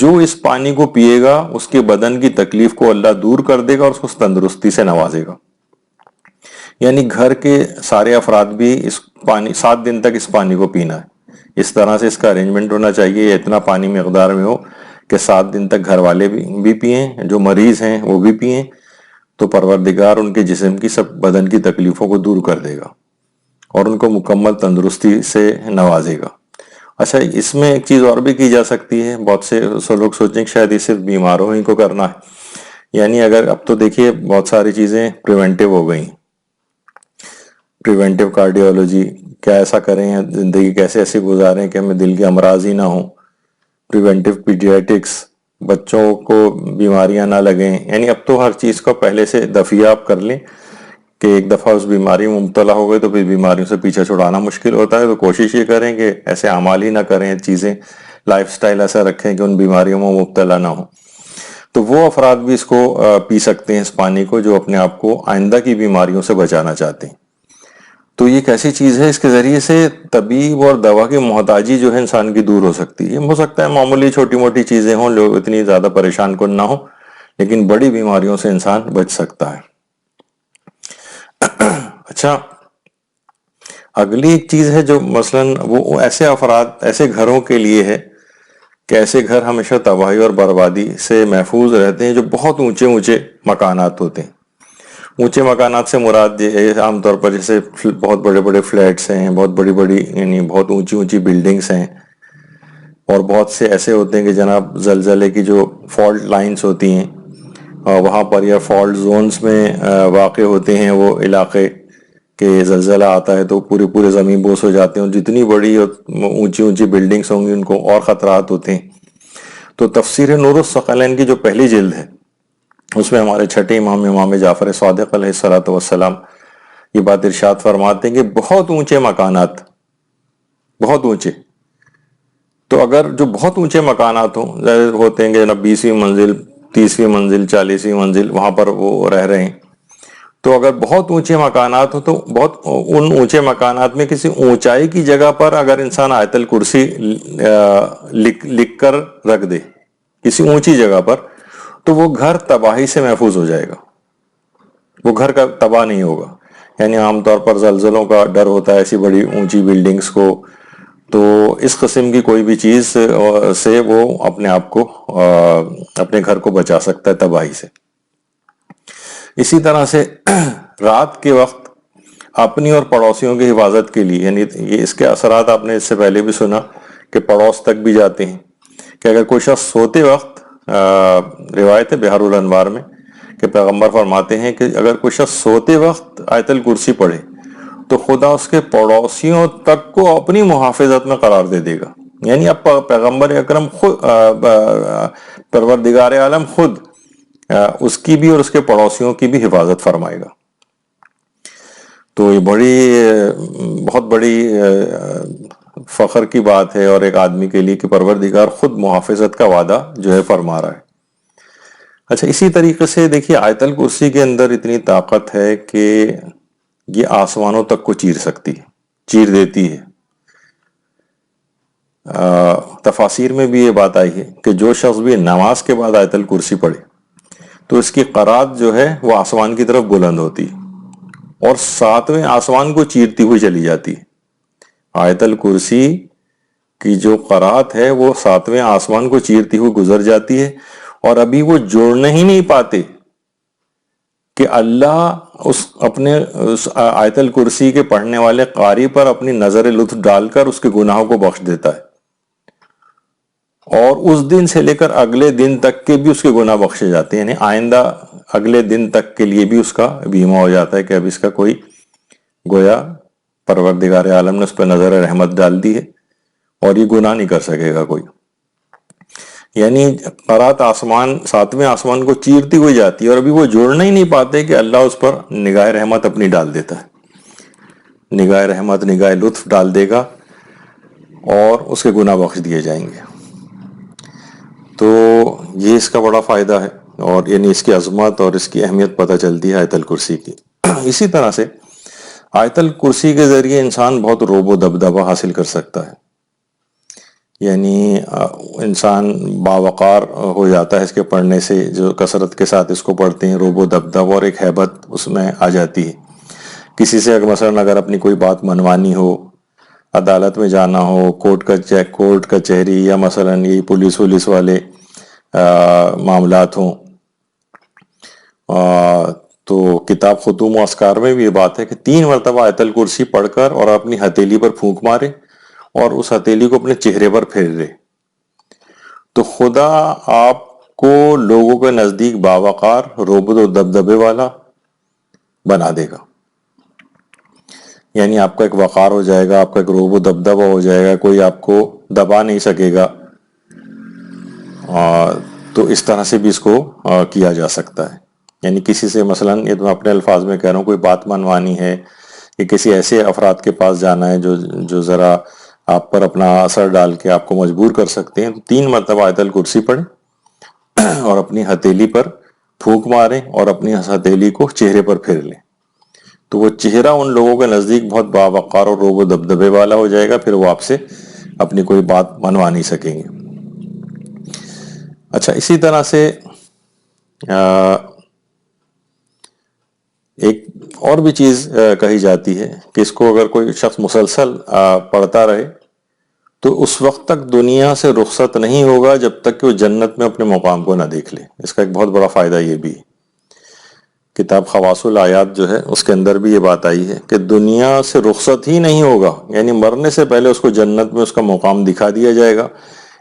جو اس پانی کو پیے گا اس کے بدن کی تکلیف کو اللہ دور کر دے گا اور اس کو تندرستی سے نوازے گا. یعنی گھر کے سارے افراد بھی اس پانی 7 دن تک اس پانی کو پینا ہے. اس طرح سے اس کا ارینجمنٹ ہونا چاہیے، اتنا پانی مقدار میں ہو کہ 7 دن تک گھر والے بھی پئیں، جو مریض ہیں وہ بھی پئیں، تو پروردگار ان کے جسم کی سب بدن کی تکلیفوں کو دور کر دے گا اور ان کو مکمل تندرستی سے نوازے گا. اچھا اس میں ایک چیز اور بھی کی جا سکتی ہے، بہت سے لوگ سوچیں کہ شاید یہ صرف بیماروں ہی کو کرنا ہے. یعنی اگر اب تو دیکھیے بہت ساری چیزیں پریونٹیو ہو گئیں، پریونٹیو کارڈیولوجی، کیا ایسا کریں، زندگی کیسے ایسے گزاریں کہ ہمیں دل کے امراض ہی نہ ہوں، پریونٹیو پیڈیاٹکس، بچوں کو بیماریاں نہ لگیں. یعنی اب تو ہر چیز کو پہلے سے دفعہ آپ کر لیں کہ ایک دفعہ اس بیماری میں مبتلا ہو گئے تو پھر بیماریوں سے پیچھا چھڑانا مشکل ہوتا ہے. تو کوشش یہ کریں کہ ایسے اعمال ہی نہ کریں، چیزیں لائف سٹائل ایسا رکھیں کہ ان بیماریوں میں مبتلا نہ ہوں. تو وہ افراد بھی اس کو پی سکتے ہیں اس پانی کو جو اپنے آپ کو آئندہ کی بیماریوں سے بچانا چاہتے ہیں. تو یہ ایک ایسی چیز ہے، اس کے ذریعے سے طبیب اور دوا کی محتاجی جو ہے انسان کی دور ہو سکتی ہے. ہو سکتا ہے معمولی چھوٹی موٹی چیزیں ہوں، لوگ اتنی زیادہ پریشان کن نہ ہوں، لیکن بڑی بیماریوں سے انسان بچ سکتا ہے. اچھا، اگلی ایک چیز ہے جو مثلاً وہ ایسے افراد، ایسے گھروں کے لیے ہے کہ ایسے گھر ہمیشہ تباہی اور بربادی سے محفوظ رہتے ہیں جو بہت اونچے اونچے مکانات ہوتے ہیں. اونچے مکانات سے مراد عام طور پر جیسے بہت بڑے بڑے فلیٹس ہیں، بہت بڑی بڑی یعنی بہت اونچی اونچی بلڈنگس ہیں، اور بہت سے ایسے ہوتے ہیں کہ جناب زلزلے کی جو فالٹ لائنز ہوتی ہیں وہاں پر یا فالٹ زونز میں واقع ہوتے ہیں وہ علاقے کہ زلزلہ آتا ہے تو پورے زمین بوس ہو جاتے ہیں، اور جتنی بڑی اور اونچی اونچی بلڈنگس ہوں گی ان کو اور خطرات ہوتے ہیں. تو تفسیر نور الثقلین کی جو پہلی جلد ہے اس میں ہمارے چھٹے امام جعفر صادق علیہ الصلوۃ والسلام یہ بات ارشاد فرماتے ہیں کہ بہت اونچے مکانات، بہت اونچے، تو اگر جو بہت اونچے مکانات ہوں، ظاہر ہوتے ہیں کہ جناب 20ویں منزل، 30ویں منزل، 40ویں منزل وہاں پر وہ رہ رہے ہیں، تو اگر بہت اونچے مکانات ہوں تو بہت ان اونچے مکانات میں کسی اونچائی کی جگہ پر اگر انسان آیت الکرسی لکھ کر رکھ دے کسی اونچی جگہ پر، تو وہ گھر تباہی سے محفوظ ہو جائے گا، وہ گھر کا تباہ نہیں ہوگا. یعنی عام طور پر زلزلوں کا ڈر ہوتا ہے ایسی بڑی اونچی بلڈنگز کو، تو اس قسم کی کوئی بھی چیز سے وہ اپنے آپ کو اپنے گھر کو بچا سکتا ہے تباہی سے. اسی طرح سے رات کے وقت اپنی اور پڑوسیوں کی حفاظت کے لیے، یعنی یہ اس کے اثرات آپ نے اس سے پہلے بھی سنا کہ پڑوس تک بھی جاتے ہیں، کہ اگر کوئی شخص سوتے وقت، روایت ہے بحر الانوار میں کہ پیغمبر فرماتے ہیں کہ اگر کوئی شخص سوتے وقت آیت الکرسی پڑھے تو خدا اس کے پڑوسیوں تک کو اپنی محافظت میں قرار دے دے گا. یعنی اب پیغمبر اکرم خود، پروردگار عالم خود اس کی بھی اور اس کے پڑوسیوں کی بھی حفاظت فرمائے گا. تو یہ بہت بڑی فخر کی بات ہے اور ایک آدمی کے لیے کہ پروردگار خود محافظت کا وعدہ جو ہے فرما رہا ہے. اچھا، اسی طریقے سے دیکھیے آیت الکرسی کے اندر اتنی طاقت ہے کہ یہ آسمانوں تک کو چیر دیتی ہے. تفاسیر میں بھی یہ بات آئی ہے کہ جو شخص بھی نماز کے بعد آیت الکرسی پڑھے تو اس کی قرات جو ہے وہ آسمان کی طرف بلند ہوتی اور 7ویں آسمان کو چیرتی ہوئی چلی جاتی. آیت الکرسی کی جو قرات ہے وہ 7ویں آسمان کو چیرتی ہوئی گزر جاتی ہے، اور ابھی وہ جوڑنے ہی نہیں پاتے کہ اللہ اپنے آیت الکرسی کے پڑھنے والے قاری پر اپنی نظر لطف ڈال کر اس کے گناہوں کو بخش دیتا ہے، اور اس دن سے لے کر اگلے دن تک کے بھی اس کے گناہ بخشے جاتے ہیں. یعنی آئندہ اگلے دن تک کے لیے بھی اس کا بیمہ ہو جاتا ہے کہ اب اس کا کوئی گویا پروردگار عالم نے اس پہ نظر رحمت ڈال دی ہے اور یہ گناہ نہیں کر سکے گا کوئی. یعنی قرات آسمان 7ویں آسمان کو چیرتی ہوئی جاتی ہے اور ابھی وہ جوڑنا ہی نہیں پاتے کہ اللہ اس پر نگاہ رحمت اپنی ڈال دیتا ہے، نگاہ رحمت، نگاہ لطف ڈال دے گا اور اس کے گناہ بخش دیے جائیں گے. تو یہ اس کا بڑا فائدہ ہے، اور یعنی اس کی عظمت اور اس کی اہمیت پتہ چلتی ہے آیت الکرسی کی. اسی طرح سے آیت الکرسی کے ذریعے انسان بہت روب و دبدبہ حاصل کر سکتا ہے. یعنی انسان باوقار ہو جاتا ہے اس کے پڑھنے سے، جو کثرت کے ساتھ اس کو پڑھتے ہیں، روب و دبدبہ اور ایک ہیبت اس میں آ جاتی ہے. کسی سے مثلا اگر اپنی کوئی بات منوانی ہو، عدالت میں جانا ہو، کورٹ کچہری، یا مثلا یہ پولیس والے معاملات ہوں، تو کتاب ختوم و اسکار میں بھی یہ بات ہے کہ 3 مرتبہ آیت الکرسی پڑھ کر اور اپنی ہتھیلی پر پھونک مارے اور اس ہتھیلی کو اپنے چہرے پر پھیر دے تو خدا آپ کو لوگوں کے نزدیک باوقار، روب و دبدبے والا بنا دے گا. یعنی آپ کا ایک وقار ہو جائے گا، آپ کا ایک روب و دبدبہ ہو جائے گا، کوئی آپ کو دبا نہیں سکے گا. تو اس طرح سے بھی اس کو کیا جا سکتا ہے. یعنی کسی سے مثلاً، یہ تو میں اپنے الفاظ میں کہہ رہا ہوں، کوئی بات منوانی ہے کہ کسی ایسے افراد کے پاس جانا ہے جو ذرا آپ پر اپنا اثر ڈال کے آپ کو مجبور کر سکتے ہیں، تو 3 مرتبہ آیت الکرسی پڑھیں اور اپنی ہتھیلی پر پھونک ماریں اور اپنی ہتھیلی کو چہرے پر پھیر لیں. تو وہ چہرہ ان لوگوں کے نزدیک بہت باوقار اور روب و دبدبے والا ہو جائے گا، پھر وہ آپ سے اپنی کوئی بات منوا نہیں سکیں گے. اچھا، اسی طرح سے ایک اور بھی چیز کہی جاتی ہے کہ اس کو اگر کوئی شخص مسلسل پڑھتا رہے تو اس وقت تک دنیا سے رخصت نہیں ہوگا جب تک کہ وہ جنت میں اپنے مقام کو نہ دیکھ لے. اس کا ایک بہت بڑا فائدہ یہ بھی ہے. کتاب خواص الآیات جو ہے اس کے اندر بھی یہ بات آئی ہے کہ دنیا سے رخصت ہی نہیں ہوگا، یعنی مرنے سے پہلے اس کو جنت میں اس کا مقام دکھا دیا جائے گا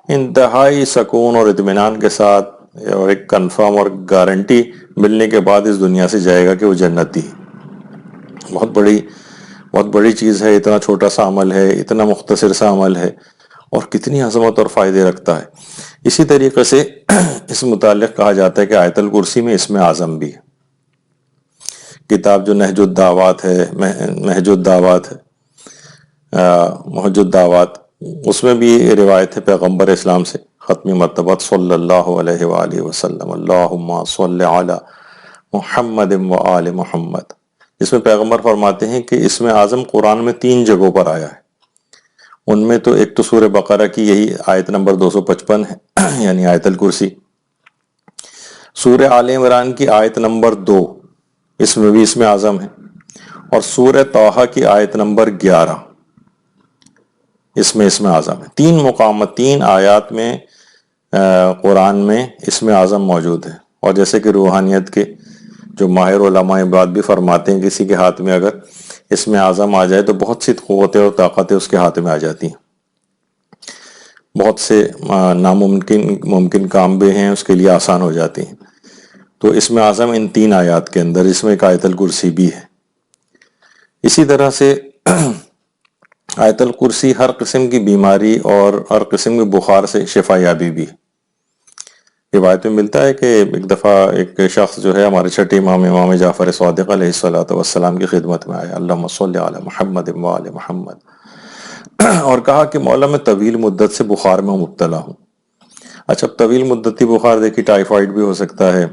انتہائی سکون اور اطمینان کے ساتھ، اور ایک کنفرم اور گارنٹی ملنے کے بعد اس دنیا سے جائے گا کہ وہ جنتی. بہت بڑی چیز ہے. اتنا چھوٹا سا عمل ہے، اتنا مختصر سا عمل ہے، اور کتنی عظمت اور فائدے رکھتا ہے. اسی طریقے سے اس متعلق کہا جاتا ہے کہ آیت الکرسی میں اسم اعظم بھی ہے. کتاب جو نہج الدعوات ہے، محج الدعوات، اس میں بھی روایت ہے پیغمبر اسلام سے ختمی مرتبہ صلی اللہ علیہ وآلہ وسلم، اللہم صلی علی محمد و آل محمد، جس میں پیغمبر فرماتے ہیں کہ اسم اعظم قرآن میں 3 جگہوں پر آیا ہے. ان میں تو ایک تو سورہ بقرہ کی یہی آیت نمبر 255 ہے، یعنی آیت الکرسی. سورہ آل عمران کی آیت نمبر 2، اس میں بھی اسم اعظم ہے. اور سورہ طٰہٰ کی آیت نمبر 11، اس میں اسم اعظم ہے. 3 مقامات، 3 آیات میں قرآن میں اسم اعظم موجود ہے. اور جیسے کہ روحانیت کے جو ماہر علماء بات بھی فرماتے ہیں، کسی کے ہاتھ میں اگر اسم اعظم آ جائے تو بہت سی قوتیں اور طاقتیں اس کے ہاتھ میں آ جاتی ہیں. بہت سے ممکن کام بھی ہیں اس کے لیے آسان ہو جاتی ہیں. تو اسم اعظم ان 3 آیات کے اندر، اس میں ایک آیت الکرسی بھی ہے. اسی طرح سے آیت الکرسی ہر قسم کی بیماری اور ہر قسم کے بخار سے شفا یابی بھی ہے. روایت میں ملتا ہے کہ ایک دفعہ ایک شخص جو ہے ہمارے چھٹے امام جعفر صادق علیہ الصلوۃ والسلام کی خدمت میں آیا، اللہم صلی علی محمد و آل محمد، اور کہا کہ مولا میں طویل مدت سے بخار میں مبتلا ہوں. اچھا، طویل مدتی بخار دیکھی ٹائیفائڈ بھی ہو سکتا ہے،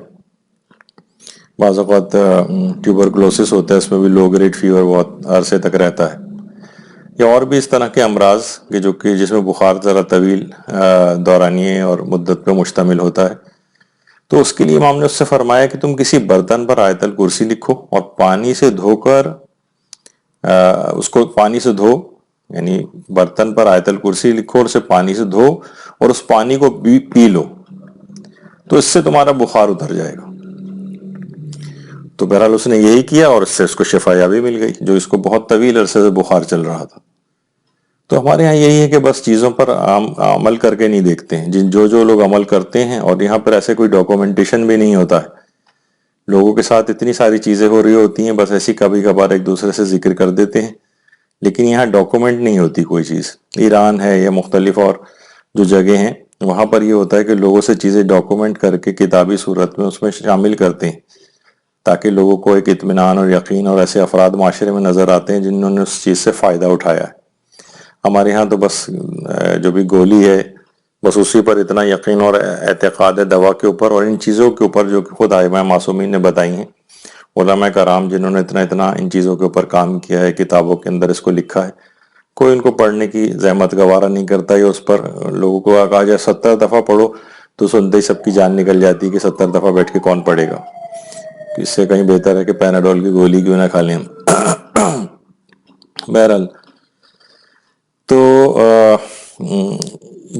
بعض اوقات ٹیوبرکلوسس ہوتا ہے، اس میں بھی لو گریڈ فیور بہت عرصے تک رہتا ہے، یا اور بھی اس طرح کے امراض کہ جس میں بخار ذرا طویل دورانیے اور مدت پہ مشتمل ہوتا ہے. تو اس کے لیے امام نے اس سے فرمایا کہ تم کسی برتن پر آیت الکرسی لکھو اور پانی سے دھو کر اس کو پانی سے دھو، یعنی برتن پر آیت الکرسی لکھو اور اسے پانی سے دھو اور اس پانی کو پی لو، تو اس سے تمہارا بخار اتر جائے گا. تو بہرحال اس نے یہی کیا اور اس سے اس کو شفا یابی مل گئی، جو اس کو بہت طویل عرصے سے بخار چل رہا تھا. تو ہمارے ہاں یہی ہے کہ بس چیزوں پر عمل کر کے نہیں دیکھتے ہیں. جو لوگ عمل کرتے ہیں، اور یہاں پر ایسے کوئی ڈاکومنٹیشن بھی نہیں ہوتا ہے، لوگوں کے ساتھ اتنی ساری چیزیں ہو رہی ہوتی ہیں، بس ایسی کبھی کبھار ایک دوسرے سے ذکر کر دیتے ہیں، لیکن یہاں ڈاکومنٹ نہیں ہوتی کوئی چیز. ایران ہے یا مختلف اور جو جگہ ہیں، وہاں پر یہ ہوتا ہے کہ لوگوں سے چیزیں ڈاکومنٹ کر کے کتابی صورت میں اس میں شامل کرتے ہیں، تاکہ لوگوں کو ایک اطمینان اور یقین، اور ایسے افراد معاشرے میں نظر آتے ہیں جنہوں نے اس چیز سے فائدہ اٹھایا ہے. ہمارے ہاں تو بس جو بھی گولی ہے بس اسی پر اتنا یقین اور اعتقاد ہے، دوا کے اوپر اور ان چیزوں کے اوپر جو خود ائمہ معصومین نے بتائی ہیں، علماء کرام جنہوں نے اتنا ان چیزوں کے اوپر کام کیا ہے، کتابوں کے اندر اس کو لکھا ہے. کوئی ان کو پڑھنے کی زحمت گوارا نہیں کرتا، یا اس پر لوگوں کو کہا جائے 70 دفعہ پڑھو تو سنتے ہی سب کی جان نکل جاتی ہے کہ 70 دفعہ بیٹھ کے کون پڑھے گا. اس سے کہیں بہتر ہے کہ پیناڈول کی گولی کیوں نہ کھا لیں. بہرحال تو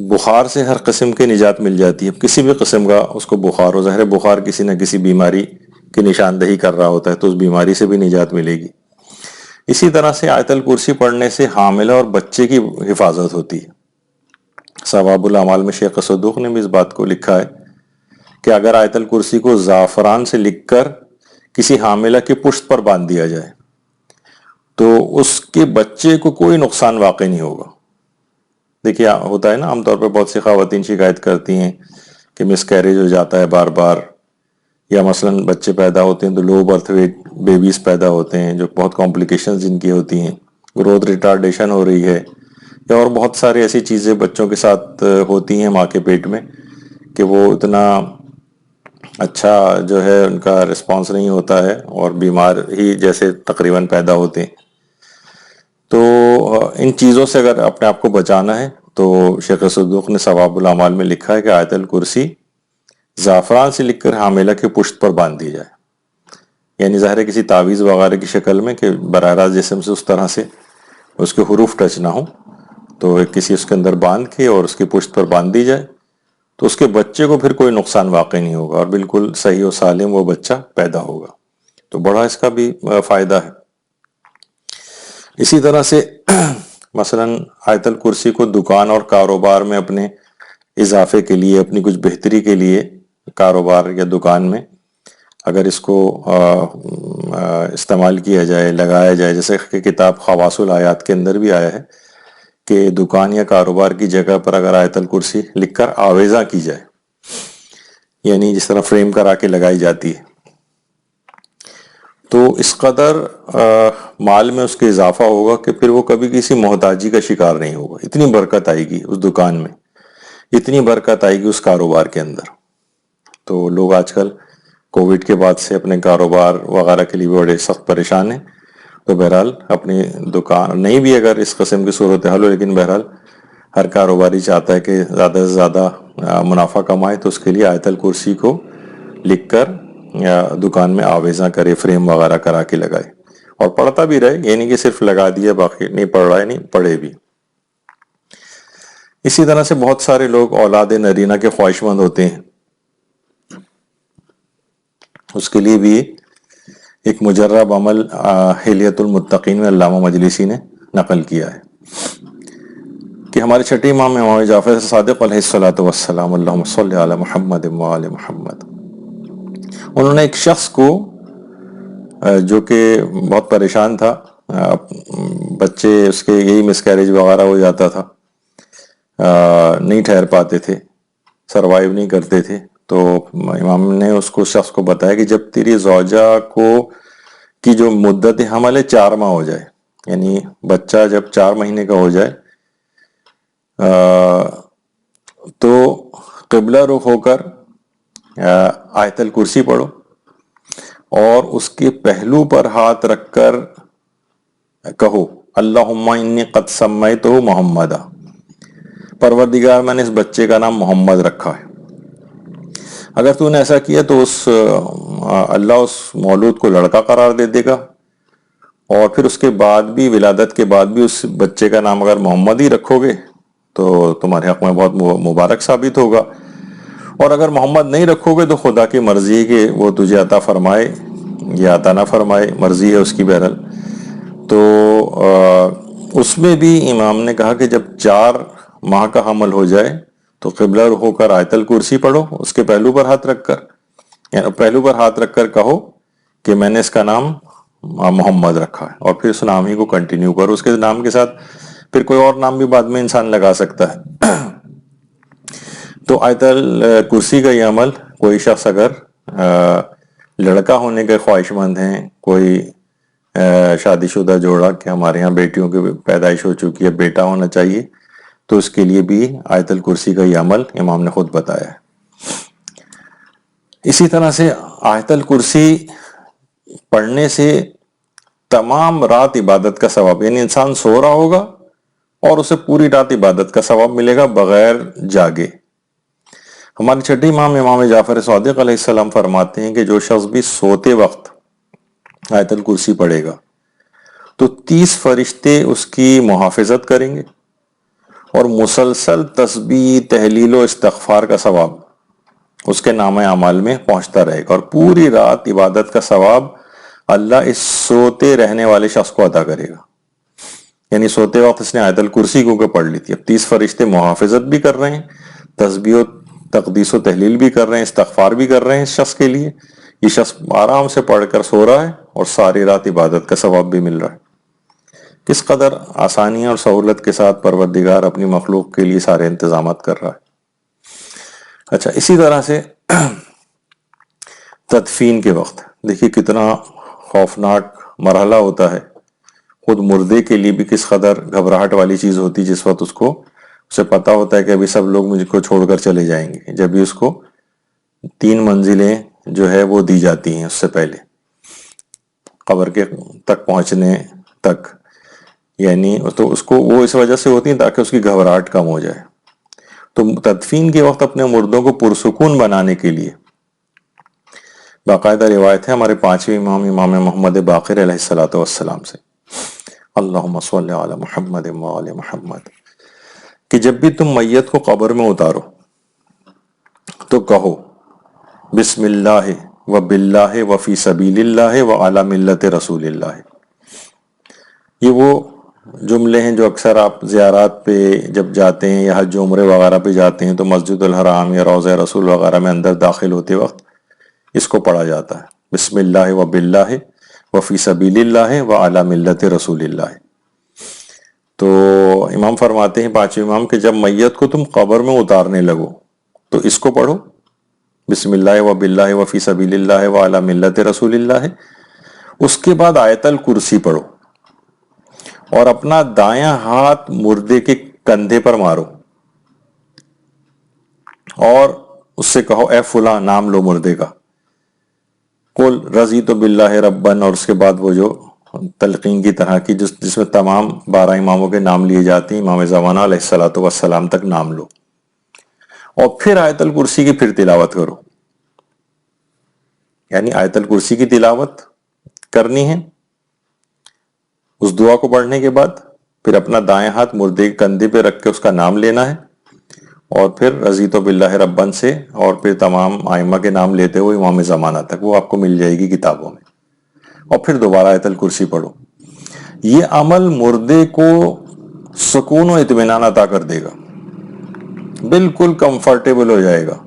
بخار سے ہر قسم کی نجات مل جاتی ہے. کسی بھی قسم کا اس کو بخار ہو، ظاہر بخار کسی نہ کسی بیماری کی نشاندہی کر رہا ہوتا ہے، تو اس بیماری سے بھی نجات ملے گی. اسی طرح سے آیت الکرسی پڑھنے سے حاملہ اور بچے کی حفاظت ہوتی ہے. ثواب الاعمال میں شیخ صدوق نے بھی اس بات کو لکھا ہے کہ اگر آیت الکرسی کو زعفران سے لکھ کر کسی حاملہ کی پشت پر باندھ دیا جائے تو اس کے بچے کو کوئی نقصان واقع نہیں ہوگا. دیکھیے ہوتا ہے نا عام طور پہ بہت سی خواتین شکایت کرتی ہیں کہ مس کیریج ہو جاتا ہے بار بار، یا مثلاً بچے پیدا ہوتے ہیں تو لو برتھ ویٹ بیبیز پیدا ہوتے ہیں جو بہت کمپلیکیشنز جن کی ہوتی ہیں، گروتھ ریٹارڈیشن ہو رہی ہے، یا اور بہت ساری ایسی چیزیں بچوں کے ساتھ ہوتی ہیں ماں کے پیٹ میں کہ وہ اتنا اچھا جو ہے ان کا رسپانس نہیں ہوتا ہے اور بیمار ہی جیسے تقریباً پیدا ہوتے ہیں. تو ان چیزوں سے اگر اپنے آپ کو بچانا ہے تو شیخ صدوق نے ثواب الاعمال میں لکھا ہے کہ آیت الکرسی زعفران سے لکھ کر حاملہ کی پشت پر باندھ دی جائے. یعنی ظاہر ہے کسی تعویذ وغیرہ کی شکل میں کہ براہ راست جسم سے اس طرح سے اس کے حروف ٹچ نہ ہوں، تو کسی اس کے اندر باندھ کے اور اس کی پشت پر باندھ دی جائے تو اس کے بچے کو پھر کوئی نقصان واقع نہیں ہوگا اور بالکل صحیح و سالم وہ بچہ پیدا ہوگا. تو بڑا اس کا بھی فائدہ ہے. اسی طرح سے مثلاً آیت الکرسی کو دکان اور کاروبار میں اپنے اضافے کے لیے، اپنی کچھ بہتری کے لیے کاروبار یا دکان میں اگر اس کو استعمال کیا جائے، لگایا جائے، جیسے کہ کتاب خواص الآیات کے اندر بھی آیا ہے کہ دکان یا کاروبار کی جگہ پر اگر آیت الکرسی لکھ کر آویزاں کی جائے، یعنی جس طرح فریم کرا کے لگائی جاتی ہے، تو اس قدر مال میں اس کے اضافہ ہوگا کہ پھر وہ کبھی کسی محتاجی کا شکار نہیں ہوگا. اتنی برکت آئے گی اس دکان میں، اتنی برکت آئے گی اس کاروبار کے اندر. تو لوگ آج کل کووڈ کے بعد سے اپنے کاروبار وغیرہ کے لیے بڑے سخت پریشان ہیں. تو بہرحال اپنی دکان نہیں بھی اگر اس قسم کی صورتحال ہو، لیکن بہرحال ہر کاروباری چاہتا ہے کہ زیادہ سے زیادہ منافع کمائے، تو اس کے لیے آیت الکرسی کو لکھ کر یا دکان میں آویزاں کرے، فریم وغیرہ کرا کے لگائے اور پڑھتا بھی رہے، یعنی کہ صرف لگا دیا باقی نہیں پڑھ رہا ہے، نہیں پڑھے بھی. اسی طرح سے بہت سارے لوگ اولاد نرینہ کے خواہش مند ہوتے ہیں، اس کے لیے بھی ایک مجرب عمل حلیت المتقین میں علامہ مجلسی نے نقل کیا ہے کہ ہمارے چھٹے امام جعفر صادق علیہ الصلوۃ والسلام اللہم صلی علی محمد وآل محمد، انہوں نے ایک شخص کو جو کہ بہت پریشان تھا، بچے اس کے یہی مس کیریج وغیرہ ہو جاتا تھا، نہیں ٹھہر پاتے تھے، سروائیو نہیں کرتے تھے، تو امام نے اس کو شخص کو بتایا کہ جب تیری زوجہ کو کی جو مدت حمل ہے 4 ماہ ہو جائے، یعنی بچہ جب 4 مہینے کا ہو جائے تو قبلہ رخ ہو کر آیت الکرسی پڑھو اور اس کے پہلو پر ہاتھ رکھ کر کہو اللہم انی قد سمیتہ محمدا، پروردگار میں نے اس بچے کا نام محمد رکھا ہے. اگر تو نے ایسا کیا تو اللہ اس مولود کو لڑکا قرار دے دے گا، اور پھر اس کے بعد بھی، ولادت کے بعد بھی اس بچے کا نام اگر محمد ہی رکھو گے تو تمہارے حق میں بہت مبارک ثابت ہوگا، اور اگر محمد نہیں رکھو گے تو خدا کی مرضی ہے کہ وہ تجھے عطا فرمائے یا عطا نہ فرمائے، مرضی ہے اس کی بہرحال. تو اس میں بھی امام نے کہا کہ جب 4 ماہ کا حمل ہو جائے تو قبلہ رخ ہو کر آیت الکرسی پڑھو، اس کے پہلو پر ہاتھ رکھ کر، یعنی پہلو پر ہاتھ رکھ کر کہو کہ میں نے اس کا نام محمد رکھا ہے، اور پھر اس نام ہی کو کنٹینیو کرو. اس کے نام کے ساتھ پھر کوئی اور نام بھی بعد میں انسان لگا سکتا ہے. تو آیت الکرسی کا یہ عمل کوئی شخص اگر لڑکا ہونے کے خواہش مند ہیں، کوئی شادی شدہ جوڑا کہ ہمارے ہاں بیٹیوں کی پیدائش ہو چکی ہے، بیٹا ہونا چاہیے، تو اس کے لیے بھی آیت الکرسی کا یہ عمل امام نے خود بتایا ہے. اسی طرح سے آیت الکرسی پڑھنے سے تمام رات عبادت کا ثواب، یعنی انسان سو رہا ہوگا اور اسے پوری رات عبادت کا ثواب ملے گا بغیر جاگے. ہمارے چھٹے امام جعفر صادق علیہ السلام فرماتے ہیں کہ جو شخص بھی سوتے وقت آیت الکرسی پڑھے گا تو 30 فرشتے اس کی محافظت کریں گے، اور مسلسل تسبیح، تہلیل و استغفار کا ثواب اس کے نامہ اعمال میں پہنچتا رہے گا، اور پوری رات عبادت کا ثواب اللہ اس سوتے رہنے والے شخص کو عطا کرے گا. یعنی سوتے وقت اس نے آیت الکرسی کو پڑھ لی تھی، اب 30 فرشتے محافظت بھی کر رہے ہیں، تسبیح و تقدیس و تحلیل بھی کر رہے ہیں، استغفار بھی کر رہے ہیں اس شخص کے لیے. یہ شخص آرام سے پڑھ کر سو رہا ہے اور ساری رات عبادت کا ثواب بھی مل رہا ہے. کس قدر آسانی اور سہولت کے ساتھ پروردگار اپنی مخلوق کے لیے سارے انتظامات کر رہا ہے۔ اچھا، اسی طرح سے تدفین کے وقت دیکھیے کتنا خوفناک مرحلہ ہوتا ہے، خود مردے کے لیے بھی کس قدر گھبراہٹ والی چیز ہوتی ہے جس وقت اسے پتا ہوتا ہے کہ ابھی سب لوگ مجھ کو چھوڑ کر چلے جائیں گے، جب بھی اس کو 3 منزلیں جو ہے وہ دی جاتی ہیں اس سے پہلے قبر کے تک پہنچنے تک، یعنی تو اس کو وہ اس وجہ سے ہوتی ہیں تاکہ اس کی گھبراہٹ کم ہو جائے۔ تو تدفین کے وقت اپنے مردوں کو پرسکون بنانے کے لیے باقاعدہ روایت ہے ہمارے 5ویں امام امام محمد باقر علیہ السلام سے، اللہم صلی علی محمد وآل محمد، کہ جب بھی تم میت کو قبر میں اتارو تو کہو بسم اللہ و باللہ و فی سبیل اللہ و علی ملت رسول اللہ۔ یہ وہ جملے ہیں جو اکثر آپ زیارات پہ جب جاتے ہیں یا حج عمرے وغیرہ پہ جاتے ہیں تو مسجد الحرام یا روضہ رسول وغیرہ میں اندر داخل ہوتے وقت اس کو پڑھا جاتا ہے، بسم اللہ و باللہ و فی سبیل اللہ و علی ملت رسول اللہ۔ تو امام فرماتے ہیں 5ویں امام کہ جب میت کو تم قبر میں اتارنے لگو تو اس کو پڑھو، بسم اللہ و باللہ و فی سبیل اللہ و علی ملت رسول اللہ۔ اس کے بعد آیت الکرسی پڑھو اور اپنا دایاں ہاتھ مردے کے کندھے پر مارو اور اس سے کہو اے فلاں، نام لو مردے کا، قل رضیت باللہ ربن، اور اس کے بعد وہ جو تلقین کی طرح کی جس میں تمام 12 اماموں کے نام لیے جاتے ہیں، امام زمانہ علیہ السلام تک نام لو، اور پھر آیت الکرسی کی پھر تلاوت کرو، یعنی آیت الکرسی کی تلاوت کرنی ہے اس دعا کو پڑھنے کے بعد، پھر اپنا دائیں ہاتھ مردے کے کندھے پہ رکھ کے اس کا نام لینا ہے، اور پھر رضیت باللہ ربن سے، اور پھر تمام ائمہ کے نام لیتے ہوئے امام زمانہ تک، وہ آپ کو مل جائے گی کتابوں میں، اور پھر دوبارہ آیت الکرسی پڑھو۔ یہ عمل مردے کو سکون و اطمینان عطا کر دے گا، بالکل کمفرٹیبل ہو جائے گا،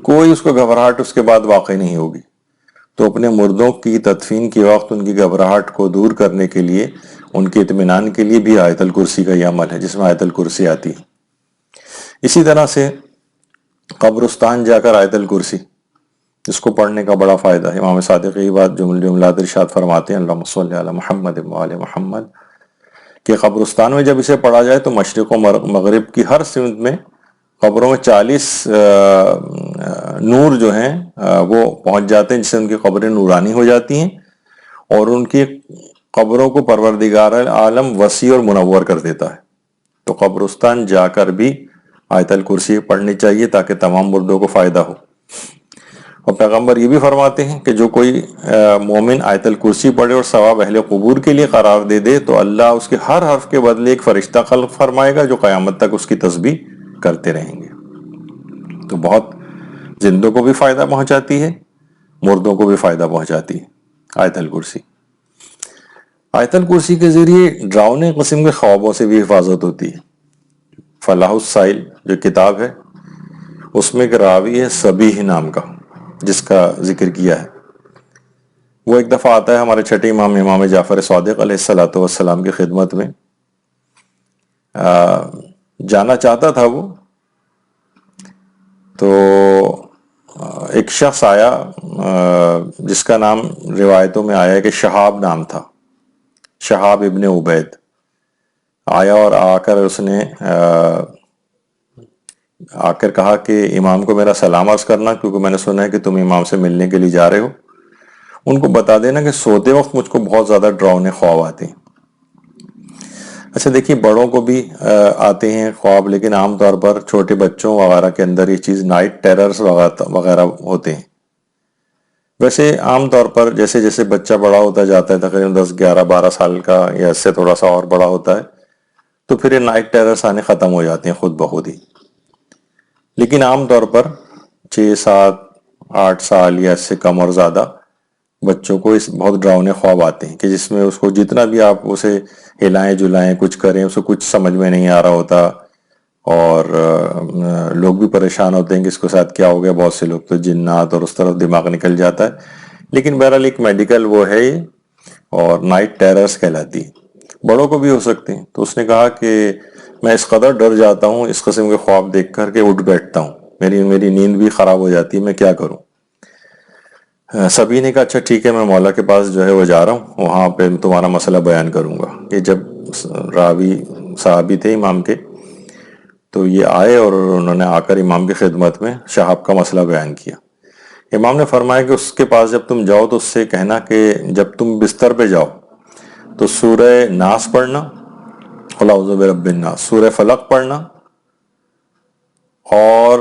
کوئی اس کو گھبراہٹ اس کے بعد واقع نہیں ہوگی۔ تو اپنے مردوں کی تدفین کے وقت ان کی گھبراہٹ کو دور کرنے کے لیے، ان کے اطمینان کے لیے بھی آیت الکرسی کا یہ عمل ہے جس میں آیت الکرسی آتی ہے۔ اسی طرح سے قبرستان جا کر آیت الکرسی، اس کو پڑھنے کا بڑا فائدہ ہے۔ امام صادق یہ بات جملات ارشاد فرماتے ہیں، اللہم صلی علی محمد وآل محمد، کہ قبرستان میں جب اسے پڑھا جائے تو مشرق و مغرب کی ہر سمت میں قبروں میں 40 نور جو ہیں وہ پہنچ جاتے ہیں، جس سے ان کی قبریں نورانی ہو جاتی ہیں، اور ان کی قبروں کو پروردگار عالم وسیع اور منور کر دیتا ہے۔ تو قبرستان جا کر بھی آیت الکرسی پڑھنی چاہیے تاکہ تمام مردوں کو فائدہ ہو۔ اور پیغمبر یہ بھی فرماتے ہیں کہ جو کوئی مومن آیت الکرسی پڑھے اور ثواب اہل قبور کے لیے قرار دے دے تو اللہ اس کے ہر حرف کے بدلے ایک فرشتہ خلق فرمائے گا جو قیامت تک اس کی تسبیح کرتے رہیں گے۔ تو بہت زندوں کو بھی فائدہ پہنچاتی ہے، مردوں کو بھی فائدہ پہنچاتی ہے آیت الکرسی۔ آیت الکرسی کے ذریعے ڈراؤنے قسم کے خوابوں سے بھی حفاظت ہوتی ہے۔ فلاح السائل جو کتاب ہے اس میں ایک راوی ہے سبیح نام کا جس کا ذکر کیا ہے، وہ ایک دفعہ آتا ہے ہمارے چھٹے امام امام جعفر صادق علیہ السلام کی خدمت میں، جانا چاہتا تھا وہ، تو ایک شخص آیا جس کا نام روایتوں میں آیا ہے کہ شہاب نام تھا، شہاب ابن عبید آیا، اور آ کر اس نے آ کر کہا کہ امام کو میرا سلام عرض کرنا، کیونکہ میں نے سنا ہے کہ تم امام سے ملنے کے لیے جا رہے ہو، ان کو بتا دینا کہ سوتے وقت مجھ کو بہت زیادہ ڈراؤنے خواب آتے ہیں۔ اچھا دیکھیے بڑوں کو بھی آتے ہیں خواب، لیکن عام طور پر چھوٹے بچوں وغیرہ کے اندر یہ چیز نائٹ ٹیررز وغیرہ ہوتے ہیں۔ ویسے عام طور پر جیسے جیسے بچہ بڑا ہوتا جاتا ہے، تقریباً 10 11 12 سال کا یا اس سے تھوڑا سا اور بڑا ہوتا ہے، تو پھر یہ نائٹ ٹیررز آنے ختم ہو جاتے ہیں خود بخود ہی۔ لیکن عام طور پر 6 7 8 سال یا اس سے کم اور زیادہ بچوں کو اس بہت ڈراؤنے خواب آتے ہیں کہ جس میں اس کو جتنا بھی آپ اسے ہلائیں جلائیں کچھ کریں اسے کچھ سمجھ میں نہیں آ رہا ہوتا، اور لوگ بھی پریشان ہوتے ہیں کہ اس کے ساتھ کیا ہو گیا، بہت سے لوگ تو جنات اور اس طرف دماغ نکل جاتا ہے۔ لیکن بہرحال ایک میڈیکل وہ ہے اور نائٹ ٹیررز کہلاتی ہے۔ بڑوں کو بھی ہو سکتے ہیں. تو اس نے کہا کہ میں اس قدر ڈر جاتا ہوں اس قسم کے خواب دیکھ کر کہ اٹھ بیٹھتا ہوں, میری نیند بھی خراب ہو جاتی ہے, میں کیا کروں. سبھی نے کہا اچھا ٹھیک ہے, میں مولا کے پاس جو ہے وہ جا رہا ہوں, وہاں پہ تمہارا مسئلہ بیان کروں گا. یہ جب راوی صحابی تھے امام کے, تو یہ آئے اور انہوں نے آ کر امام کی خدمت میں شہاب کا مسئلہ بیان کیا. امام نے فرمایا کہ اس کے پاس جب تم جاؤ تو اس سے کہنا کہ جب تم بستر پہ جاؤ تو سورہ ناس پڑھنا, قل اعوذ برب الناس, سورہ فلق پڑھنا اور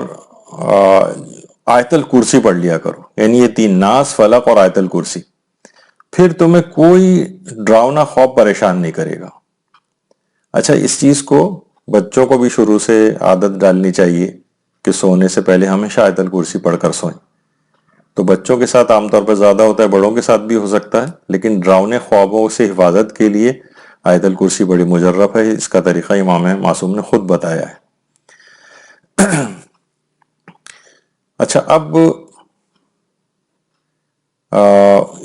آیت الکرسی پڑھ لیا کرو. یعنی یہ 3, ناس, فلق اور آیت الکرسی. پھر تمہیں کوئی ڈراؤنا خواب پریشان نہیں کرے گا. اچھا, اس چیز کو بچوں کو بھی شروع سے عادت ڈالنی چاہیے کہ سونے سے پہلے ہمیشہ آیت الکرسی پڑھ کر سوئیں. تو بچوں کے ساتھ عام طور پر زیادہ ہوتا ہے, بڑوں کے ساتھ بھی ہو سکتا ہے, لیکن ڈراؤنے خوابوں سے حفاظت کے لیے آیت الکرسی بڑی مجرب ہے. اس کا طریقہ امام معصوم نے خود بتایا ہے. اچھا, اب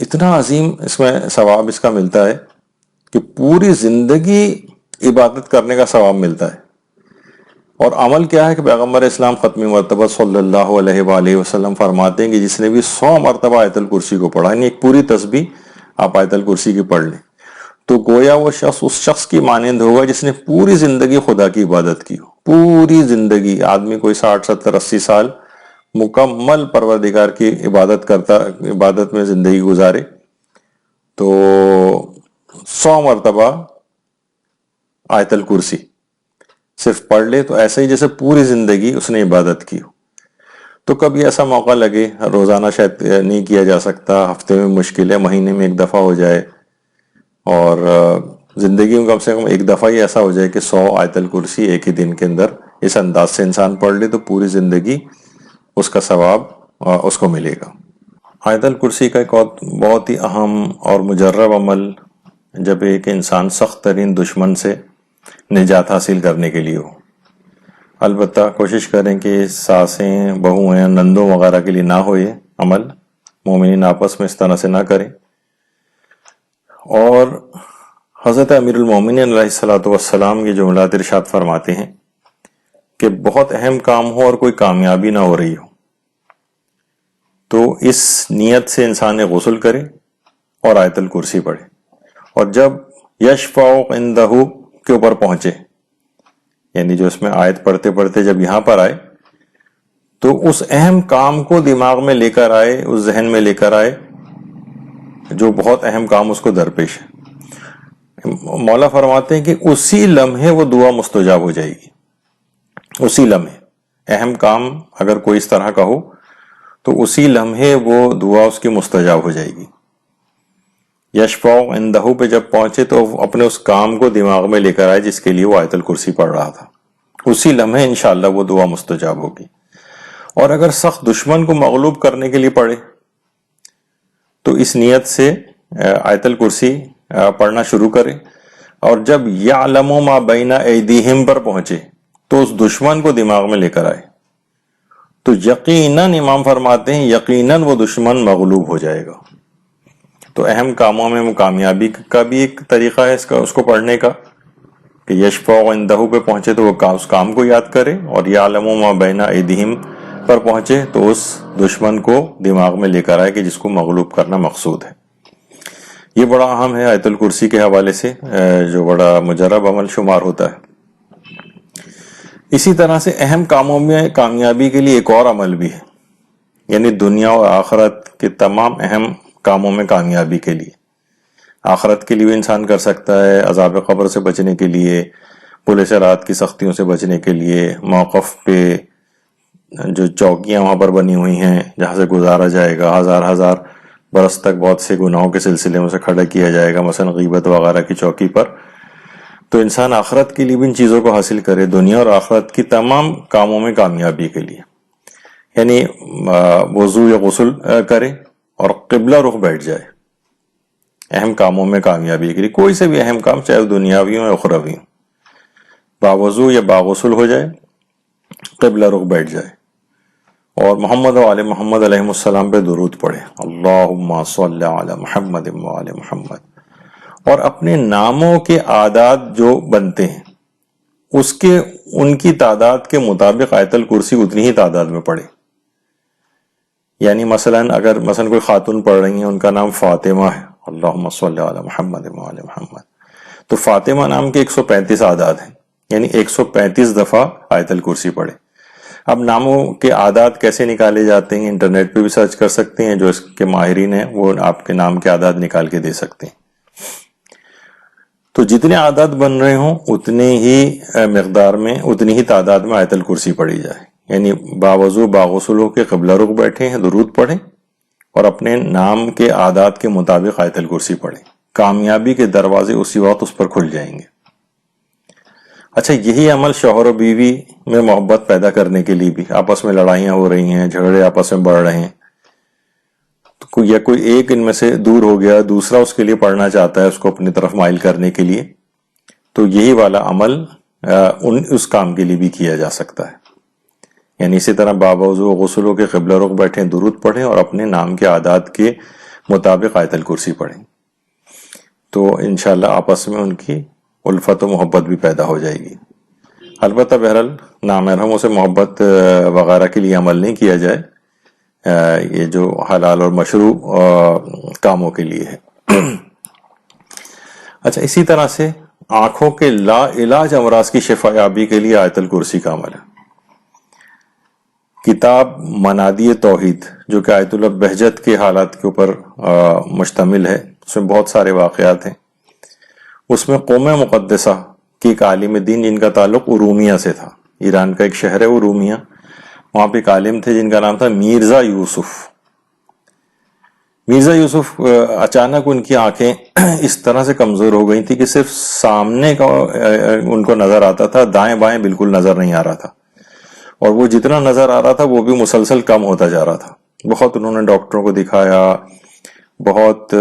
اتنا عظیم اس میں ثواب اس کا ملتا ہے کہ پوری زندگی عبادت کرنے کا ثواب ملتا ہے. اور عمل کیا ہے کہ پیغمبر اسلام ختمی مرتبہ صلی اللہ علیہ وآلہ وسلم فرماتے ہیں کہ جس نے بھی 100 مرتبہ آیت الکرسی کو پڑھا, یعنی ایک پوری تسبیح آپ آیت الکرسی کی پڑھ لیں, تو گویا وہ شخص اس شخص کی مانند ہوگا جس نے پوری زندگی خدا کی عبادت کی ہو. پوری زندگی, آدمی کوئی 60 70 80 سال مکمل پروردگار کی عبادت میں زندگی گزارے, تو 100 مرتبہ آیت الکرسی صرف پڑھ لے تو ایسے ہی جیسے پوری زندگی اس نے عبادت کی ہو. تو کبھی ایسا موقع لگے, روزانہ شاید نہیں کیا جا سکتا, ہفتے میں مشکل ہے, مہینے میں 1 دفعہ ہو جائے, اور زندگی میں کم سے کم 1 دفعہ ہی ایسا ہو جائے کہ 100 آیت الکرسی ایک ہی دن کے اندر اس انداز سے انسان پڑھ لے, تو پوری زندگی اس کا ثواب اس کو ملے گا. آیت الکرسی کا ایک بہت ہی اہم اور مجرب عمل جب ایک انسان سخت ترین دشمن سے نجات حاصل کرنے کے لیے ہو. البتہ کوشش کریں کہ ساسیں, بہویں, نندوں وغیرہ کے لیے نہ ہو یہ عمل, مومنین آپس میں اس طرح سے نہ کریں. اور حضرت امیر المومنین علیہ الصلوۃ والسلام یہ جملات ارشاد فرماتے ہیں کہ بہت اہم کام ہو اور کوئی کامیابی نہ ہو رہی ہو تو اس نیت سے انسان غسل کرے اور آیت الکرسی پڑھے, اور جب یشفع عندہ کے اوپر پہنچے, یعنی جو اس میں آیت پڑھتے پڑھتے جب یہاں پر آئے تو اس اہم کام کو دماغ میں لے کر آئے, اس ذہن میں لے کر آئے جو بہت اہم کام اس کو درپیش ہے. مولا فرماتے ہیں کہ اسی لمحے وہ دعا مستجاب ہو جائے گی. اسی لمحے اہم کام اگر کوئی اس طرح کا ہو تو اسی لمحے وہ دعا اس کی مستجاب ہو جائے گی. یشفع عندہ پہ جب پہنچے تو اپنے اس کام کو دماغ میں لے کر آئے جس کے لیے وہ آیت الکرسی پڑھ رہا تھا, اسی لمحے انشاءاللہ وہ دعا مستجاب ہوگی. اور اگر سخت دشمن کو مغلوب کرنے کے لیے پڑھے تو اس نیت سے آیت الکرسی پڑھنا شروع کرے, اور جب یعلم ما بین ایدیہم پر پہنچے تو اس دشمن کو دماغ میں لے کر آئے, تو یقیناً امام فرماتے ہیں یقیناً وہ دشمن مغلوب ہو جائے گا. تو اہم کاموں میں وہ کامیابی کا بھی ایک طریقہ ہے اس کو پڑھنے کا کہ یشفع عندہ پہ پہنچے تو وہ اس کام کو یاد کرے, اور یعلم ما بین ایدیہم پر پہنچے تو اس دشمن کو دماغ میں لے کر آئے کہ جس کو مغلوب کرنا مقصود ہے. یہ بڑا اہم ہے آیت الکرسی کے حوالے سے, جو بڑا مجرب عمل شمار ہوتا ہے. اسی طرح سے اہم کاموں میں کامیابی کے لیے ایک اور عمل بھی ہے, یعنی دنیا اور آخرت کے تمام اہم کاموں میں کامیابی کے لیے. آخرت کے لیے بھی انسان کر سکتا ہے, عذاب قبر سے بچنے کے لیے, پولیس رات کی سختیوں سے بچنے کے لیے, موقف پہ جو چوکیاں وہاں پر بنی ہوئی ہیں جہاں سے گزارا جائے گا, ہزار برس تک بہت سے گناہوں کے سلسلے میں سے کھڑا کیا جائے گا, مثلا غیبت وغیرہ کی چوکی پر. تو انسان آخرت کے لیے بھی ان چیزوں کو حاصل کرے, دنیا اور آخرت کی تمام کاموں میں کامیابی کے لیے. یعنی وضو یا غسل کرے اور قبلہ رخ بیٹھ جائے اہم کاموں میں کامیابی کے لیے. کوئی سے بھی اہم کام چاہے دنیاوی ہوں یا اخروی ہوں, باوضو یا باغسل ہو جائے, قبلہ رخ بیٹھ جائے, اور محمد و آل محمد علیہ السلام پہ درود پڑھے, اللہم صلی علی محمد و آل محمد, اور اپنے ناموں کے اعداد جو بنتے ہیں ان کی تعداد کے مطابق آیت الکرسی اتنی ہی تعداد میں پڑھے. یعنی اگر کوئی خاتون پڑھ رہی ہیں، ان کا نام فاطمہ ہے، اللہم صلی علی محمد وعلی محمد، تو فاطمہ نام کے 135 اعداد ہیں، یعنی 135 دفعہ آیت الکرسی پڑھے. اب ناموں کے اعداد کیسے نکالے جاتے ہیں؟ انٹرنیٹ پہ بھی سرچ کر سکتے ہیں، جو اس کے ماہرین ہیں وہ آپ کے نام کے اعداد نکال کے دے سکتے ہیں. تو جتنے اعداد بن رہے ہوں اتنے ہی مقدار میں، اتنی ہی تعداد میں آیت الکرسی پڑھی جائے. یعنی باوضو باغسل ہو کے قبلہ رخ بیٹھے ہیں، درود پڑھیں اور اپنے نام کے اعداد کے مطابق آیت الکرسی پڑھیں. کامیابی کے دروازے اسی وقت اس پر کھل جائیں گے. اچھا، یہی عمل شوہر و بیوی میں محبت پیدا کرنے کے لیے بھی، آپس میں لڑائیاں ہو رہی ہیں، جھگڑے آپس میں بڑھ رہے ہیں، یا کوئی ایک ان میں سے دور ہو گیا، دوسرا اس کے لیے پڑھنا چاہتا ہے اس کو اپنی طرف مائل کرنے کے لیے، تو یہی والا عمل اس کام کے لیے بھی کیا جا سکتا ہے. یعنی اسی طرح باوضو غسل ہو کے قبلہ رخ بیٹھیں، درود پڑھیں اور اپنے نام کے اعداد کے مطابق آیت الکرسی پڑھیں، تو انشاءاللہ آپس میں ان کی الفت و محبت بھی پیدا ہو جائے گی. البتہ بہرحال نامحرموں سے محبت وغیرہ کے لیے عمل نہیں کیا جائے، یہ جو حلال اور مشروع کاموں کے لیے ہے. اچھا، اسی طرح سے آنکھوں کے لا علاج امراض کی شفا یابی کے لیے آیت الکرسی کا عمل ہے. کتاب منادی توحید جو کہ آیت اللہ بہجت کے حالات کے اوپر مشتمل ہے، اس میں بہت سارے واقعات ہیں. اس میں قوم مقدسہ کی ایک عالم دین جن کا تعلق ارومیہ سے تھا، ایران کا ایک شہر ہے ارومیہ، وہاں پہ ایک عالم تھے جن کا نام تھا مرزا یوسف. مرزا یوسف اچانک ان کی آنکھیں اس طرح سے کمزور ہو گئی تھی کہ صرف سامنے کا ان کو نظر آتا تھا، دائیں بائیں بالکل نظر نہیں آ رہا تھا، اور وہ جتنا نظر آ رہا تھا وہ بھی مسلسل کم ہوتا جا رہا تھا. بہت انہوں نے ڈاکٹروں کو دکھایا، بہت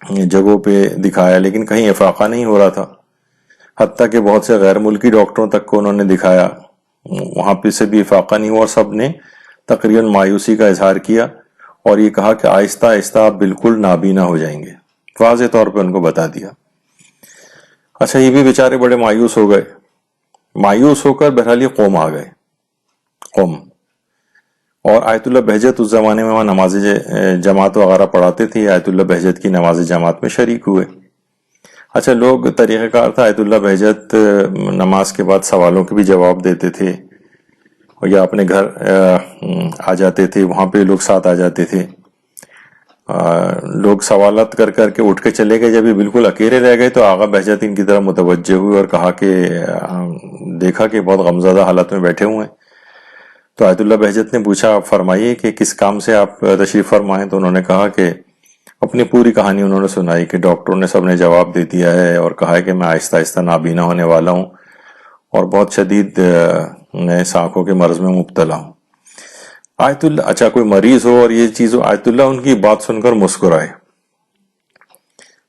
جگہوں پہ دکھایا، لیکن کہیں افاقہ نہیں ہو رہا تھا. حتیٰ کہ بہت سے غیر ملکی ڈاکٹروں تک کو انہوں نے دکھایا، وہاں پہ سے بھی افاقہ نہیں ہوا. اور سب نے تقریباً مایوسی کا اظہار کیا اور یہ کہا کہ آہستہ آہستہ آپ بالکل نابینا ہو جائیں گے، واضح طور پہ ان کو بتا دیا. اچھا، یہ بھی بیچارے بڑے مایوس ہو گئے. مایوس ہو کر بہرحال یہ قوم آ گئے، قوم. اور آیت اللہ بہجت اس زمانے میں وہاں نماز جماعت وغیرہ پڑھاتے تھے، آیت اللہ بہجت کی نماز جماعت میں شریک ہوئے. اچھا، لوگ طریقہ کار تھا، آیت اللہ بہجت نماز کے بعد سوالوں کے بھی جواب دیتے تھے، یا اپنے گھر آ جاتے تھے، وہاں پہ لوگ ساتھ آ جاتے تھے. لوگ سوالات کر کر کے اٹھ کے چلے گئے. جب یہ بالکل اکیلے رہ گئے تو آغا بہجت ان کی طرف متوجہ ہوئے اور کہا کہ دیکھا کہ بہت غمزدہ حالت میں بیٹھے ہوئے ہیں. تو آیت اللہ بہجت نے پوچھا، آپ فرمائیے کہ کس کام سے آپ تشریف فرمائیں. تو انہوں نے کہا کہ اپنی پوری کہانی انہوں نے سنائی کہ ڈاکٹروں نے سب نے جواب دے دیا ہے اور کہا ہے کہ میں آہستہ آہستہ نابینا ہونے والا ہوں اور بہت شدید میں آنکھوں کے مرض میں مبتلا ہوں. آیت اللہ، اچھا کوئی مریض ہو اور یہ چیز ہو، آیت اللہ ان کی بات سن کر مسکرائے.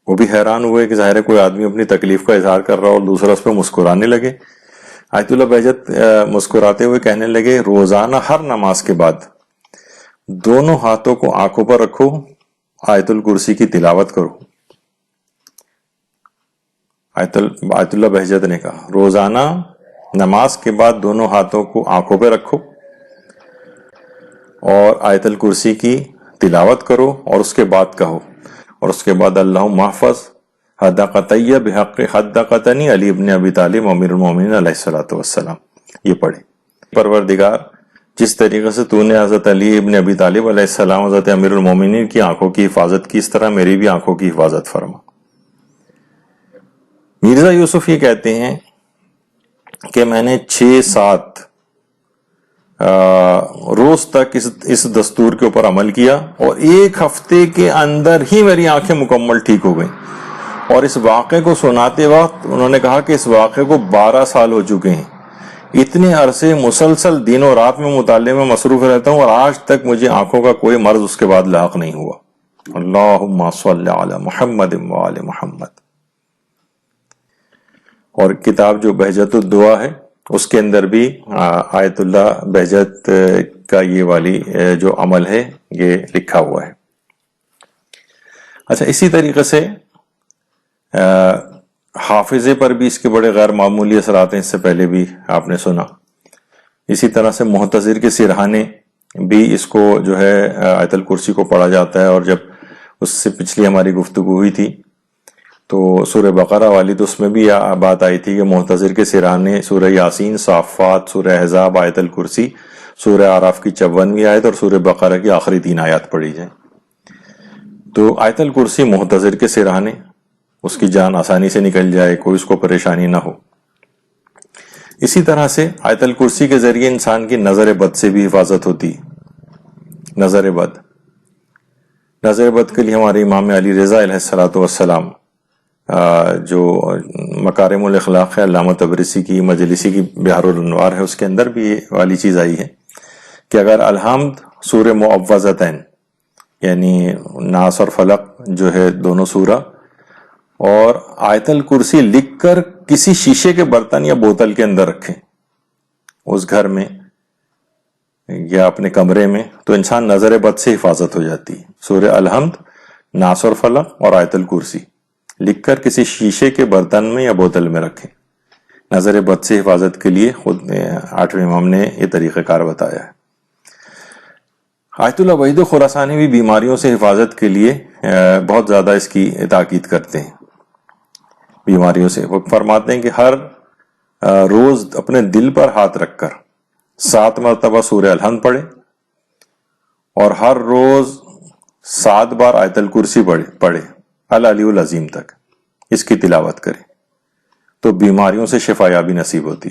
وہ بھی حیران ہوئے کہ ظاہر ہے کوئی آدمی اپنی تکلیف کا اظہار کر رہا اور دوسرا اس پہ مسکرانے لگے. آیت اللہ بہجت مسکراتے ہوئے کہنے لگے، روزانہ ہر نماز کے بعد دونوں ہاتھوں کو آنکھوں پر رکھو، آیت الکرسی کی تلاوت کرو. آیت اللہ بہجت نے کہا روزانہ نماز کے بعد دونوں ہاتھوں کو آنکھوں پہ رکھو اور آیت الکرسی کی تلاوت کرو، اور اس کے بعد کہو، اور اس کے بعد اللہم محفظ حدقتیہ بحق حدقتنی علی ابن ابی طالب امیر المومنین علیہ الصلوۃ والسلام. یہ پڑھے، پروردگار جس طریقے سے تو نے حضرت علی ابن ابی طالب علیہ السلام حضرت امیر المومنین کی آنکھوں کی حفاظت کی، اس طرح میری بھی آنکھوں کی حفاظت فرما. مرزا یوسف یہ کہتے ہیں کہ میں نے 6-7 روز تک اس دستور کے اوپر عمل کیا اور 1 ہفتے کے اندر ہی میری آنکھیں مکمل ٹھیک ہو گئیں. اور اس واقعے کو سناتے وقت انہوں نے کہا کہ اس واقعے کو 12 سال ہو چکے ہیں. اتنے عرصے مسلسل دن و رات میں مطالعے میں مصروف رہتا ہوں اور آج تک مجھے آنکھوں کا کوئی مرض اس کے بعد لاحق نہیں ہوا. اللہم صلی علی محمد وعلی محمد. اور کتاب جو بہجت الدعا ہے اس کے اندر بھی آیت اللہ بہجت کا یہ والی جو عمل ہے یہ لکھا ہوا ہے. اچھا، اسی طریقے سے حافظے پر بھی اس کے بڑے غیر معمولی اثرات ہیں، اس سے پہلے بھی آپ نے سنا. اسی طرح سے محتضر کے سرہانے بھی اس کو جو ہے آیت الکرسی کو پڑھا جاتا ہے، اور جب اس سے پچھلی ہماری گفتگو ہوئی تھی تو سورہ بقرہ والی، تو اس میں بھی بات آئی تھی کہ محتضر کے سرہانے سورہ یاسین، صافات، سورہ احزاب، آیت الکرسی، سورہ اعراف کی 54ویں آیت اور سورہ بقرہ کی آخری 3 آیات پڑھی جائیں. تو آیت الکرسی محتضر کے سرہانے، اس کی جان آسانی سے نکل جائے، کوئی اس کو پریشانی نہ ہو. اسی طرح سے آیت الکرسی کے ذریعے انسان کی نظر بد سے بھی حفاظت ہوتی. نظر بد کے لیے ہمارے امام علی رضا علیہ الصلوۃ والسلام، جو مکارم الاخلاق ہے علامہ طبرسی کی، مجلسی کی بحر الانوار ہے، اس کے اندر بھی یہ والی چیز آئی ہے کہ اگر الحمد، سورہ معوذتین یعنی ناس اور فلق جو ہے دونوں سورہ، اور آیت الکرسی لکھ کر کسی شیشے کے برتن یا بوتل کے اندر رکھیں اس گھر میں یا اپنے کمرے میں، تو انسان نظر بد سے حفاظت ہو جاتی. سورہ الحمد، ناس اور فلق اور آیت الکرسی لکھ کر کسی شیشے کے برتن میں یا بوتل میں رکھیں. نظر بد سے حفاظت کے لیے خود 8ویں امام نے یہ طریقہ کار بتایا ہے. آیت اللہ وحید خراسانی بھی بیماریوں سے حفاظت کے لیے بہت زیادہ اس کی تاکید کرتے ہیں. بیماریوں سے وہ فرماتے ہیں کہ ہر روز اپنے دل پر ہاتھ رکھ کر 7 مرتبہ سورہ الحمد پڑھے، اور ہر روز 7 بار آیت الکرسی پڑھے العلی العظیم تک، اس کی تلاوت کرے تو بیماریوں سے شفا یابی نصیب ہوتی.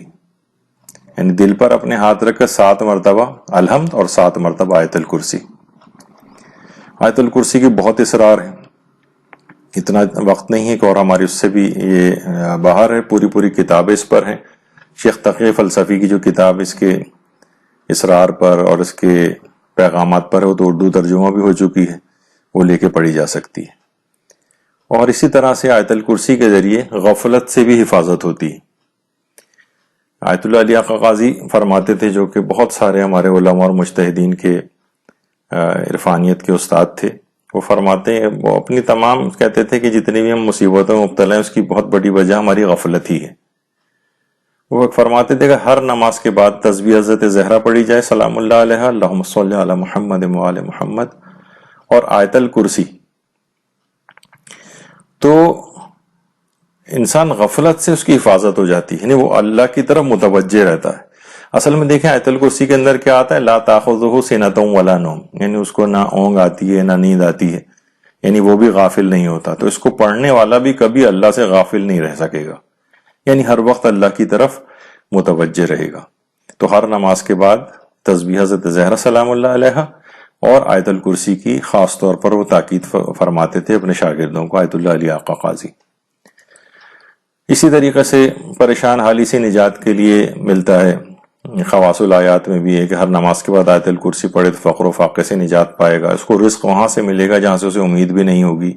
یعنی دل پر اپنے ہاتھ رکھ کر 7 مرتبہ الحمد اور 7 مرتبہ آیت الکرسی. آیت الکرسی کی بہت اسرار ہیں، اتنا وقت نہیں ہے کہ اور ہماری اس سے بھی یہ باہر ہے. پوری کتابیں اس پر ہیں. شیخ تقی فلسفی کی جو کتاب اس کے اسرار پر اور اس کے پیغامات پر ہے، وہ تو اردو ترجمہ بھی ہو چکی ہے، وہ لے کے پڑھی جا سکتی ہے. اور اسی طرح سے آیت الکرسی کے ذریعے غفلت سے بھی حفاظت ہوتی ہے. آیت اللہ علی آقا قاضی فرماتے تھے، جو کہ بہت سارے ہمارے علماء اور مجتہدین کے عرفانیت کے استاد تھے. وہ فرماتے ہیں، وہ اپنی تمام کہتے تھے کہ جتنی بھی ہم مصیبتوں میں مبتلا ہیں اس کی بہت بڑی وجہ ہماری غفلت ہی ہے. وہ فرماتے تھے کہ ہر نماز کے بعد تسبیح حضرت زہرا پڑھی جائے سلام اللہ علیہ، اللہم صلی علی محمد وآل محمد، اور آیت الکرسی. تو انسان غفلت سے اس کی حفاظت ہو جاتی ہے، یعنی وہ اللہ کی طرف متوجہ رہتا ہے. اصل میں دیکھیں آیت الکرسی کے اندر کیا آتا ہے، لا تاخذہ سنۃ ولا نوم، یعنی اس کو نہ اونگ آتی ہے نہ نیند آتی ہے، یعنی وہ بھی غافل نہیں ہوتا. تو اس کو پڑھنے والا بھی کبھی اللہ سے غافل نہیں رہ سکے گا، یعنی ہر وقت اللہ کی طرف متوجہ رہے گا. تو ہر نماز کے بعد تسبیح حضرت زہرا سلام اللہ علیہ اور آیت الکرسی کی خاص طور پر وہ تاکید فرماتے تھے اپنے شاگردوں کو، آیت اللہ علی آقا قاضی. اسی طریقے سے پریشان حالی سے نجات کے لیے ملتا ہے. خواص الآیات میں بھی ہے کہ ہر نماز کے بعد آیت الکرسی پڑھے تو فقر و فاقے سے نجات پائے گا. اس کو رزق وہاں سے ملے گا جہاں سے اسے امید بھی نہیں ہوگی.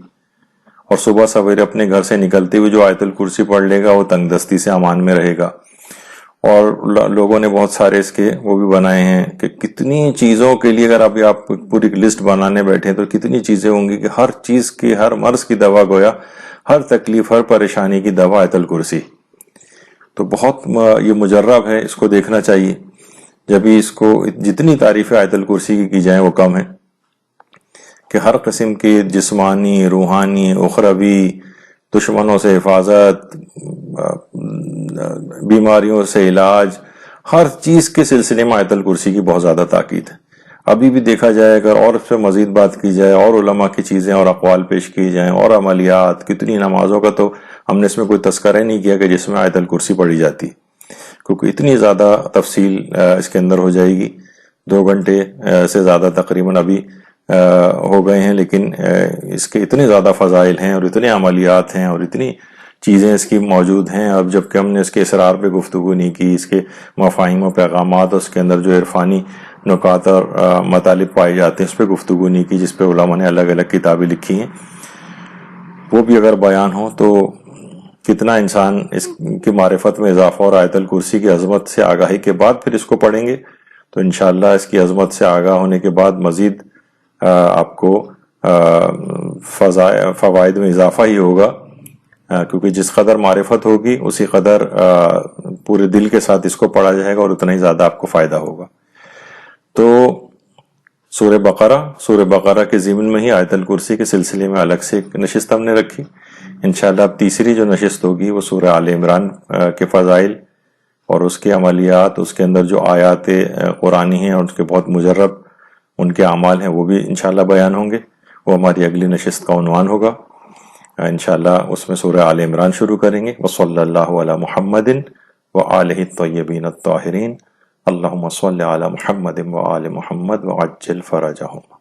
اور صبح سویرے اپنے گھر سے نکلتے ہوئے جو آیت الکرسی پڑھ لے گا وہ تنگ دستی سے امان میں رہے گا. اور لوگوں نے بہت سارے اس کے وہ بھی بنائے ہیں کہ کتنی چیزوں کے لیے اگر ابھی آپ پوری لسٹ بنانے بیٹھے تو کتنی چیزیں ہوں گی کہ ہر چیز کی، ہر مرض کی دوا گویا، ہر تکلیف، ہر پریشانی کی دوا آیت الکرسی. تو بہت یہ مجرب ہے، اس کو دیکھنا چاہیے. جب اس کو جتنی تعریفیں آیت الکرسی کی جائیں وہ کم ہے، کہ ہر قسم کی جسمانی، روحانی، اخروی، دشمنوں سے حفاظت، بیماریوں سے علاج، ہر چیز کے سلسلے میں آیت الکرسی کی بہت زیادہ تاکید ہے. ابھی بھی دیکھا جائے اگر اور اس پہ مزید بات کی جائے اور علماء کی چیزیں اور اقوال پیش کی جائیں اور عملیات، کتنی نمازوں کا تو ہم نے اس میں کوئی تذکرہ نہیں کیا کہ جس میں آیت الکرسی پڑھی جاتی، کیونکہ اتنی زیادہ تفصیل اس کے اندر ہو جائے گی. 2 گھنٹے سے زیادہ تقریباً ابھی ہو گئے ہیں، لیکن اس کے اتنے زیادہ فضائل ہیں اور اتنے عملیات ہیں اور اتنی چیزیں اس کی موجود ہیں. اب جب کہ ہم نے اس کے اسرار پہ گفتگو نہیں کی، اس کے مفاہیم و پیغامات، اس کے اندر جو عرفانی نکات اور مطالب پائے جاتے ہیں اس پہ گفتگو نہیں کی، جس پہ علماء نے الگ الگ کتابیں لکھی ہیں، وہ بھی اگر بیان ہو تو کتنا انسان اس کی معرفت میں اضافہ. اور آیت الکرسی کی عظمت سے آگاہی کے بعد پھر اس کو پڑھیں گے تو انشاءاللہ اس کی عظمت سے آگاہ ہونے کے بعد مزید آپ کو فوائد میں اضافہ ہی ہوگا. کیونکہ جس قدر معرفت ہوگی اسی قدر پورے دل کے ساتھ اس کو پڑھا جائے گا اور اتنا ہی زیادہ آپ کو فائدہ ہوگا. تو سورہ بقرہ کے ضمن میں ہی آیت الکرسی کے سلسلے میں الگ سے ایک نشست ہم نے رکھی. انشاءاللہ اب تیسری جو نشست ہوگی وہ سورہ آل عمران کے فضائل اور اس کے عملیات، اس کے اندر جو آیات قرآنی ہیں اور اس کے بہت مجرب ان کے اعمال ہیں وہ بھی انشاءاللہ بیان ہوں گے. وہ ہماری اگلی نشست کا عنوان ہوگا. انشاءاللہ اس میں سورہ آل عمران شروع کریں گے. وصلی اللہ علی محمد وآلہ الطیبین الطاہرین. اللہم صلی علی محمد وآل محمد وعجل فرجہم.